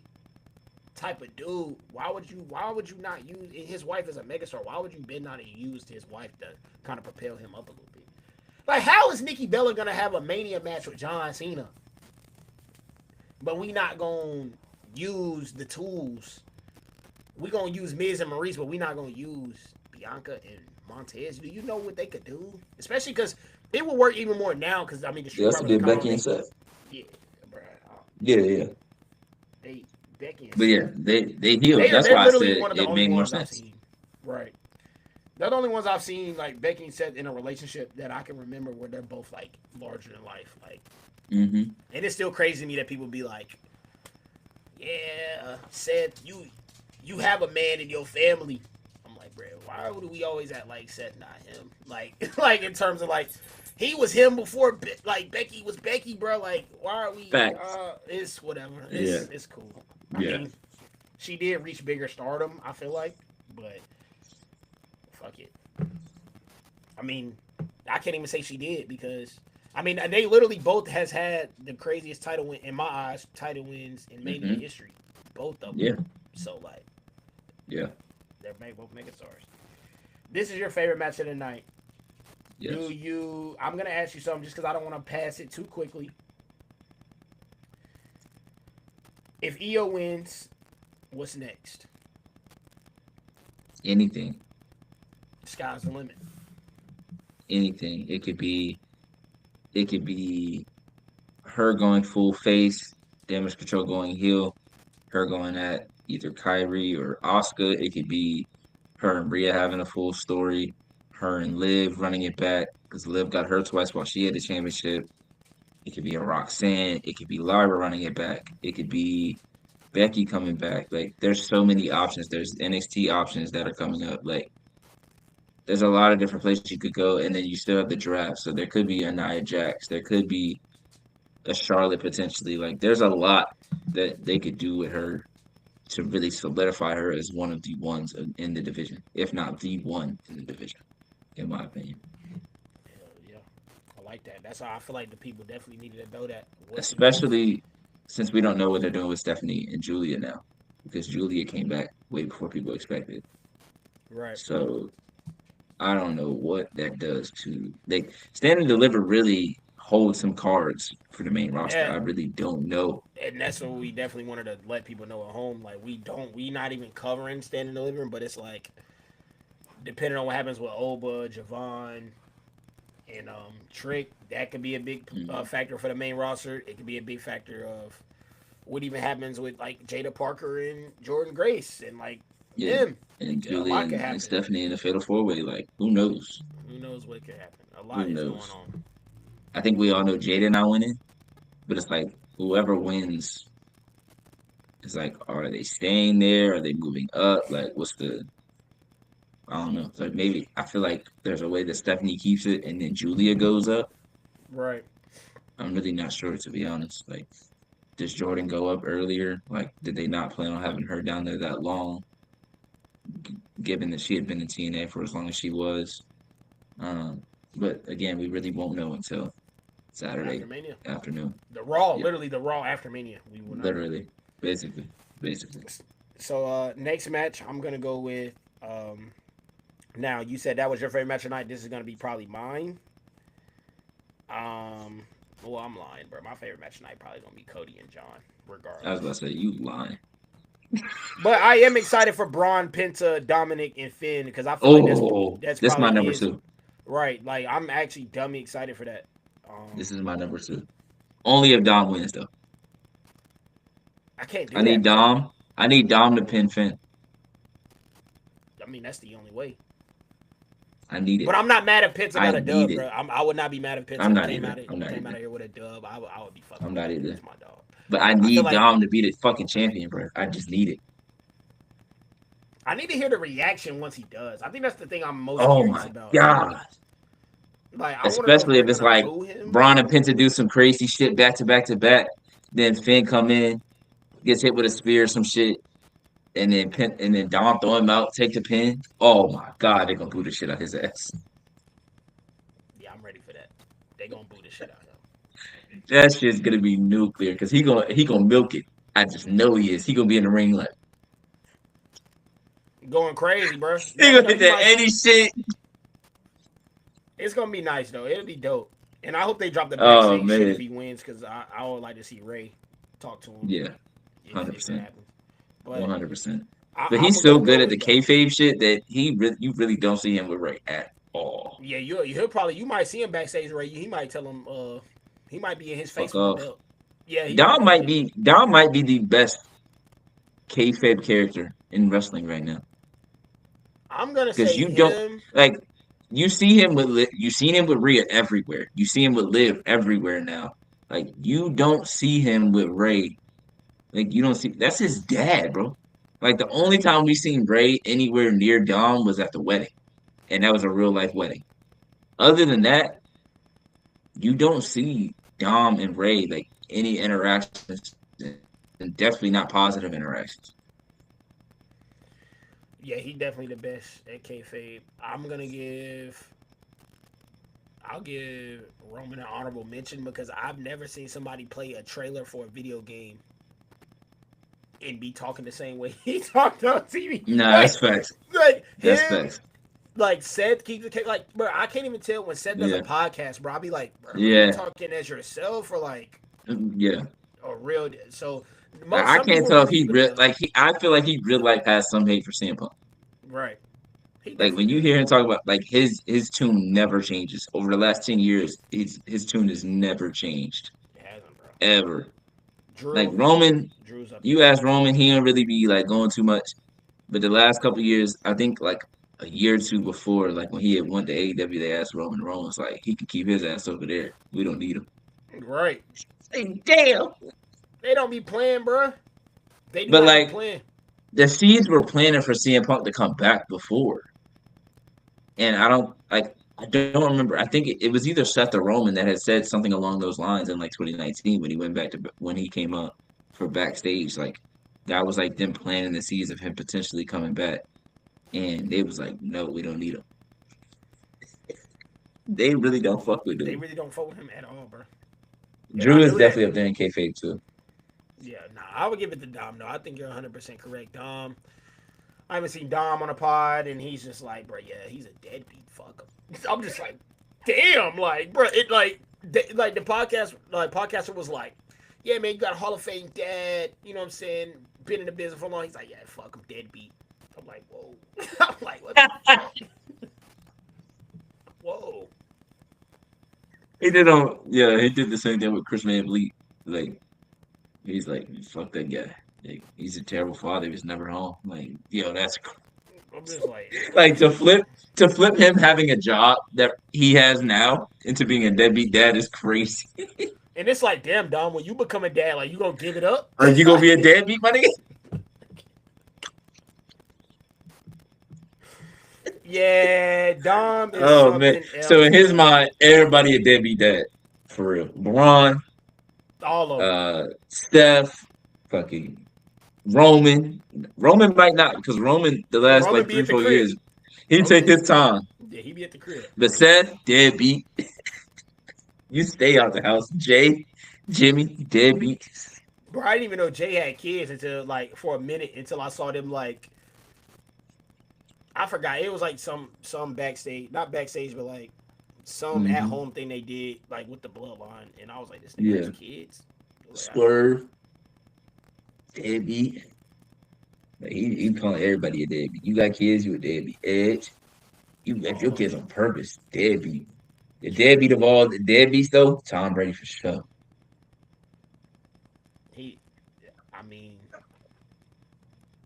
type of dude. Why would you not use, and his wife is a megastar? Why would you been not used his wife to kind of propel him up a little bit? Like, how is Nikki Bella gonna have a Mania match with John Cena, but we not gonna use the tools? We gonna use Miz and Maurice, but we not gonna use Bianca and Montez. Do you know what they could do? Especially because it will work even more now. Because I mean, the They Street also Profits are did kind of on Becky and they, Seth. yeah, bro. Yeah, yeah. They Becky and But yeah, Seth. they healed. They're That's they're why I literally said one of the it only made more ones I've sense. seen. Right. They're the only ones I've seen like Becky and Seth in a relationship that I can remember where they're both like larger than life. Like, Mm-hmm. and it's still crazy to me that people be like, "Yeah, Seth, you have a man in your family." I'm like, bro, why would we always act like Seth, not him? Like, like in terms of like, he was him before like Becky was Becky, bro. Like, why are we? Facts. It's whatever. Yeah. It's cool. I Yeah. mean, she did reach bigger stardom. I feel like, but fuck it. I mean, I can't even say she did because I mean they literally both has had the craziest title win in my eyes title wins in Mania Mm-hmm. history, both of them. Yeah. So like Yeah. they're both mega stars. This is your favorite match of the night. Yes. Do you? I'm gonna ask you something just because I don't want to pass it too quickly. If Io wins, what's next? Anything. Sky's the limit. Anything. It could be. It could be her going full face, Damage Control going heel, her going at either Kyrie or Asuka. It could be her and Rhea having a full story, her and Liv running it back because Liv got hurt twice while she had the championship. It could be a Roxanne. It could be Lyra running it back. It could be Becky coming back. Like, there's so many options. There's NXT options that are coming up. Like, there's a lot of different places you could go, and then you still have the draft. So there could be a Nia Jax. There could be a Charlotte potentially. Like, there's a lot that they could do with her to really solidify her as one of the ones in the division, if not the one in the division, in my opinion. Yeah, I like that. That's how I feel like the people definitely needed to know that. What's next? Especially since we don't know what they're doing with Stephanie and Julia now, because Julia came back way before people expected. Right. So I don't know what that does to like Stand and Deliver really hold some cards for the main roster. Yeah, I really don't know. and that's what we definitely wanted to let people know at home. Like we not even covering standing delivering, but it's like depending on what happens with Oba, Javon, and Trick, that could be a big Mhm. factor for the main roster. It could be a big factor of what even happens with like Jada Parker and Jordan Grace and like Yeah. them. And A Julia lot could and happen. Stephanie in the Fatal 4-Way, like who knows? Who knows what could happen? A Who lot is going knows? on. I think we all know Jada not winning, but it's like whoever wins is like, are they staying there? Are they moving up? Like, what's the I don't know. So maybe I feel like there's a way that Stephanie keeps it and then Julia goes up. Right. I'm really not sure to be honest. Like, does Jordan go up earlier? Like, did they not plan on having her down there that long, given that she had been in TNA for as long as she was? Um, but again, we really won't know until After Saturday Mania. afternoon. The Raw, Yep, literally the Raw after Mania. We will not know. literally, basically. So next match, I'm gonna go with. Now you said that was your favorite match tonight. This is gonna be probably mine. Um, well, I'm lying, bro. My favorite match tonight probably gonna be Cody and John, I was regardless. about to say you lying. But I am excited for Braun, Penta, Dominic, and Finn because I feel like Oh, that's this is my probably number is two. right. Like I'm actually dummy excited for that. This is my number two. Only if Dom wins though. I can't I do need that, bro. Dom. I need Dom to pin Finn. I mean, that's the only way. I need But it. I'm not mad if Penta I got a need dub, it. bro. I would not be mad if I'm Penta not either. I'm not came out either. of here with a dub. I would be fucking I'm with not that. either. That's my dog. But I I feel need like Dom to be the fucking champion, bro. I just need it. I need to hear the reaction once he does. I think that's the thing I'm most Oh curious my about. god. Like I want to know if Especially they're if it's gonna like boo him. Braun and Penta do some crazy shit back to back to back. Then Finn come in, gets hit with a spear or some shit, and then Dom throw him out, take the pin. Oh my god, they're gonna boo the shit out his ass. Yeah, I'm ready for that. They gonna boo the shit out of him. That shit's gonna be nuclear because he gonna milk it. I just know he is. He gonna be in the ring like Going crazy, bro. he Never gonna know. hit You that might. any shit. It's gonna be nice though. It'll be dope. And I hope they drop the Oh backstage shit if man, he wins, because I would like to see Ray talk to him yeah, if it 100%, happens. But 100%. But I'm he's so gonna go good at the with kayfabe shit that you really don't see him with Ray at all. yeah. He'll probably you might see him backstage, Ray. He might tell him he might be in his face Fuck with the off. belt. Yeah, he might. Dom might be the best kayfabe character in wrestling right now. I'm gonna because say you don't him. like you see him with you seen him with Rhea everywhere. You see him with Liv everywhere now. Like you don't see him with Ray. Like you don't see that's his dad, bro. Like the only time we seen Ray anywhere near Dom was at the wedding, and that was a real life wedding. Other than that, you don't see Dom and Ray like any interactions, and definitely not positive interactions. Yeah, he definitely the best at kayfabe. I'll give Roman an honorable mention because I've never seen somebody play a trailer for a video game and be talking the same way he talked on TV. Nah, that's facts. Like That's him, facts. like Seth keeps the cake. Like, bro, I can't even tell when Seth does a Yeah, podcast, bro. I'll be like, bro, are you yeah, talking as yourself or like yeah. a real? So I some can't people tell if really he keep it real together, like he. I feel like he real life has some hate for CM Punk. right? He Like when definitely you does. hear him talk about like his tune never changes over the last 10 years. His tune has never changed It hasn't, bro. ever. Like Drew, Roman, Drew's up you there. ask Roman, he don't really be like going too much. But the last couple years, I think like a year or two before, like when he had went to AEW, they asked Roman. Roman was like, he can keep his ass over there. We don't need him. Right. Like, damn. They don't be playing, bro. They do But not be like playing. the seeds were planning for CM Punk to come back before. And I don't remember. I think it was either Seth or Roman that had said something along those lines in like 2019 when he went back to when he came up for backstage. Like that was like them planting the seeds of him potentially coming back. And they was like, no, we don't need him. They really don't fuck with They dude. really don't fuck with him at all, bro. And I Drew is knew that. definitely up there in kayfabe too. Yeah, nah, I would give it to Dom. No, I think you're 100% correct. Dom, I haven't seen Dom on a pod, and he's just like, bro, yeah, he's a deadbeat. Fuck him. I'm just like, damn, like, bro, it like the podcast, like podcaster was like, yeah, man, you got a Hall of Fame dad. You know what I'm saying? Been in the business for long. He's like, yeah, fuck him, deadbeat. I'm like, whoa. I'm like, what the fuck? Whoa. He did the same thing with Chris Van Vliet. Like he's like, fuck that guy. Like he's a terrible father. He was never home. Like, yo, that's I'm just like, like to flip him having a job that he has now into being a deadbeat dad is crazy. and it's like, damn, Dom, when you become a dad, like, you gonna give it up? Like you gonna be a deadbeat, my nigga? Yeah, Dom is Oh man. something So else, in his bro. mind, everybody a deadbeat dad. For real. Braun, All of them. Steph, fucking Roman. Roman might not, because Roman the last Roman like be three, at the 4 years, crib. he Roman take be, his time. yeah, he be at the crib. But Seth, deadbeat. You stay out the house. Jay, Jimmy, deadbeat. Bro, I didn't even know Jay had kids until like for a minute until I saw them like I forgot. It was like some backstage, not backstage, but like some at Hmm. home thing they did like with the bloodline, and I was like, this nigga has Yeah. kids. I was like, Swerve, deadbeat. Like, he calling everybody a deadbeat. You got kids, you a deadbeat. Edge, you left your all of kids them. on purpose. Deadbeat. The deadbeat Straight. of all the deadbeats though, Tom Brady for sure. He, I mean,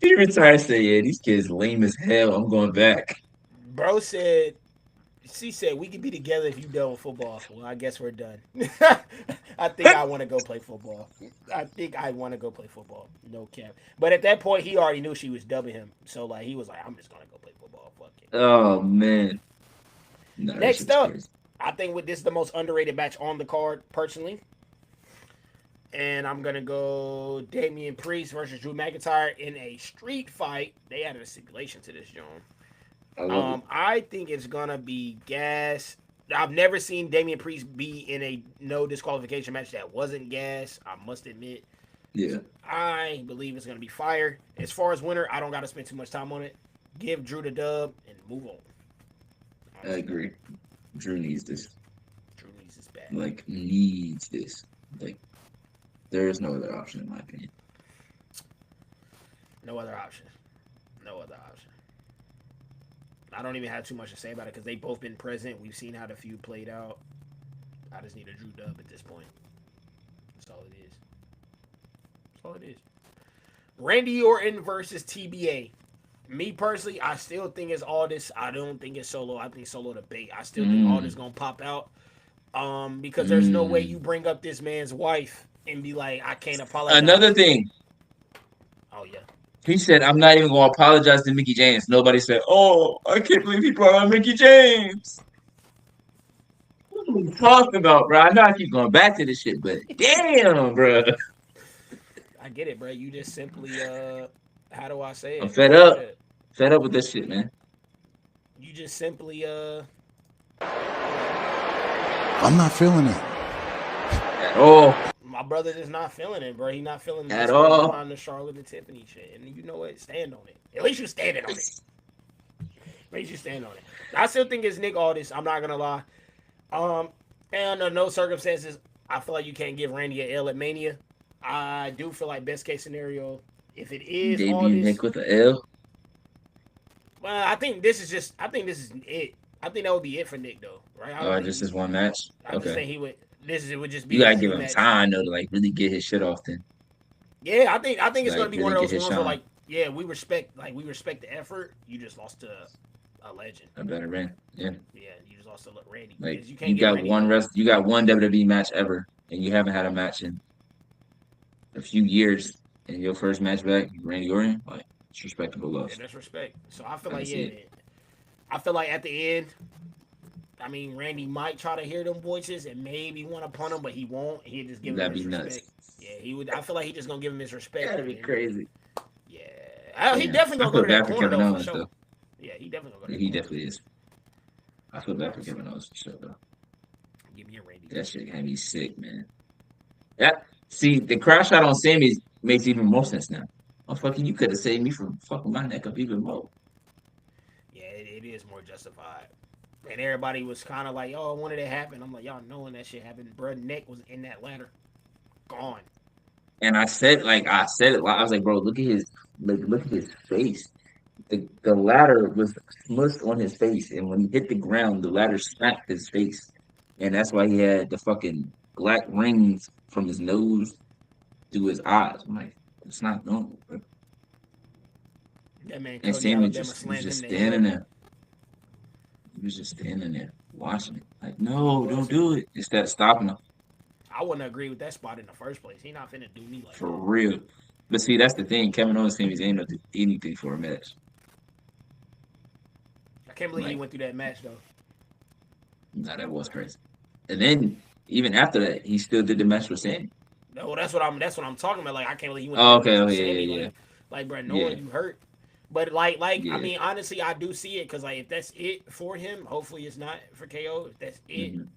He retired, say, yeah, these kids lame as hell. I'm going back. bro said she said we could be together if you done with football. Well, I guess we're done. I think I want to go play football. I think I want to go play football. No cap. But at that point, he already knew she was dubbing him. So like he was like, I'm just gonna go play football. Fuck it. Oh man. No, that shit Next was up, crazy. I think with this is the most underrated match on the card personally. And I'm gonna go Damian Priest versus Drew McIntyre in a street fight. They added a stipulation to this, John. I love it. I think it's gonna be gas. I've never seen Damian Priest be in a no disqualification match that wasn't gas. I must admit. Yeah, I believe it's gonna be fire. As far as winner, I don't gotta spend too much time on it. Give Drew the dub and move on. I Honestly, agree. Drew needs this. Drew needs his bag. Like needs this. Like there is no other option in my opinion. No other option. No other option. I don't even have too much to say about it because they've both been present. We've seen how the feud played out. I just need a Drew dub at this point. That's all it is. That's all it is. Randy Orton versus TBA. Me personally, I still think it's all this. I don't think it's Solo. I think Solo the bait. I still think all this Mm, gonna pop out. Because there's no way you mm. bring up this man's wife and be like, I can't Another apologize. thing, Oh yeah, he said, "I'm not even gonna apologize to Mickey James." Nobody said, "Oh, I can't believe he brought on Mickey James." What are we talking about, bro? I know I keep going back to this shit, but damn, bro, I get it, bro. You just simply how do I say I'm it? fed up. Shit. Fed up with this shit, man. You just simply hold up. I'm not feeling it. At all. My brother just not feeling it, bro. He not feeling At this whole all. behind the Charlotte and Tiffany shit. And you know what? Stand on it. At least you standing on it. At least you stand on it. I still think it's Nick Aldis. I'm not gonna lie. Um, and under no circumstances, I feel like you can't give Randy a L at Mania. I do feel like best case scenario, if it is Debut Aldis, Nick with the L. well, I think this is just. I think this is it. I think that would be it for Nick though, right? I don't Oh, think just he. this one match. I just Okay. think he would. This is it would just be You his gotta give him rematch. time though to like really get his shit off. Then Yeah, I think it's gonna like be one really of get those his ones where shine. like, yeah, we respect the effort. You just lost to a legend. A better man. Yeah. Yeah, you just lost to Randy Like because you can't you give got Randy a. one rest. You got one WWE match ever, and you haven't had a match in a few years. And your first match back, Randy Orton, like it's respectable Yeah, loss. that's respect. So I feel I can like see yeah, it. I feel like at the end, I mean Randy might try to hear them voices and maybe want to punt him, but he won't. He'll just give him That'd his be nuts. respect. Yeah, he would. I feel like he just gonna give him his respect That'd be and crazy. yeah, he Damn, definitely I gonna go feel to that bad for corner Kevin though for Owens sure. though. Yeah, he definitely gonna go to Yeah, that he corner. definitely is. I feel bad for Kevin Owens for sure though. Give me a Randy. That shit had me sick, man. That see the crash out on Sammy makes even more sense now. Oh fucking, you could have saved me from fucking my neck up even more. Yeah, it is more justified. And everybody was kind of like, "Oh, when did it happen?" I'm like, "Y'all knowing that shit happened." Bruh, neck was in that ladder, gone. And I said it. I was like, bro, look at his face. The ladder was smushed on his face, and when he hit the ground, the ladder smacked his face, and that's why he had the fucking black rings from his nose to his eyes. I'm like, it's not normal, bro. That man And Cody Sammy Alabama just was slammed him just to standing hell. there. He was just standing there watching it. Like, He no, don't was. do it. Instead of stopping him I wouldn't agree with that spot in the first place. He not finna do me like for that. real. But see, that's the thing. Kevin Owens Sammy's ain't no do anything for a match. I can't believe he Like, went through that match though. nah, that was crazy. And then even after that, he still did the match with Sammy. No, that's what I'm talking about. Like I can't believe he went through Oh, that okay, match with okay, Sammy. yeah, yeah, Like, bro, yeah, knowing you hurt. But like I yeah. mean, honestly, I do see it because like if that's it for him, hopefully it's not for KO. If that's it, Hmm.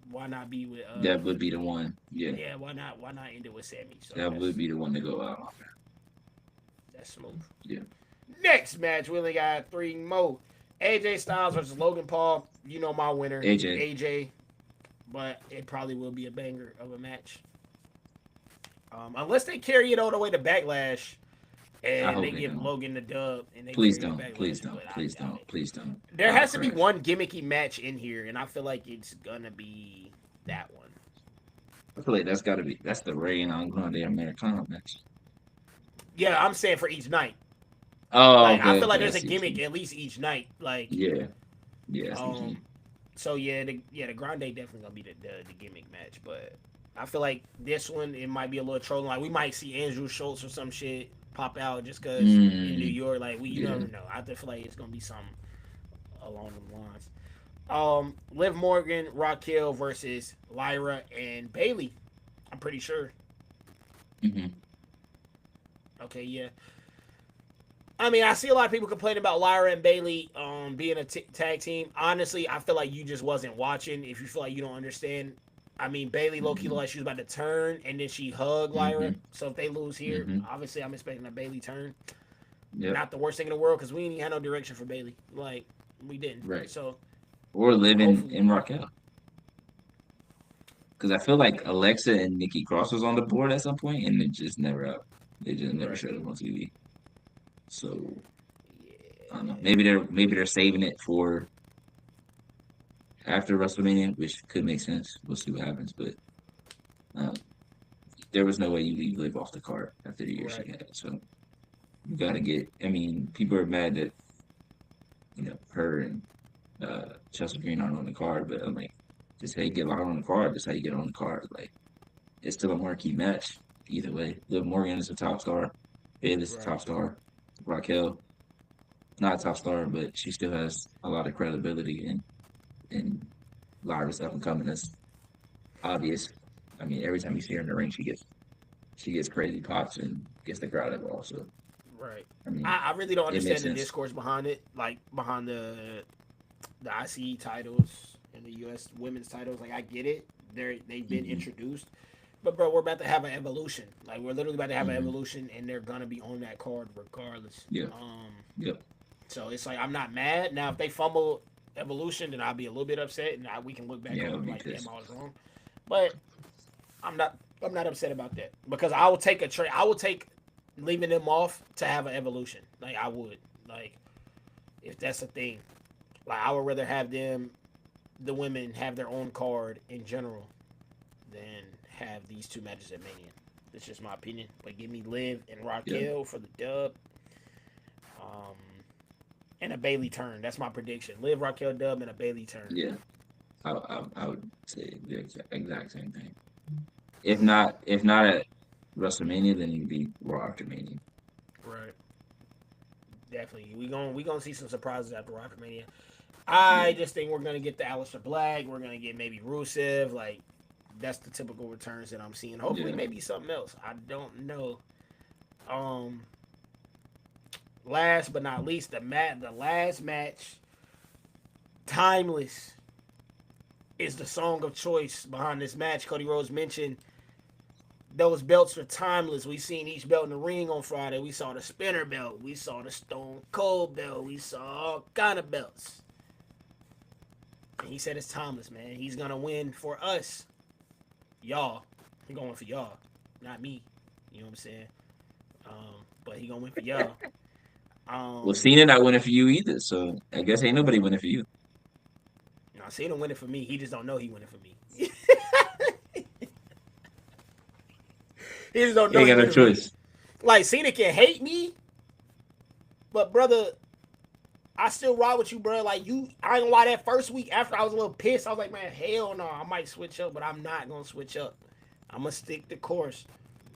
why not be with That would be the one. Yeah, yeah, why not end it with Sammy? So that that's would be the one to go out. that's smooth. Yeah. Next match, we only got three more. AJ Styles versus Logan Paul. You know my winner, AJ. AJ. But it probably will be a banger of a match. Unless they carry it all the way to Backlash I and they hope they give don't. Logan the dub and they Please carry it to don't. Please Backlash, don't. but I Please doubt don't. it. Please don't. There I would has to be crash. one gimmicky match in here, and I feel like it's gonna be that one. I feel like that's got to be. That's the Ray and Andrade Americana match. Yeah, I'm saying for each night. Oh, Like I okay, feel like okay. I there's a see what you gimmick mean. at least each night. Like Yeah, yeah. I see what you um, mean. so the Grande definitely gonna be the gimmick match, but I feel like this one it might be a little trolling. Like we might see Andrew Schultz or some shit pop out just cause in New Mm, York. Like you yeah. never know. I feel like it's gonna be something along the lines. Liv Morgan, Raquel versus Lyra and Bailey. I'm pretty sure. Hmm. Okay, yeah. I mean, I see a lot of people complaining about Lyra and Bailey being a tag team. Honestly, I feel like you just wasn't watching. If you feel like you don't understand, I mean, Bailey low key looked Hmm. like she was about to turn, and then she hugged Lyra. Hmm. So if they lose here, Hmm. obviously I'm expecting a Bailey turn. Yep. Not the worst thing in the world because we didn't have no direction for Bailey. Like we didn't. Right. So Or living hopefully, in Raquel. Because I feel like Alexa and Nikki Cross was on the board at some point, and it just never up. They just never right. showed them on TV. So I don't know. Yeah. Maybe they're saving it for after WrestleMania, which could make sense. We'll see what happens. But um, there was no way you leave Liv off the card after the year she Right. had. So You gotta get. I mean, people are mad that her and Chelsea Green aren't on the card, but I'm like, just how you get Lana on the card. Just how you get on the card. Like, it's still a marquee match either way. Liv Morgan is a top star. Bayley's a Right. top star. Raquel, not a top star, but she still has a lot of credibility and a lot of her stuff coming. That's obvious. I mean, every time you see her in the ring, she gets crazy pops and gets the crowd involved. So Right. I mean, I really don't it makes understand the sense. discourse behind it, like behind the ICE titles and the US women's titles. Like I get it. They've been Hmm. introduced. But bro, we're about to have an evolution. Like we're literally about to have an Hmm. evolution and they're gonna be on that card regardless. Yeah. Yep. So it's like I'm not mad. Now if they fumble evolution, then I'll be a little bit upset and we can look back Yeah, on I'll it be like damn pissed. I was wrong. But I'm not upset about that. Because I will take a trade I will take leaving them off to have an evolution. Like I would. Like if that's a thing. Like I would rather have the women have their own card in general than have these two matches at Mania. That's just my opinion. But give me Liv and Yeah. Raquel for the dub. Um, and a Bailey turn. That's my prediction. Liv, Raquel dub and a Bailey turn. Yeah. I would say the exact same thing. If not at WrestleMania, then it'd be Raw after Mania. Right. Definitely. We gonna see some surprises after WrestleMania. I Yeah. just think we're gonna get the Aleister Black. We're gonna get maybe Rusev. Like that's the typical returns that I'm seeing. Hopefully, Yeah. maybe something else. I don't know. Um, last but not least, the last match, Timeless, is the song of choice behind this match. Cody Rhodes mentioned those belts are timeless. We seen each belt in the ring on Friday. We saw the spinner belt. We saw the Stone Cold belt. We saw all kind of belts. And he said it's timeless, man. He's gonna win for us, y'all. He gonna win for y'all, not me. You know what I'm saying? But he gonna win for y'all. Well, Um, Cena not winning for you either, so I guess ain't nobody winning for you. no, Cena winning for me. He just don't know he winning for me. He just don't You know ain't he got no winning for me. choice. Like Cena can hate me, but brother, I still ride with you, bro. Like I ain't gonna lie. That first week after I was a little pissed, I was like, man, hell no, I might switch up, but I'm not gonna switch up. I'm gonna stick the course.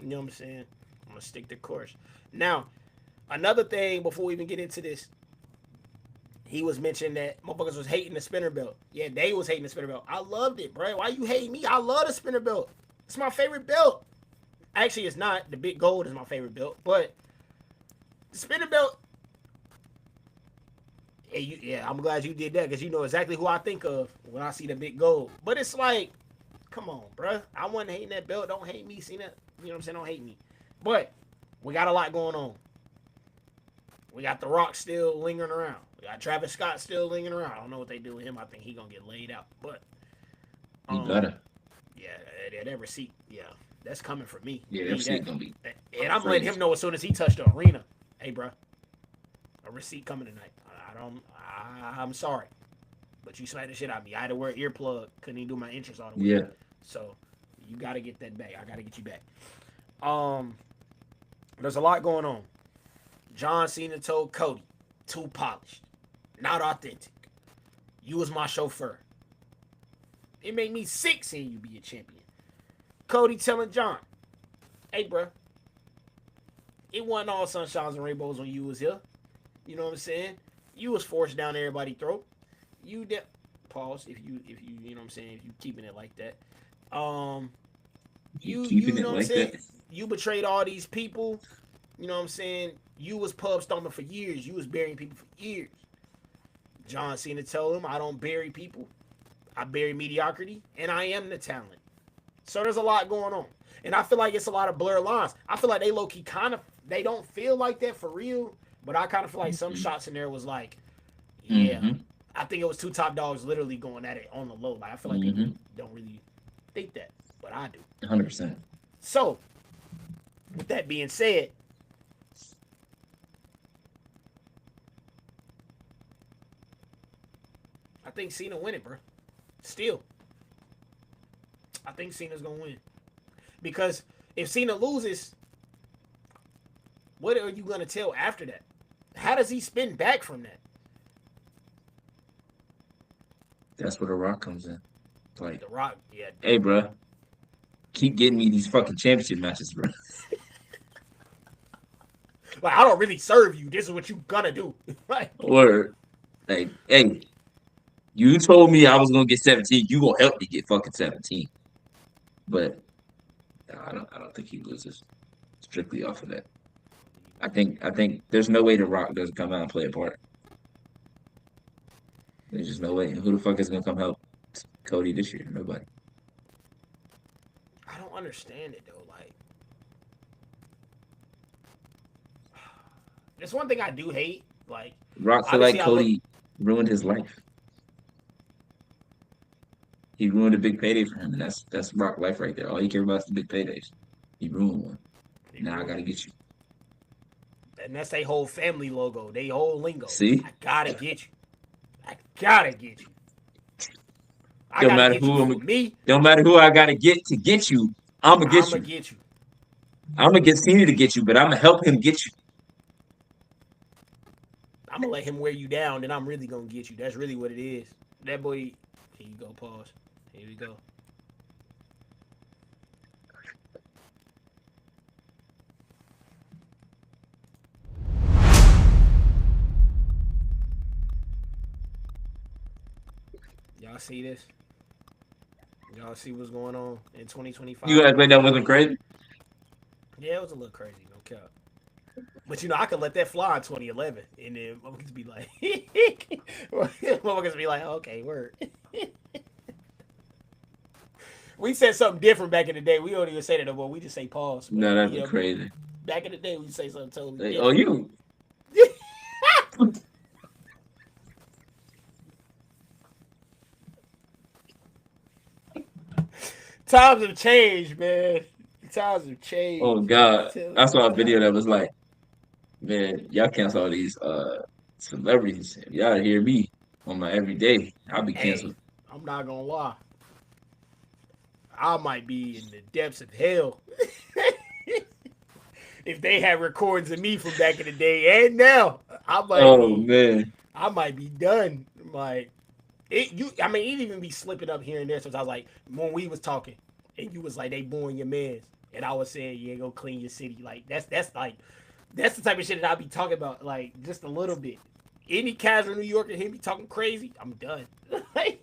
You know what I'm saying? I'm gonna stick the course. Now, another thing before we even get into this, he was mentioning that motherfuckers was hating the spinner belt. Yeah, they was hating the spinner belt. I loved it, bro. Why you hating me? I love the spinner belt. It's my favorite belt. Actually, it's not. The big gold is my favorite belt, but the spinner belt. Yeah, I'm glad you did that because you know exactly who I think of when I see the big gold. But it's like, come on, bro. I wasn't hating that belt. Don't hate me. See that? You know what I'm saying? Don't hate me. But we got a lot going on. We got The Rock still lingering around. We got Travis Scott still lingering around. I don't know what they do with him. I think he gonna get laid out. But You um, better. yeah, that receipt, yeah, that's coming for me. Yeah, that Need shit that. gonna be And I'm letting him crazy. know as soon as he touched the arena. Hey, bro, a receipt coming tonight. I'm sorry, but you smacked the shit out of me. I had to wear an earplug. Couldn't even do my entrance all the way. Yeah. So you got to get that back. I got to get you back. There's a lot going on. John Cena told Cody, too polished, not authentic. You was my chauffeur. It made me sick seeing you be a champion. Cody telling John, hey, bro, it wasn't all sunshines and rainbows when you was here. You know what I'm saying? You was forced down everybody's throat. You did. Pause. If you know what I'm saying. If you keeping it like that. You You keeping know it what I'm like saying. that? You betrayed all these people. You know what I'm saying. You was pub stomping for years. You was burying people for years. John Cena told him, I don't bury people. I bury mediocrity, and I am the talent. So there's a lot going on. And I feel like it's a lot of blurred lines. I feel like they low-key they don't feel like that for real, but I kind of feel like some Mm-hmm. shots in there was like, yeah, Mm-hmm. I think it was two top dogs literally going at it on the low. Like I feel like people Mm-hmm. don't really think that, but I do. 100%. So, with that being said, I think Cena win it, bro. Still, I think Cena's gonna win because if Cena loses, What are you gonna tell after that? How does he spin back from that? That's where The Rock comes in. Like, The Rock, yeah. hey, bro, keep getting me these fucking championship matches, bro. Like, I don't really serve you. This is what you gonna do. Like, Or like, hey, you told me I was gonna get 17. You gonna help me get fucking 17. But no, I don't think he loses strictly off of that. I think there's no way The Rock doesn't come out and play a part. There's just no way. Who the fuck is gonna come help Cody this year? Nobody. I don't understand it though. Like, there's one thing I do hate. Like, Rock feel like Cody ruined his life. He ruined a big payday for him, and that's Rock life right there. All he cares about is the big paydays. He ruined one. Now I gotta get you. And that's their whole family logo, they whole lingo. See? I gotta get you. I gotta get you. I Don't gotta matter get who you I'm. for me. Don't matter who I gotta get to get you. I'm gonna get I'ma you. get you. I'm gonna get Cena to get you, but I'm gonna help him get you. I'm gonna let him wear you down, then I'm really gonna get you. That's really what it is. That boy. Here you go. Pause. Here we go. Y'all see this? Y'all see what's going on in 2025? You guys think that wasn't crazy? Yeah, it was a little crazy, no cap. But you know, I could let that fly in 2011, and then motherfuckers be like, motherfuckers be like, okay, word. We said something different back in the day. We don't even say that no more. We just say pause. No, that's crazy. Back in the day, we say something totally Like, different. oh, you. Times have changed, man. Times have changed. Oh God, I saw a video that was like, man, y'all cancel all these celebrities. If y'all hear me on my everyday, I'll be canceled. Hey, I'm not gonna lie. I might be in the depths of hell if they had recordings of me from back in the day and now. Man, I might be done. Like it even be slipping up here and there. So I was like, when we was talking, and you was like, they booing your mans, and I was saying, yeah, go clean your city. Like that's the type of shit that I be talking about. Like just a little bit. Any casual New Yorker hear me talking crazy, I'm done.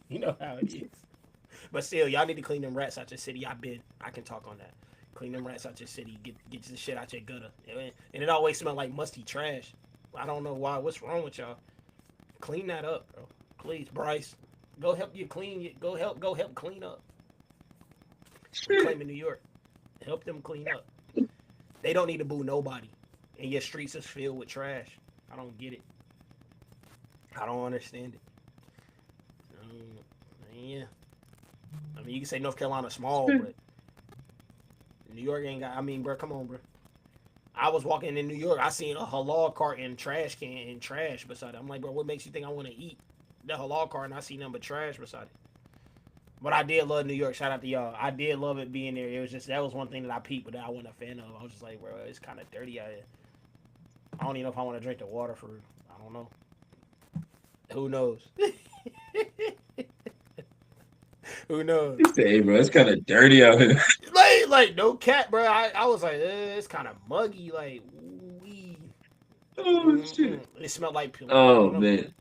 You know how it is. But still, y'all need to clean them rats out your city. I can talk on that. Clean them rats out your city. Get the shit out your gutter. And it always smell like musty trash. I don't know why. What's wrong with y'all? Clean that up, bro. Please, Bryce. Go help you clean. Go help clean up. Claiming New York. Help them clean up. They don't need to boo nobody. And your streets is filled with trash. I don't get it. I don't understand it. Yeah. I mean, you can say North Carolina small, but New York ain't got. I mean, bro, come on, bro. I was walking in New York. I seen a halal cart and trash can and trash beside it. I'm like, bro, what makes you think I want to eat the halal cart and I see nothing but trash beside it? But I did love New York. Shout out to y'all. I did love it being there. It was just that was one thing that I peeped, but that I wasn't a fan of. I was just like, bro, it's kind of dirty out here. I don't even know if I want to drink the water for real. I don't know. Who knows? Who knows? hey, bro, it's kind of dirty out here. like no cat, bro. I was like, it's kind of muggy. Like, wee. Oh shit! It smelled like. Oh man!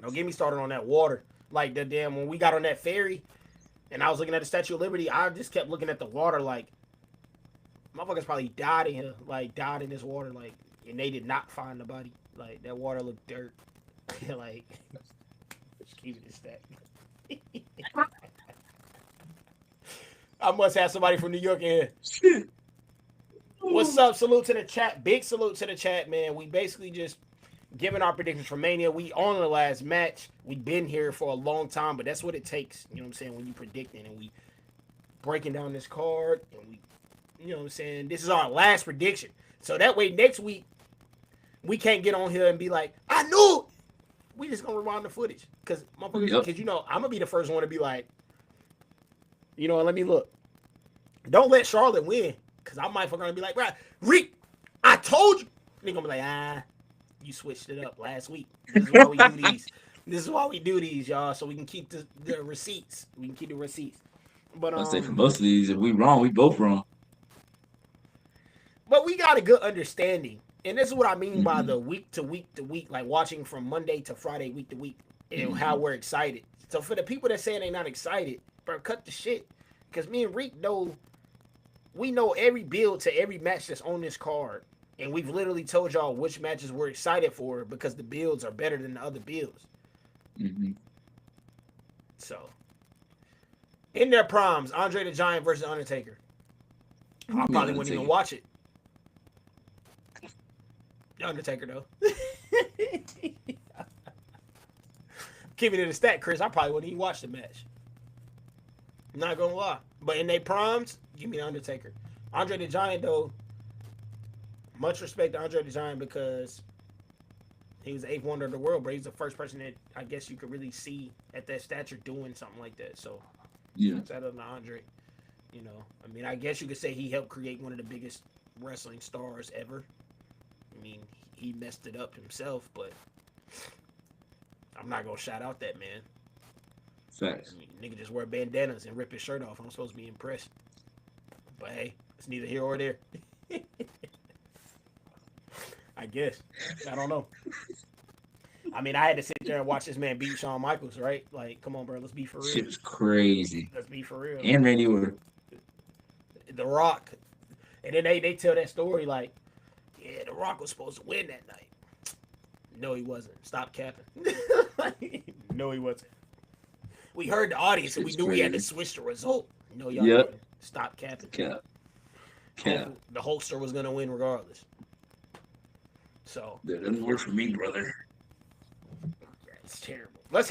Don't get me started on that water. Like the damn when we got on that ferry, and I was looking at the Statue of Liberty. I just kept looking at the water. Like, motherfuckers probably died in here. Like died in this water. Like, and they did not find the body. Like that water looked dirt. Like, just keep it a stack. I must have somebody from New York in here. What's up? Salute to the chat. Big salute to the chat, man. We basically just giving our predictions for Mania. We on the last match. We've been here for a long time, but that's what it takes. You know what I'm saying? When you predicting and we breaking down this card and we, you know what I'm saying? This is our last prediction. So that way next week we can't get on here and be like, I knew it. We just gonna rewind the footage. Cause motherfuckers, Yep. cause you know, I'm gonna be the first one to be like, you know, let me look. Don't let Charlotte win. Cause I might fucking be like, right, I told you. They gonna be like, you switched it up last week. This is why we do these. This is why we do these, y'all, so we can keep the receipts. We can keep the receipts. But I'll say for most of these, if we wrong, we both wrong. but we got a good understanding. And this is what I mean by Mm-hmm. the week to week to week, like watching from Monday to Friday, week to week, and how Mm-hmm. we're excited. So for the people that saying they not excited, bro, cut the shit. Cause me and Reek know we know every build to every match that's on this card. And we've literally told y'all which matches we're excited for because the builds are better than the other builds. Mm-hmm. So in their proms, Andre the Giant versus Undertaker. I Give me probably wouldn't even Undertaker. watch it. The Undertaker though. Keeping it a stat, Chris, I probably wouldn't even watch the match. Not gonna lie. But in their proms, give me the Undertaker. Andre the Giant though, much respect to Andre the Giant because he was the eighth wonder of the world, but he's the first person that I guess you could really see at that stature doing something like that. So Yeah. outside of Andre, you know, I mean, I guess you could say he helped create one of the biggest wrestling stars ever. I mean, he messed it up himself, but I'm not gonna shout out that man. Facts. I mean, nigga just wear bandanas and rip his shirt off. I'm supposed to be impressed, but hey, it's neither here or there. I guess I don't know. I mean, I had to sit there and watch this man beat Shawn Michaels, right? Like, come on, bro, let's be for real. Shit was crazy. Let's be for real. And Randy Orton. The Rock, and then they tell that story like, yeah, The Rock was supposed to win that night. No, he wasn't. Stop capping. No, he wasn't. We heard the audience and we Shit's knew we had to crazy. switch the result. No, y'all Yep. didn't. Stop capping. Cap. Cap. The Hulkster was gonna win regardless. So That doesn't work for me, brother. yeah, it's terrible. Let's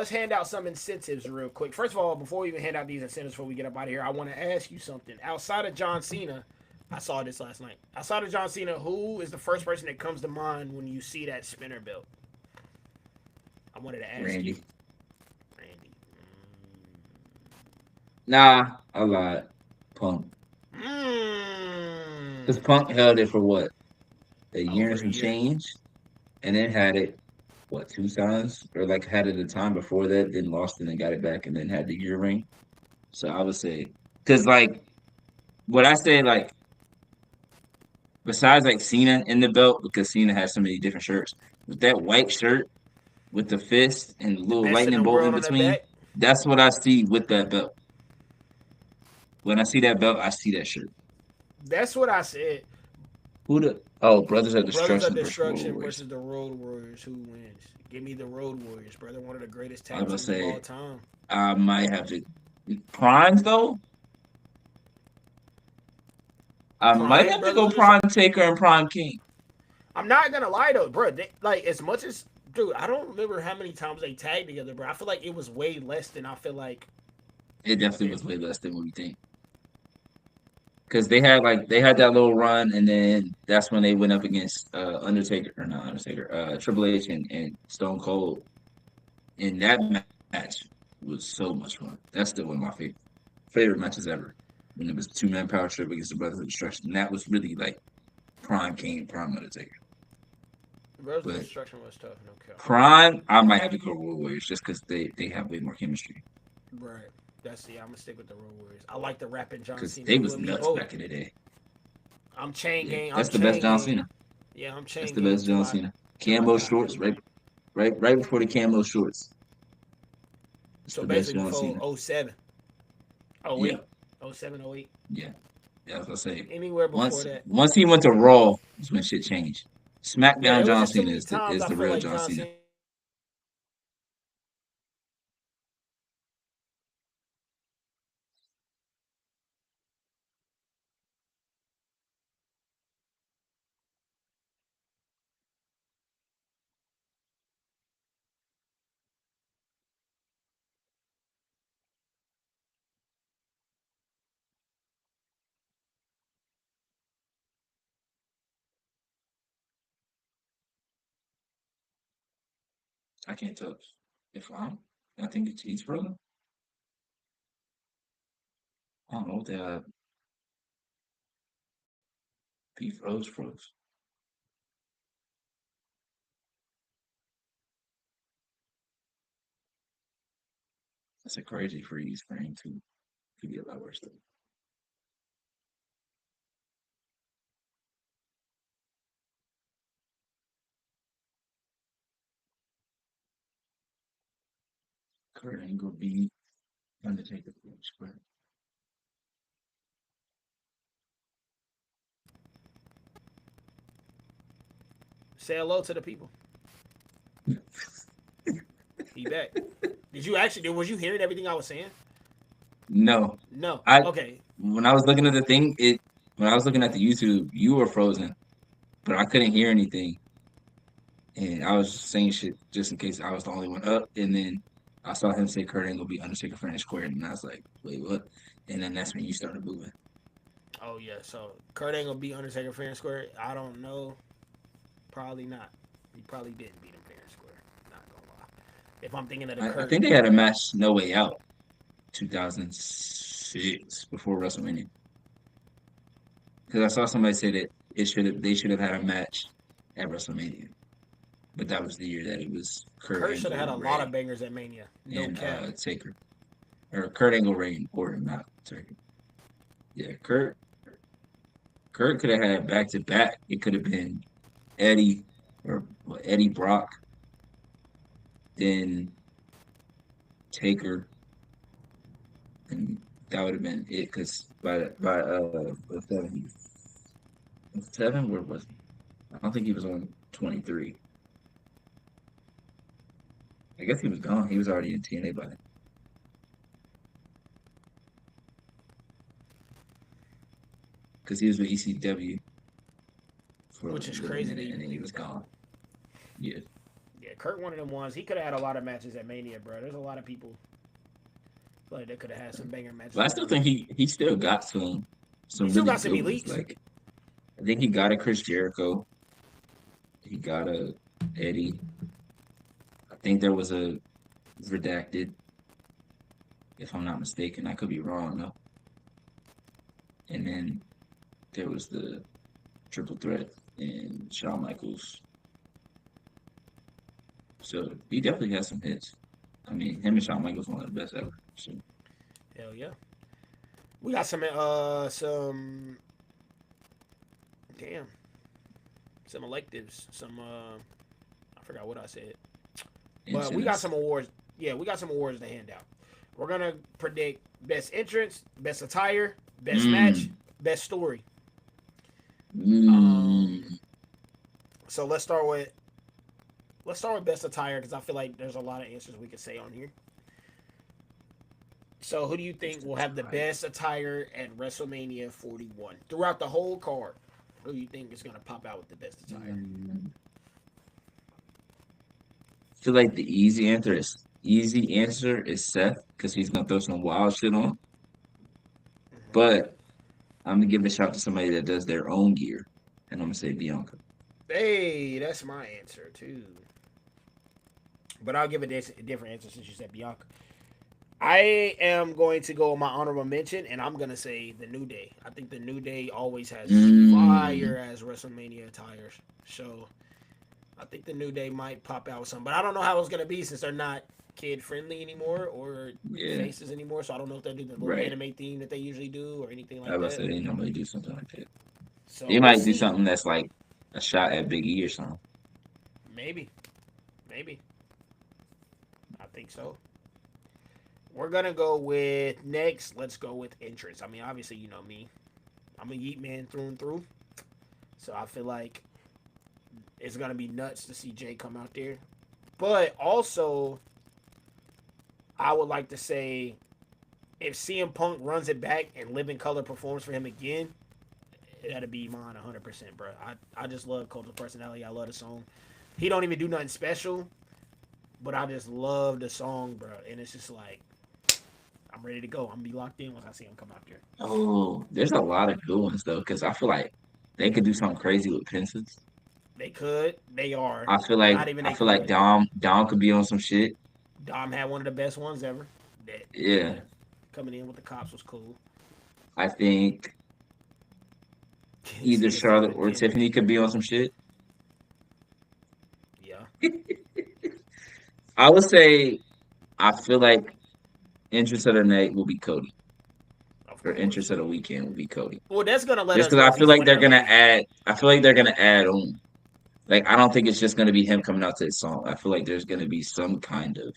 hand out some incentives real quick. First of all, before we even hand out these incentives before we get up out of here, I want to ask you something. Outside of John Cena, I saw this last night. Outside of John Cena, who is the first person that comes to mind when you see that spinner belt? I wanted to ask you, Randy. Randy. Nah, I lied. Punk. Because Mm. Punk held it for what? A year and Over a some year. change? And then had it, what, two times? Or like had it a time before that, then lost it and got it back and then had the year ring. So I would say, because like, what I say, like, besides like Cena in the belt, because Cena has so many different shirts, with that white shirt with the fist and the The little best in lightning the bolt world in on the between, back. that's what I see with that belt. When I see that belt, I see that shirt. That's what I said. Who the Oh, Brothers of Brothers of Destruction versus Road Destruction Warriors. versus the Road Warriors. Who wins? Give me the Road Warriors, brother. One of the greatest I was tag gonna teams of all say time. I might have to Primes though. I might Prime have to Brothers go of Destruction. Prime Taker and Prime King. I'm not gonna lie though, bro. Like as much as dude, I don't remember how many times they tagged together, bro. I feel like it was way less than I feel like. It definitely It, was way less than what we think. Because they had that little run, and then that's when they went up against Undertaker or not Undertaker, Triple H and Stone Cold. And that match was so much fun. That's still one of my favorite matches ever. When it was two man power trip against the Brothers of Destruction. And that was really like Prime King, Prime Undertaker. Brothers of But Destruction was tough, no cap. Prime, I might have to go Road Warriors just because they have way more chemistry. Right. That's I'm gonna stick with the Road Warriors. I like the rapping John Because Cena. they You was and me nuts both. back in the day. I'm chain Yeah, gang. I'm that's the best chain John gang. Cena. Yeah, I'm That's chain the gang best till John I Cena. Camo die. shorts, right before the camo shorts. It's So the best basically John before Cena. '07, Yeah, '08, '07, '08. yeah. Yeah, as I say. Anywhere before that. Once he went to Raw is when shit changed. Yeah, SmackDown there was John just too Cena many times is I the feel real like John John Cena. Cena. I can't tell if I think it's he's brother. I don't know what He froze. That's a crazy freeze frame too. Could be a lot worse though. Kurt Angle beat Undertaker square. Say hello to the people. He back. Did you actually? Was you hearing everything I was saying? No, No. I Okay. when I was looking at the thing, when I was looking at the YouTube, you were frozen, but I couldn't hear anything, and I was saying shit just in case I was the only one up, and then I saw him say Kurt Angle beat Undertaker fair and square, and I was like, wait, what? And then that's when you started moving. Oh yeah. So Kurt Angle beat Undertaker fair and square. I don't know. Probably not. He probably didn't beat him fair and square. Not gonna lie. If I'm thinking of the I Kurt. think they had a match No Way Out, 2006 before WrestleMania, because I saw somebody say that they should have had a match at WrestleMania, but that was the year that it was Kurt Kurt should have had Angle, a lot of Ray, bangers at Mania. No and cap. Taker, or Kurt Angle, Ray, and Orton, not Taker. Yeah, Kurt could have had back to back. It could have been Eddie Eddie Brock, then Taker, and that would have been it. Because by 7, where was he? I don't think he was on 23. I guess he was gone. He was already in TNA by then. Because he was with ECW for Which is a little crazy minute, that and then he was gone. Yeah. Yeah, Kurt one of them ones. He could have had a lot of matches at Mania, bro. There's a lot of people like that could have had some banger matches. But I still think he still got some He still really got some good ones. elites. Like I think he got a Chris Jericho. He got a Eddie. I think there was a redacted, if I'm not mistaken. I could be wrong though. And then there was the triple threat and Shawn Michaels. So he definitely has some hits. I mean, him and Shawn Michaels one of the best ever. So Hell yeah. We got some damn some electives, some I forgot what I said. But we got some awards. Yeah, we got some awards to hand out. We're gonna predict best entrance, best attire, best match, best story. So let's start with best attire because I feel like there's a lot of answers we could say on here. So who do you think will have the best attire at WrestleMania 41 throughout the whole card? Who do you think is gonna pop out with the best attire? I feel like the easy answer is Seth because he's gonna throw some wild shit on. But I'm gonna give a shout to somebody that does their own gear, and I'm gonna say Bianca. Hey, that's my answer too. But I'll give a different answer since you said Bianca. I am going to go with my honorable mention, and I'm gonna say the New Day. I think the New Day always has fire as WrestleMania attires. So I think the New Day might pop out with some, but I don't know how it's gonna be since they're not kid friendly anymore or faces anymore. So I don't know if they'll do the little anime theme that they usually do or anything like I was that. say they normally do something like that. So They might do something that's like a shot at Big E or something. Maybe. I think so. We're gonna go with next. Let's go with entrance. I mean, obviously, you know me. I'm a Yeet man through and through. So I feel like it's gonna be nuts to see Jay come out there. But also, I would like to say, if CM Punk runs it back and Living Color performs for him again, that'd be mine 100%, bro. I just love Cult of Personality. I love the song. He don't even do nothing special, but I just love the song, bro. And it's just like, I'm ready to go. I'm gonna be locked in once I see him come out there. Oh, there's a lot of good ones though, because I feel like they could do something crazy with Pence's. They could. They are. I feel like Not even I they feel like could. Dom could be on some shit. Dom had one of the best ones ever. Yeah. Coming in with the cops was cool. I think Either Cena's still Charlotte or legit. Tiffany could be on some shit. Yeah. I would say I feel like interest of the night will be Cody, Of or course. interest of the weekend will be Cody. Well, that's gonna let Just us because know I if feel he's like winning they're or gonna losing. add. I feel like they're gonna add on. Like I don't think it's just gonna be him coming out to his song. I feel like there's gonna be some kind of.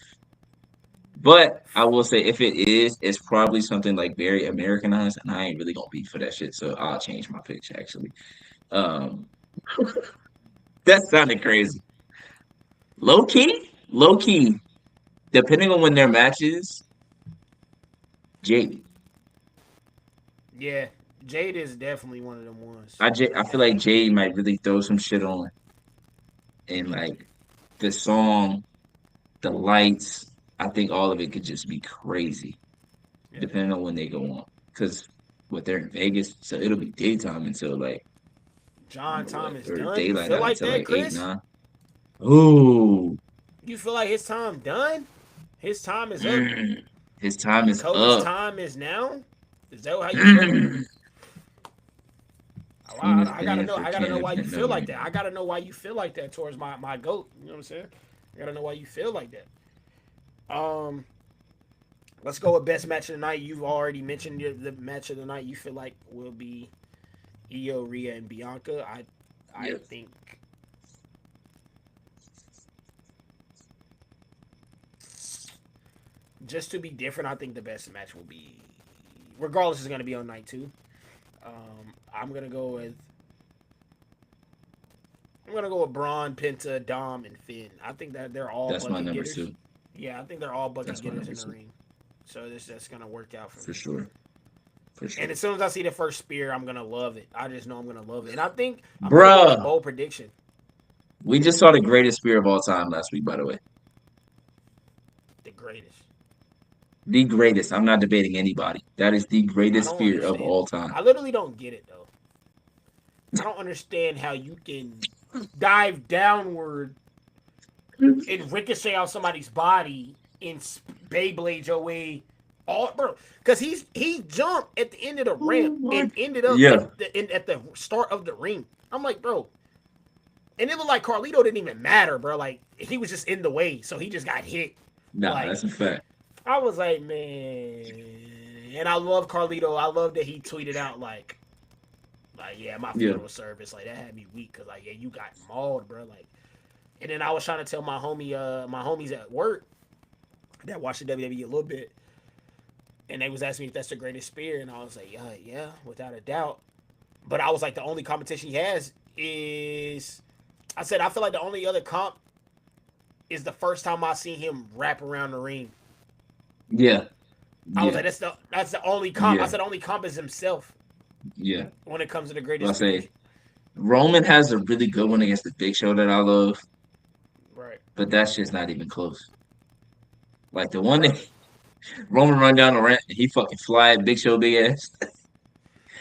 But I will say, if it is, it's probably something like very Americanized, and I ain't really gonna be for that shit. So I'll change my pitch. Actually, um, that sounded crazy. Low key. Depending on when their match is, Jade. Yeah, Jade is definitely one of them ones. I feel like Jade might really throw some shit on, and like the song, the lights. I think all of it could just be crazy, Yeah. depending on when they go on. Because what they're in Vegas, so it'll be daytime until like I don't John know what, Thomas or done. You daylight feel out like until that, like 8, Chris? 9. Ooh, You feel like his time done? His time is up. mm, his time is Cody's up. time is now. Is that how you feel? Cena's I gotta banned know. for I gotta know Canada. why you feel No, like that. I gotta know why you feel like that towards my goat. You know what I'm saying? I gotta know why you feel like that. Let's go with best match of the night. You've already mentioned the match of the night. You feel like will be Io, Rhea, and Bianca. I yes, think just to be different, I think the best match will be, regardless, is going to be on night two. I'm gonna go with Braun, Penta, Dom, and Finn. I think that they're all that's my bucket number getters. two. Yeah, I think they're all bucket That's my getters number in the two ring. So that's gonna work out for for me. sure. For And sure, as soon as I see the first spear, I'm gonna love it. I just know I'm gonna love it. And I think I'm gonna go with a bruh. bold prediction. We just saw the greatest spear of all time last week. By the way, The greatest. the greatest. I'm not debating anybody. That is the I greatest don't spear of understand all it. time. I literally don't get it though. I don't understand how you can dive downward and ricochet off somebody's body and Beyblade your way all, bro. Because he jumped at the end of the ramp and ended up Yeah, at the start of the ring. I'm like, bro. And it looked like Carlito didn't even matter, bro. Like he was just in the way, so he just got hit. nah, Like that's a fact. I was like, man. And I love Carlito. I love that he tweeted out like yeah, my Yeah, funeral service. Like that had me weak because like yeah, you got mauled, bro. Like, and then I was trying to tell my homies at work that watched the WWE a little bit, and they was asking me if that's the greatest spear, and I was like, yeah, without a doubt. But I was like, the only competition he has is, I said, I feel like the only other comp is the first time I seen him wrap around the ring. yeah, I was yeah, like, that's the only comp. I yeah, said, the only comp is himself yeah. when it comes to the Well, I greatest spears. say Roman has a really good one against the Big Show that I love, Right, but that's just not even close. Like the one bro. that Roman run down the ramp and he fucking fly Big Show big ass,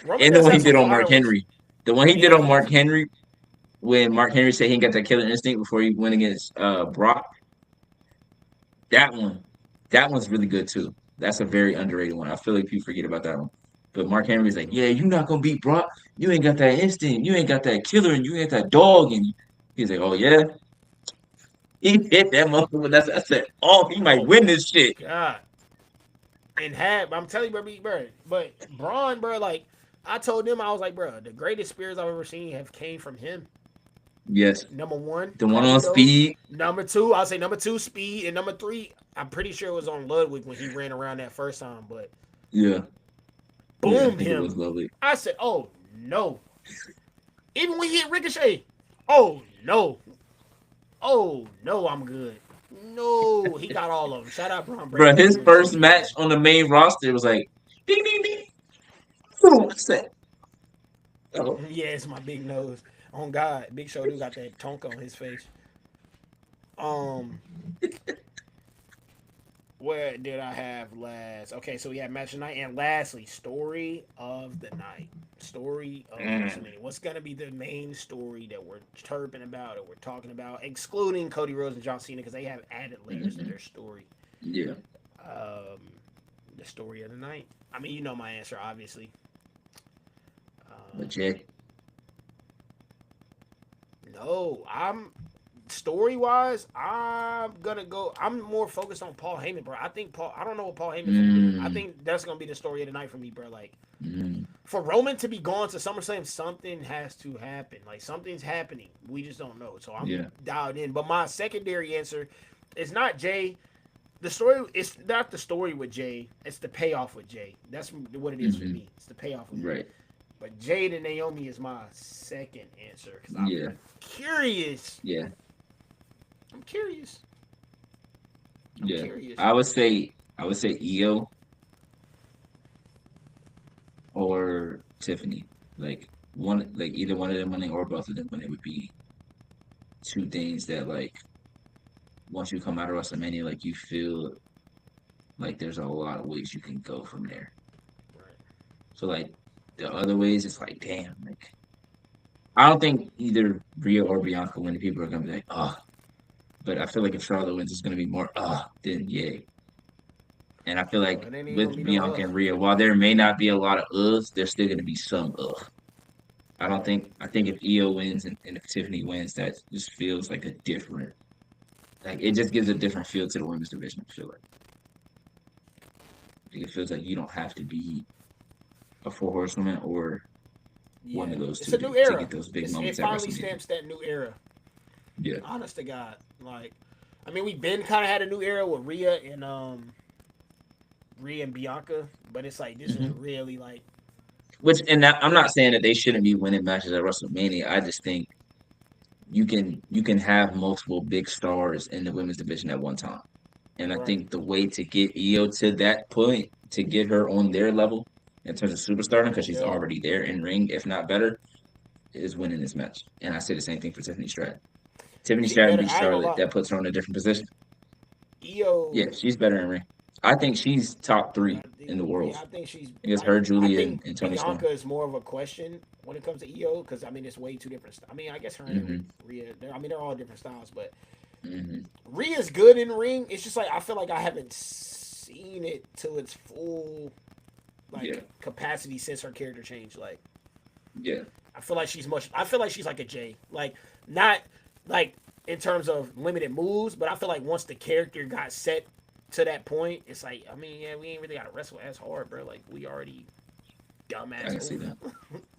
Roman and the does one he have some did on Mark fire ones. Henry, the one he did Yeah, on he Mark has. Henry when Mark Henry said he ain't got that killer instinct before he went against Brock. That one, that one's really good too. That's a very underrated one. I feel like people forget about that one. But Mark Henry's like, yeah, you're not gonna beat Brock. You ain't got that instinct. You ain't got that killer, and you ain't that dog. And he's like, oh yeah, he hit that motherfucker. I said, oh, he might Oh win my this shit. god. And I'm telling you, bro, but Braun, bro, like I told them, I was like, bro, the greatest spears I've ever seen have came from him. Yes, Number one, the one on Carlito. speed. Number two, I'll say number two, Speed, and number three, I'm pretty sure it was on Ludwig when he ran around that first time, but Yeah, yeah, I boomed think it was him. lovely. I said, oh no. Even when he hit Ricochet, oh no. Oh no, I'm good. No, he got all of them. Shout out Braun Bro, Breaker for his doing first shit. match on the main roster was like, ding, ding, ding. What's that? Oh, Yeah, it's my big nose. On God, Big Show do got that tonka on his face. Um, where did I have last? Okay, so we had match of the night, and lastly, story of the night. Story of WrestleMania. What's gonna be the main story that we're chirping about, that we're talking about, excluding Cody Rhodes and John Cena because they have added layers to their story. yeah, Um, the story of the night. I mean, you know my answer, obviously. but Jay. No, I'm story wise. I'm gonna go. I'm more focused on Paul Heyman, bro. I think Paul. I don't know what Paul Heyman finna do. I Mm, think that's gonna be the story of the night for me, bro. Like mm, for Roman to be gone to SummerSlam, something has to happen. Like something's happening. We just don't know. So I'm yeah. dialed in. But my secondary answer is not Jay. The story. It's not the story with Jay. It's the payoff with Jay. That's what it is for Hmm. me. It's the payoff with Jay. Right. But Jade and Naomi is my second answer because I'm Yeah. curious. Yeah. I'm curious. I'm Yeah. curious. I would say Io or Tiffany. Like either one of them winning or both of them winning would be two things that like once you come out of WrestleMania, like you feel like there's a lot of ways you can go from there. Right. So like the other ways, it's like damn, like I don't think either Rhea or Bianca win. People are gonna be like, oh, but I feel like if Charlotte wins, it's gonna be more than yay. And I feel Oh, like it ain't even gonna with be no Bianca and Rhea, while there may not be a lot of uhs, there's still gonna be some I don't Right. think I think if Io wins and if Tiffany wins, that just feels like a different like it just gives a different feel to the women's division. I feel like it feels like you don't have to be a four horsewoman or one Yeah. of those It's two a new to era. get those big It moments at finally WrestleMania. stamps that new era. Yeah. Honest to God. Like, I mean, we've been kind of had a new era with Rhea and Bianca, but it's like this is Hmm. really like I'm not saying that they shouldn't be winning matches at WrestleMania. I just think you can have multiple big stars in the women's division at one time. And I right. think the way to get Io to that point, to get her on their level in terms of superstardom, because she's Yeah. already there in ring, if not better, is winning this match. And I say the same thing for Tiffany Stratton. Tiffany She Stratton better. beats I ain't gonna Charlotte. lie. That puts her in a different position. Io. Yeah, she's better in ring. I think she's top I three think, in the world. yeah, I think she's. I think it's her, I Julia, think and Tony Storm. Bianca is more of a question when it comes to Io because I mean it's way two different. I mean I guess her and Hmm. Rhea. I mean they're all different styles, but Hmm. Rhea's good in ring. It's just like I feel like I haven't seen it till its full Yeah, capacity since her character changed. Like yeah, I feel like she's much. I feel like she's like a J. Like not like in terms of limited moves, but I feel like once the character got set to that point, it's like I mean yeah we ain't really gotta wrestle as hard, bro. Like we already I dumbass can see over. that.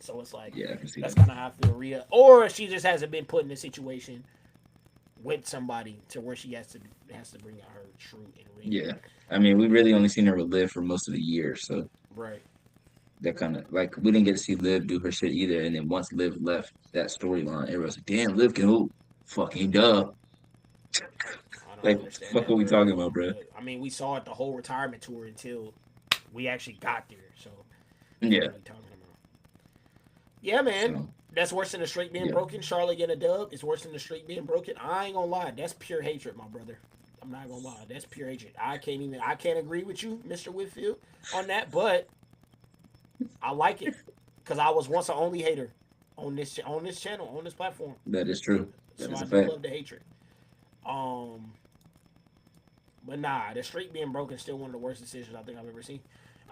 So it's like Yeah, I can see that's that. kind of how I feel Rhea, or she just hasn't been put in a situation with somebody to where she has to bring out her true in ring. Yeah. I mean, we really only seen her with Liv for most of the year, so Right. that kind of like we didn't get to see Liv do her shit either. And then once Liv left that storyline, everyone's like, "Damn, Liv can hoop." Fucking duh. I don't Like, what the understand fuck that, are we bro. talking about, bro? But I mean, we saw it the whole retirement tour until we actually got there. So Yeah. what are we talking about? Yeah, man. So That's worse than the streak being yeah, broken. Charlotte getting a dub. It's worse than the streak being broken. I ain't gonna lie. That's pure hatred, my brother. I'm not gonna lie. That's pure hatred. I can't agree with you, Mr. Whitfield, on that, but I like it. Cause I was once an only hater on this channel, on this platform. that is true. That So is I a do fact. love the hatred. Um but nah, the streak being broken is still one of the worst decisions I think I've ever seen.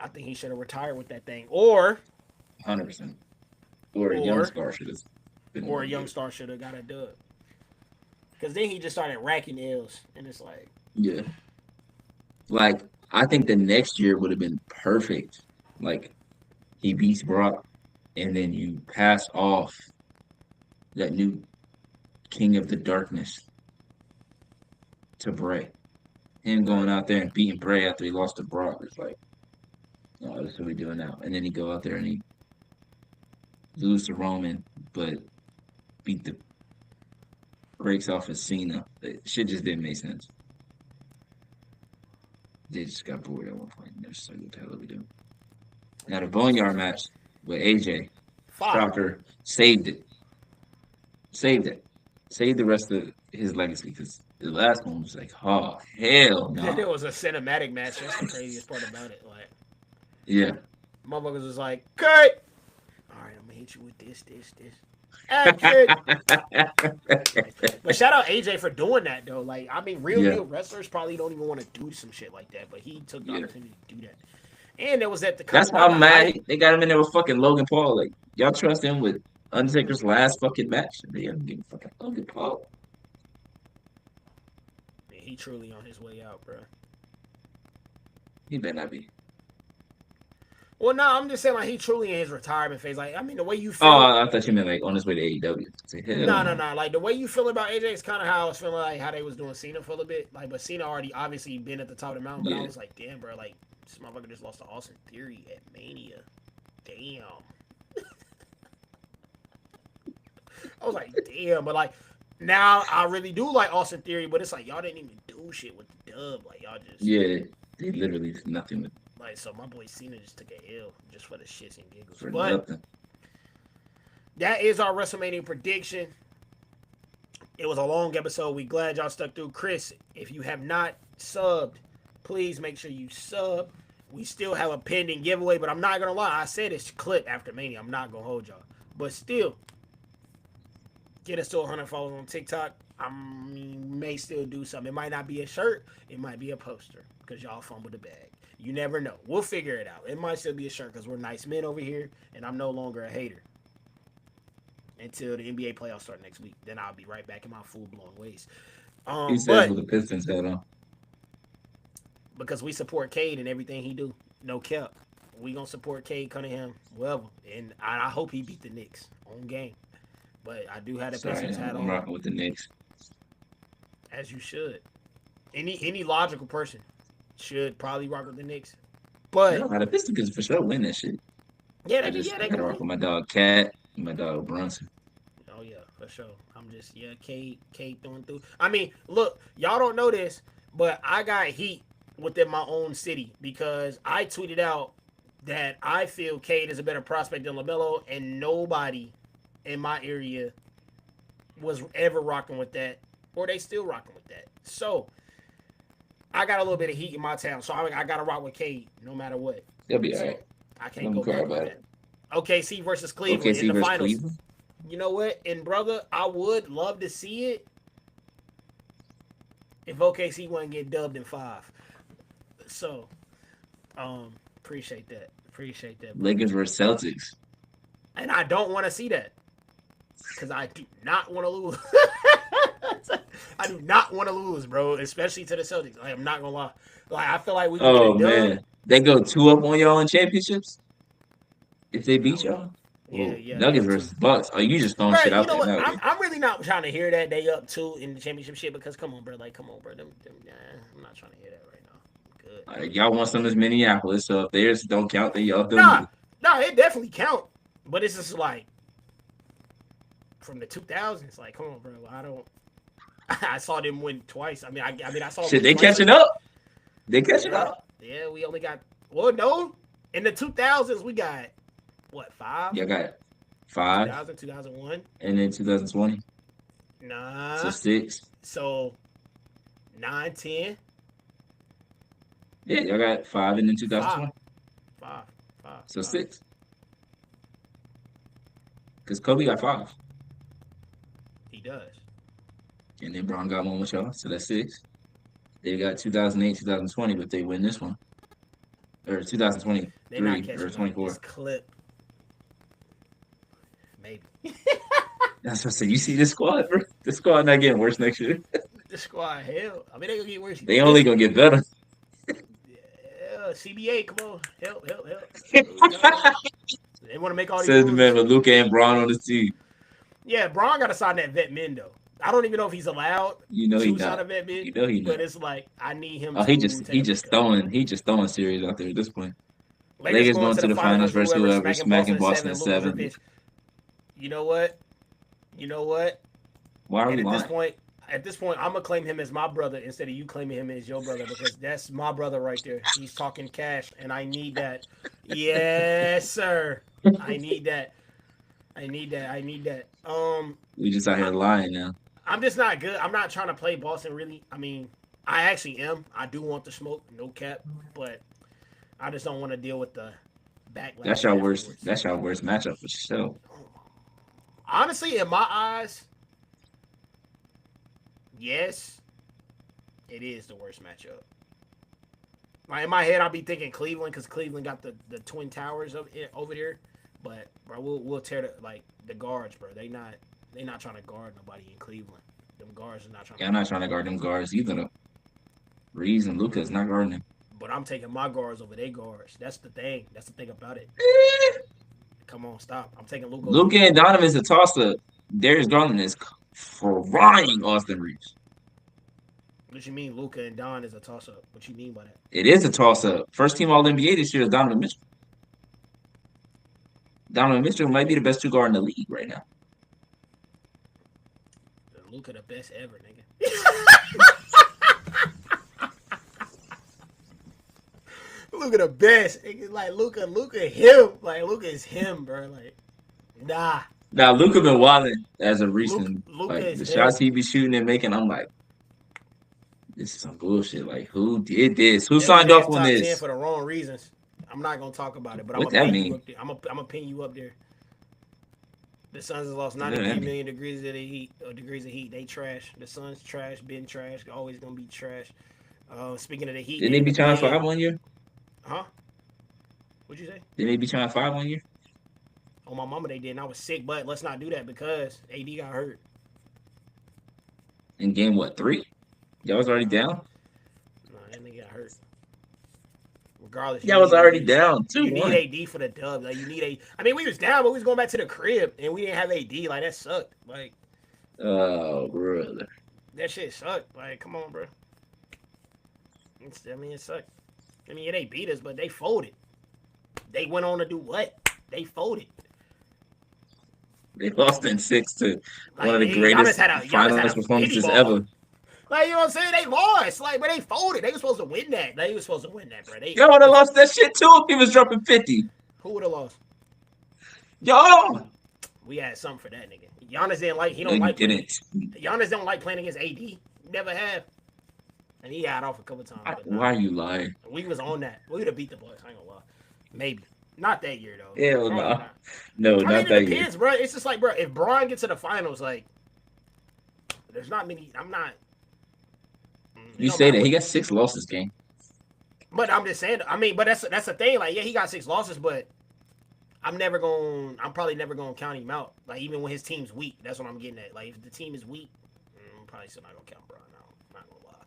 I think he should have retired with that thing. 100%. Or a young Or star should have been the or a one to young do star should have got a dub. Because then he just started racking L's, and it's like, it. Yeah. Like, I think the next year would have been perfect. Like, he beats Brock, and then you pass off that new King of the Darkness to Bray. Him going right, out there and beating Bray after he lost to Brock is like, oh, this is what we doing now. And then he go out there and he lose to Roman, but beat the breaks off of Cena. Shit just didn't make sense. They just got bored at one point. They're just like, what the hell are we doing? Now the Boneyard match with AJ, fire. shocker, saved it. Saved it. Saved the rest of his legacy because the last one was like, oh hell Then it no. was a cinematic match. That's the craziest part about it. Like, Yeah. motherfuckers was like, cut. All right, I'm gonna hit you with this. Action. But shout out AJ for doing that though. Like, I mean, real Yeah. deal wrestlers probably don't even want to do some shit like that, but he took the Yeah. opportunity to do that. And there was at the That's kind how of I'm the height. mad they got him in there with fucking Logan Paul. Like, y'all trust him with Undertaker's last fucking match. They don't give a fucking fuck. Man, he truly on his way out, bro. He better not be. Well, no, I'm just saying like he truly in his retirement phase. Like, I mean, the way you feel. Oh, I thought you meant like on his way to AEW. Say, hell No. no. Like the way you feel about AJ is kind of how I was feeling like how they was doing Cena for a little bit. Like, but Cena already obviously been at the top of the mountain. But I Yeah. was like, damn, bro, like this motherfucker just lost to Austin Theory at Mania. Damn. I was like, damn, but like now I really do like Austin Theory, but it's like y'all didn't even do shit with the dub. Like y'all just Yeah, they literally did nothing with like so my boy Cena just took a L just for the shits and giggles. for But nothing. that is our WrestleMania prediction. It was a long episode. We glad y'all stuck through. Chris, if you have not subbed, please make sure you sub. We still have a pending giveaway, but I'm not gonna lie. I said it's clip after Mania. I'm not gonna hold y'all, but still, get us to 100 followers on TikTok. I may still do something. It might not be a shirt. It might be a poster because y'all fumbled the bag. You never know. We'll figure it out. It might still be a shirt because we're nice men over here, and I'm no longer a hater until the NBA playoffs start next week. Then I'll be right back in my full-blown ways. He says But with the Pistons hat on. because we support Cade and everything he do, no cap. We gonna support Cade Cunningham, whoever, and I hope he beat the Knicks on game. But I do have the Sorry, Pistons hat I'm on, rocking with the Knicks. as you should. Any logical person should probably rock with the Knicks. But No, the Pistons can for sure win that shit. yeah, I they gotta can rock win. with my dog Cat and my dog Brunson. Oh yeah, for sure. I'm just Cade throwing through. I mean, look, y'all don't know this, but I got heat within my own city because I tweeted out that I feel Cade is a better prospect than LaMelo, and nobody in my area was ever rocking with that, or they still rocking with that. So I got a little bit of heat in my town, so I got to rock with Cade no matter what. They'll be So alright. I can't Don't go cry back on about that. it. OKC versus Cleveland in OKC the versus finals. Cleveland. You know what? And brother, I would love to see it if OKC wouldn't get dubbed in 5. So, appreciate that. Appreciate that. Bro. Lakers versus Celtics. And I don't want to see that because I do not want to lose. I do not want to lose, bro. Especially to the Celtics. Like, I'm not gonna lie. Like I feel like we can Oh get it done. man, they go 2-up on y'all in championships if they beat y'all. Yeah, Ooh, yeah. Nuggets Up versus Bucks. Oh, you just throwing Bro, shit you out know there what? now. I'm really not trying to hear that they up 2 in the championship shit because come on, bro. Like, come on, bro. I'm not trying to hear that right now. I'm good. Y'all want some of this Minneapolis, so if theirs don't count, then y'all don't. Nah, it definitely count. But it's just like from the 2000s. Like, come on, bro. I don't. I saw them win twice. I mean, I saw. Shit, them they twice. catching up. They catching Yeah. up. Yeah, we only got. Well, no. In the 2000s, we got what 5? Y'all got 5, 2000, 2001. and then 2020, Nah. so 6. So 9, 10. Yeah, y'all got 5, and then 2020, 5. so 6. Because Kobe got 5, He does. and then Braun got 1 with y'all, so that's 6. They got 2008, 2020, but they win this one, or 2023 They're not or catching up. 24. This clip. Maybe. That's what I said. You see this squad, bro? The squad not getting worse next year. The squad, hell. I mean, they gonna get worse. They only gonna get better. Yeah, CBA, come on. Help. They want to make all these Says the moves. man with Luka and Braun on his team. Yeah, Braun got to sign that vet min, though. I don't even know if he's allowed You know he to sign not. a vet min. You know he But not. it's like, I need him Oh, to he just take a pickup. throwing series out there at this point. Lakers going to the finals versus whoever, smacking Boston in 7, losing bitch. You know what? Why are And we at lying? this point, I'm gonna claim him as my brother instead of you claiming him as your brother because that's my brother right there. He's talking cash, and I need that. Yes, sir. I need that. We just out here lying now. I'm just not good. I'm not trying to play Boston really. I mean, I actually am. I do want the smoke, no cap, but I just don't want to deal with the backlash. That's your worst. afterwards. That's your worst matchup for sure. Honestly, in my eyes, yes, it is the worst matchup. Like in my head, I'll be thinking Cleveland because Cleveland got the Twin Towers over there. But bro, we'll tear the guards, bro. They not trying to guard nobody in Cleveland. Them guards are not trying to Yeah, I'm not guard trying to nobody. guard them guards either. Though Reeves and Luca's not guarding them. But I'm taking my guards over their guards. That's the thing. That's the thing about it. Come on, stop. I'm taking Luka over Luca him. and Donovan's a toss-up. Darius Garland is frying Austin Reeves. What you mean, Luka and Don is a toss up? What you mean by that? It is a toss-up. First team All NBA this year is Donovan Mitchell. Donovan Mitchell might be the best two guard in the league right now. Luka the best ever, nigga. Luka the best. It's like Luka him. Like Luka is him, bro. Like, nah. Now Luca been wilding as of recent. Luka Like is the him. shots he be shooting and making, I'm like, this is some bullshit. Like, who did this? Who They signed was off on top 10 this? for the wrong reasons. I'm not gonna talk about it, but What I'm gonna that pin you mean? up there. I'm gonna pin you up there. The Suns has lost What that 93 mean? million degrees of heat. They trash. The Suns trash. Been trash. Always gonna be trash. Speaking of the Heat, Didn't they be trying to playing- 5 1 year? Huh? What'd you say? Didn't they be trying to 5 1 year? On my mama, they did. And I was sick, but let's not do that because AD got hurt. In game what, 3? Y'all was already down? No, that nigga got hurt. Regardless, Y'all was need already AD. down. You 2-1. need AD for the dub. Like you need a. I mean, we was down, but we was going back to the crib, and we didn't have AD. Like that sucked. Like Oh, brother. that shit sucked. Like, come on, bro. It sucked. I mean, yeah, they beat us, but they folded. They went on to do what? They folded. They lost in 6 to Like, one of the Giannis greatest had a finals pity performances ball. ever. Like, you know what I'm saying? They lost. Like, but they folded. They were supposed to win that. They were supposed to win that, bro. Y'all would have lost that shit too if he was dropping 50. Who would have lost? Y'all. We had something for that nigga. Giannis didn't like. He No, don't you like. didn't. Giannis don't like playing against AD. Never have. And he got off a couple times. But Why are you lying? We was on that. We would have beat the boys. I ain't gonna lie. Maybe. Not that year though. Hell Probably no. not. No, I mean, not it that year. depends, bro. It's just like, bro, if Braun gets to the finals, like, there's not many. I'm not. You say that he got 6 losses, game. But I'm just saying. I mean, but that's the thing. Like, yeah, he got 6 losses, but I'm probably never gonna count him out. Like, even when his team's weak, that's what I'm getting at. Like, if the team is weak, I'm probably still not gonna count Braun out. Not gonna lie.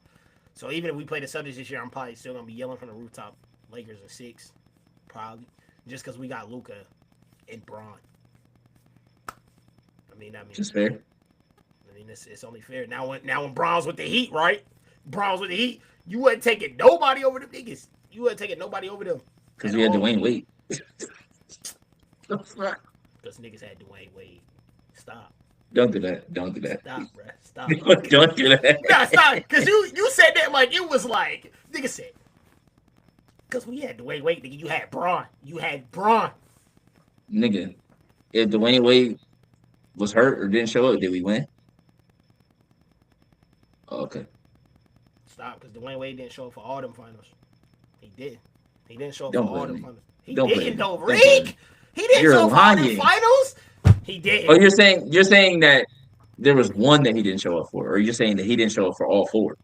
So even if we play the Celtics this year, I'm probably still gonna be yelling from the rooftop, Lakers in 6, probably, just because we got Luka and Braun. I mean, Just fair. I mean, it's only fair. Now when Braun's with the Heat, right? Braun's with the Heat, you wasn't taking nobody over them niggas. You wasn't taking nobody over them. Because we had all. Dwayne Wade. Because niggas had Dwayne Wade. Stop. Don't do that. Don't do that. Stop, bruh. Stop. Don't do that. Nah, stop. Because you said that like it was like, nigga said, because we had Dwayne Wade, nigga. You had Braun. You had Braun. Nigga, if Dwayne Wade was hurt or didn't show up, did we win? Oh, okay. Stop, because Dwayne Wade didn't show up for all them finals. He did. He didn't show up Don't for all blame them me. finals. He Don't blame didn't, me. though, Don't blame Reek. He didn't You're show up for all them lying. finals. He did. Oh, you're saying that there was one that he didn't show up for, or you're saying that he didn't show up for all 4?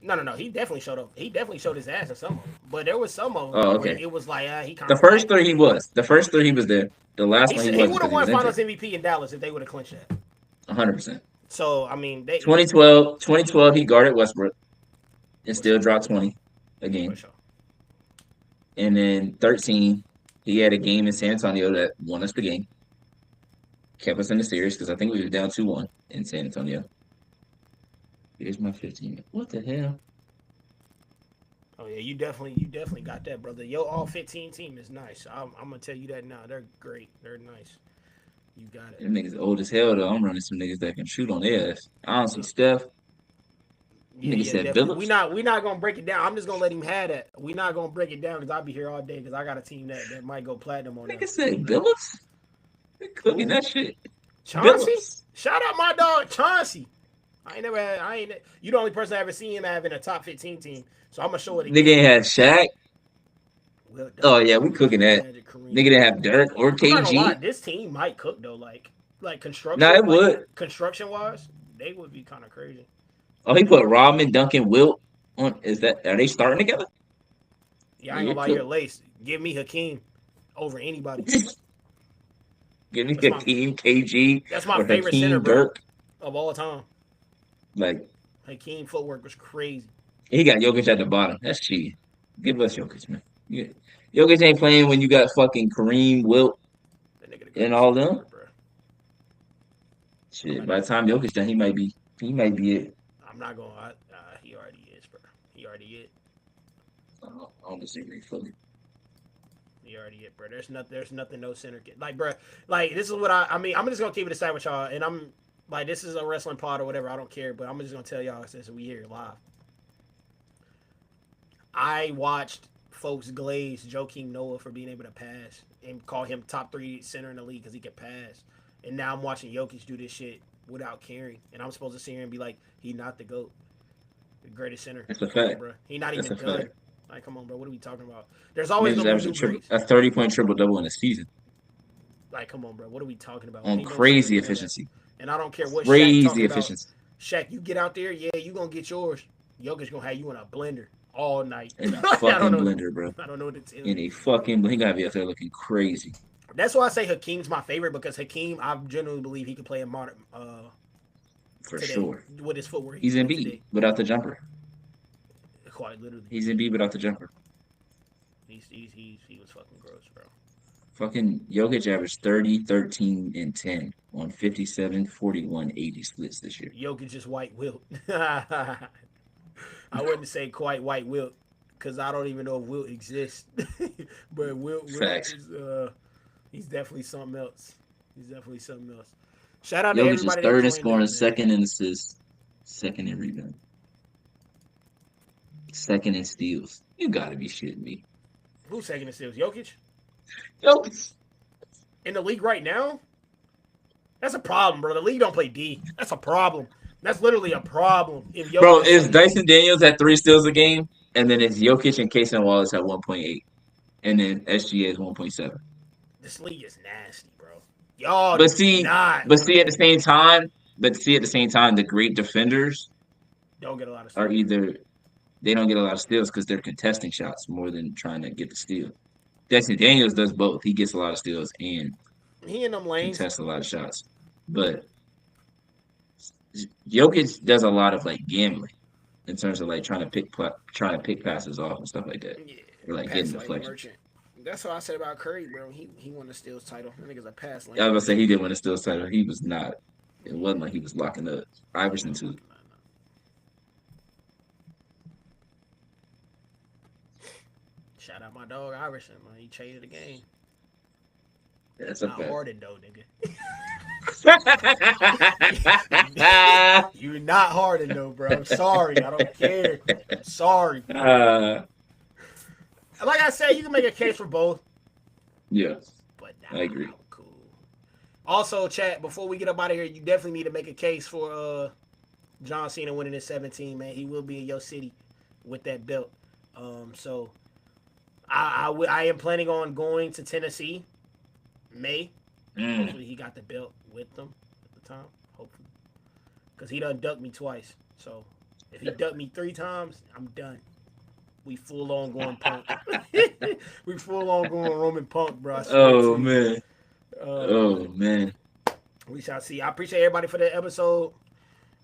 No. He definitely showed up. He definitely showed his ass in some of them. But there was some of them Oh, where okay. it was like, he kind The of. first 3 he was. The first 3 he was there. The last one he He wasn't would have because won he was Finals injured. MVP in Dallas if they would have clinched that. 100%. So I mean, they 2012 he guarded Westbrook and still dropped 20 a game. for sure. And then 13 he had a game in San Antonio that won us the game. Kept us in the series because I think we were down 2-1 in San Antonio. Here's my 15. What the hell? Oh yeah, you definitely got that, brother. Your all 15 team is nice. I'm gonna tell you that now. They're great. They're nice. You got it. Them niggas old as hell though. I'm running some niggas that can shoot on their ass. I don't see Steph. Nigga said definitely. Billups. We not gonna break it down. I'm just gonna let him have that. We not gonna break it down because I'll be here all day because I got a team that might go platinum on that. Nigga said Billups. They cooking that shit. Chauncey, Billups. shout out my dog Chauncey. You the only person I ever seen him having a top 15 team. So I'm gonna show it again. Nigga ain't had Shaq. Well done. Oh yeah, we cooking that. Magic, Kareem. Nigga didn't have Dirk or I'm not gonna lie, KG. this team might cook though. Like construction. Nah, it like, would. Construction wise, they would be kind of crazy. Oh, he put Rodman, Duncan, Wilt on. Are they starting together? Yeah, I ain't gonna lie, you're laced. Give me Hakeem over anybody. Give me That's my- Hakeem KG That's my or favorite center, Hakeem bro, Dirk. of all time. Like Hakeem footwork was crazy. he got Jokic at the bottom. That's cheating. Give us Jokic, man. Jokic ain't playing when you got fucking Kareem, Wilt, That nigga the and greatest all center them. ever, bro. Shit. By the time Jokic done, he might be it. I'm not going. He already is, bro. He already is. I don't disagree fully. He already is, bro. There's nothing no center can like, bro. Like this is what I mean. I'm just gonna keep it aside with y'all, and I'm like, this is a wrestling pod or whatever. I don't care, but I'm just gonna tell y'all since we here live. I watched folks glaze Joakim Noah for being able to pass and call him top 3 center in the league because he could pass, and now I'm watching Jokic do this shit without caring, and I'm supposed to sit here and be like, he not the GOAT, the greatest center. That's a fact, bro. He not That's even a done. fact. Like, come on, bro. What are we talking about? There's always Niggas gonna be averaged new greats. a 30-point triple double in a season Like, come on, bro. What are we talking about? on Ain't no crazy center doing that. efficiency. And I don't care what Shaq Crazy talking about. efficiency. Shaq, you get out there, yeah, you gonna get yours. Jokic gonna have you in a blender all night. In a I don't fucking know. blender, bro. I don't know what to tell In you. a fucking, he gotta be up there looking crazy. That's why I say Hakeem's my favorite because Hakeem, I genuinely believe he can play in modern For today sure. with his footwork. He's Embiid today. without the jumper. Quite literally. He's Embiid without the jumper. He was fucking gross, bro. Fucking Jokic averaged 30, 13, and 10 on 57, 41, 80 splits this year. Jokic is white Wilt. I wouldn't say quite white Wilt because I don't even know if Wilt exists. But Wilt Facts. is he's definitely something else. He's definitely something else. Shout out to Jokic is everybody. third in that joined scoring, in, man. second in assists, second in rebound, second in steals. You gotta be shitting me. Who's second in steals? Jokic? Jokic. In the league right now? That's a problem, bro. The league don't play D. That's a problem. That's literally a problem. If Jokic Bro, is it's second- Dyson Daniels at 3 steals a game, and then it's Jokic and Casey Wallace at 1.8, and then SGA is 1.7. This league is nasty, bro. Y'all But do see, not at the same time, the great defenders don't get a lot of are steals. either they don't get a lot of steals because they're contesting shots more than trying to get the steal. Dyson Daniels does both. He gets a lot of steals and He in them lanes. contests a lot of shots. But Jokic does a lot of like gambling in terms of like trying to pick passes off and stuff like that. Yeah, Or like pass getting lane deflections. merchant. That's what I said about Curry, bro. He won the steals title. I think it's a pass lane. I was gonna say he did win the steals title. He was not. It wasn't like he was locking up. Iverson too. Shout out my dog Iverson, man. He changed the game. That's a Not fact. Harden though, nigga. You're not Harden though, bro. I'm sorry. I don't care. I'm sorry. Like I said, you can make a case for both. Yeah, But I agree. I'm cool. Also, chat, before we get up out of here, you definitely need to make a case for John Cena winning his 17, man. He will be in your city with that belt. So I am planning on going to Tennessee May. Hopefully he got the belt with them at the time. Hopefully. Because he done ducked me twice. So if he ducked me 3 times, I'm done. We full on going Punk. We full on going Roman Punk, bro. I swear to you. Man. Oh man. We shall see. I appreciate everybody for the episode.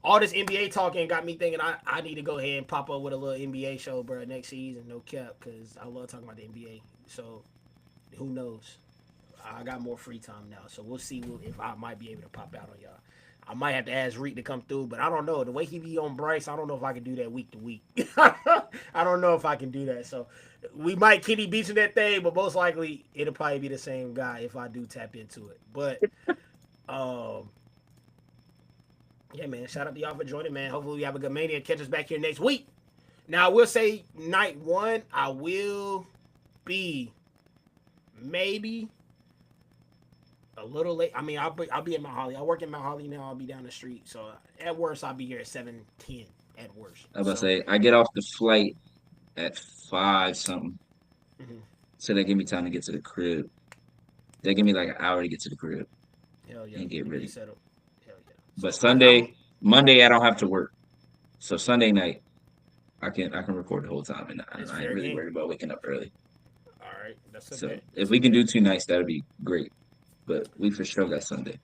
All this NBA talking got me thinking I need to go ahead and pop up with a little NBA show, bro, next season. No cap, because I love talking about the NBA. So who knows? I got more free time now, so we'll see if I might be able to pop out on y'all. I might have to ask Reek to come through, but I don't know. The way he be on Bryce, I don't know if I can do that week to week. I don't know if I can do that. So we might Kenny Beach in that thing, but most likely it'll probably be the same guy if I do tap into it. But yeah, man. Shout out to y'all for joining, man. Hopefully we have a good Mania. Catch us back here next week. Now I will say night 1, I will be maybe a little late. I mean, I'll be at Mount Holly. I work in Mount Holly now. I'll be down the street. So at worst, I'll be here at 7:10 at worst. I was about to say I get off the flight at 5 something. Mhm. So they give me time to get to the crib. They give me like an hour to get to the crib Hell yeah. and get ready. Settled. Hell yeah. But So Monday I don't have to work. So Sunday night I can record the whole time and I It's ain't fair really game. worried about waking up early. all right. That's So okay. if we can do 2 nights, that'd be great. but we for sure got Sunday.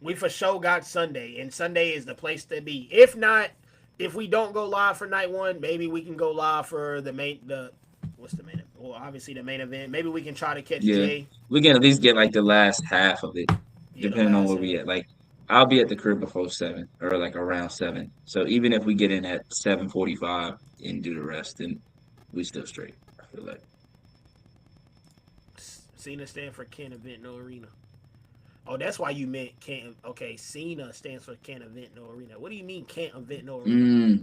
We for sure got Sunday, and Sunday is the place to be. If not, if we don't go live for night one, maybe we can go live for what's the main event? Well, obviously the main event. Maybe we can try to catch Yeah, Jay. we can at least get like the last half of it, Yeah, the depending on last where we half. at. Like, I'll be at the crib before 7 or like around 7. So even if we get in at 7:45 and do the rest, then we still straight. I feel like. Cena stand for Can't Event No Arena. Oh, that's why you meant can't. Okay, Cena stands for Can't Event No Arena. What do you mean Can't Event No Arena?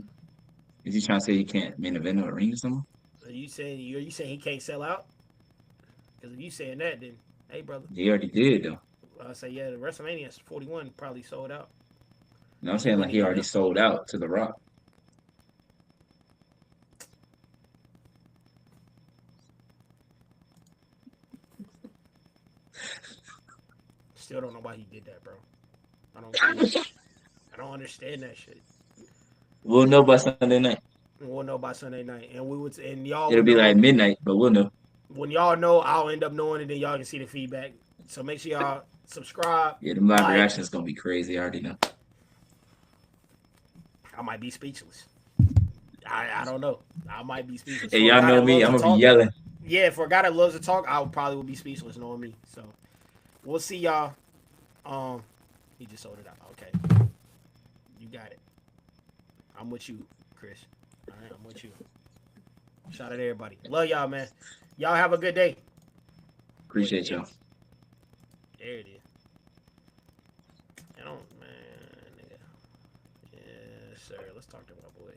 Is he trying to say you can't main event or arena somewhere? Are you saying he can't sell out? Because if you saying that, then hey, brother, He already did though. I say yeah, the WrestleMania 41 probably sold out. No, I'm saying like he already sold out to The Rock. Still don't know why he did that, bro. I don't understand that shit. We'll know by Sunday night. We'll know by Sunday night, and y'all. It'll be know, like midnight, but we'll know. When y'all know, I'll end up knowing, and then y'all can see the feedback. So make sure y'all subscribe. Yeah, the live reaction is gonna be crazy. I already know. I might be speechless. I don't know. I might be speechless. Hey, y'all know me. I'm gonna be yelling. Yeah, for a guy that loves to talk, I probably would be speechless knowing me. So we'll see y'all. He just sold it out. Okay, you got it. I'm with you, Chris. All right, I'm with you. Shout out to everybody. Love y'all, man. Y'all have a good day. Appreciate y'all. There it is. I don't, man, nigga. Yes, sir. Let's talk to my boy.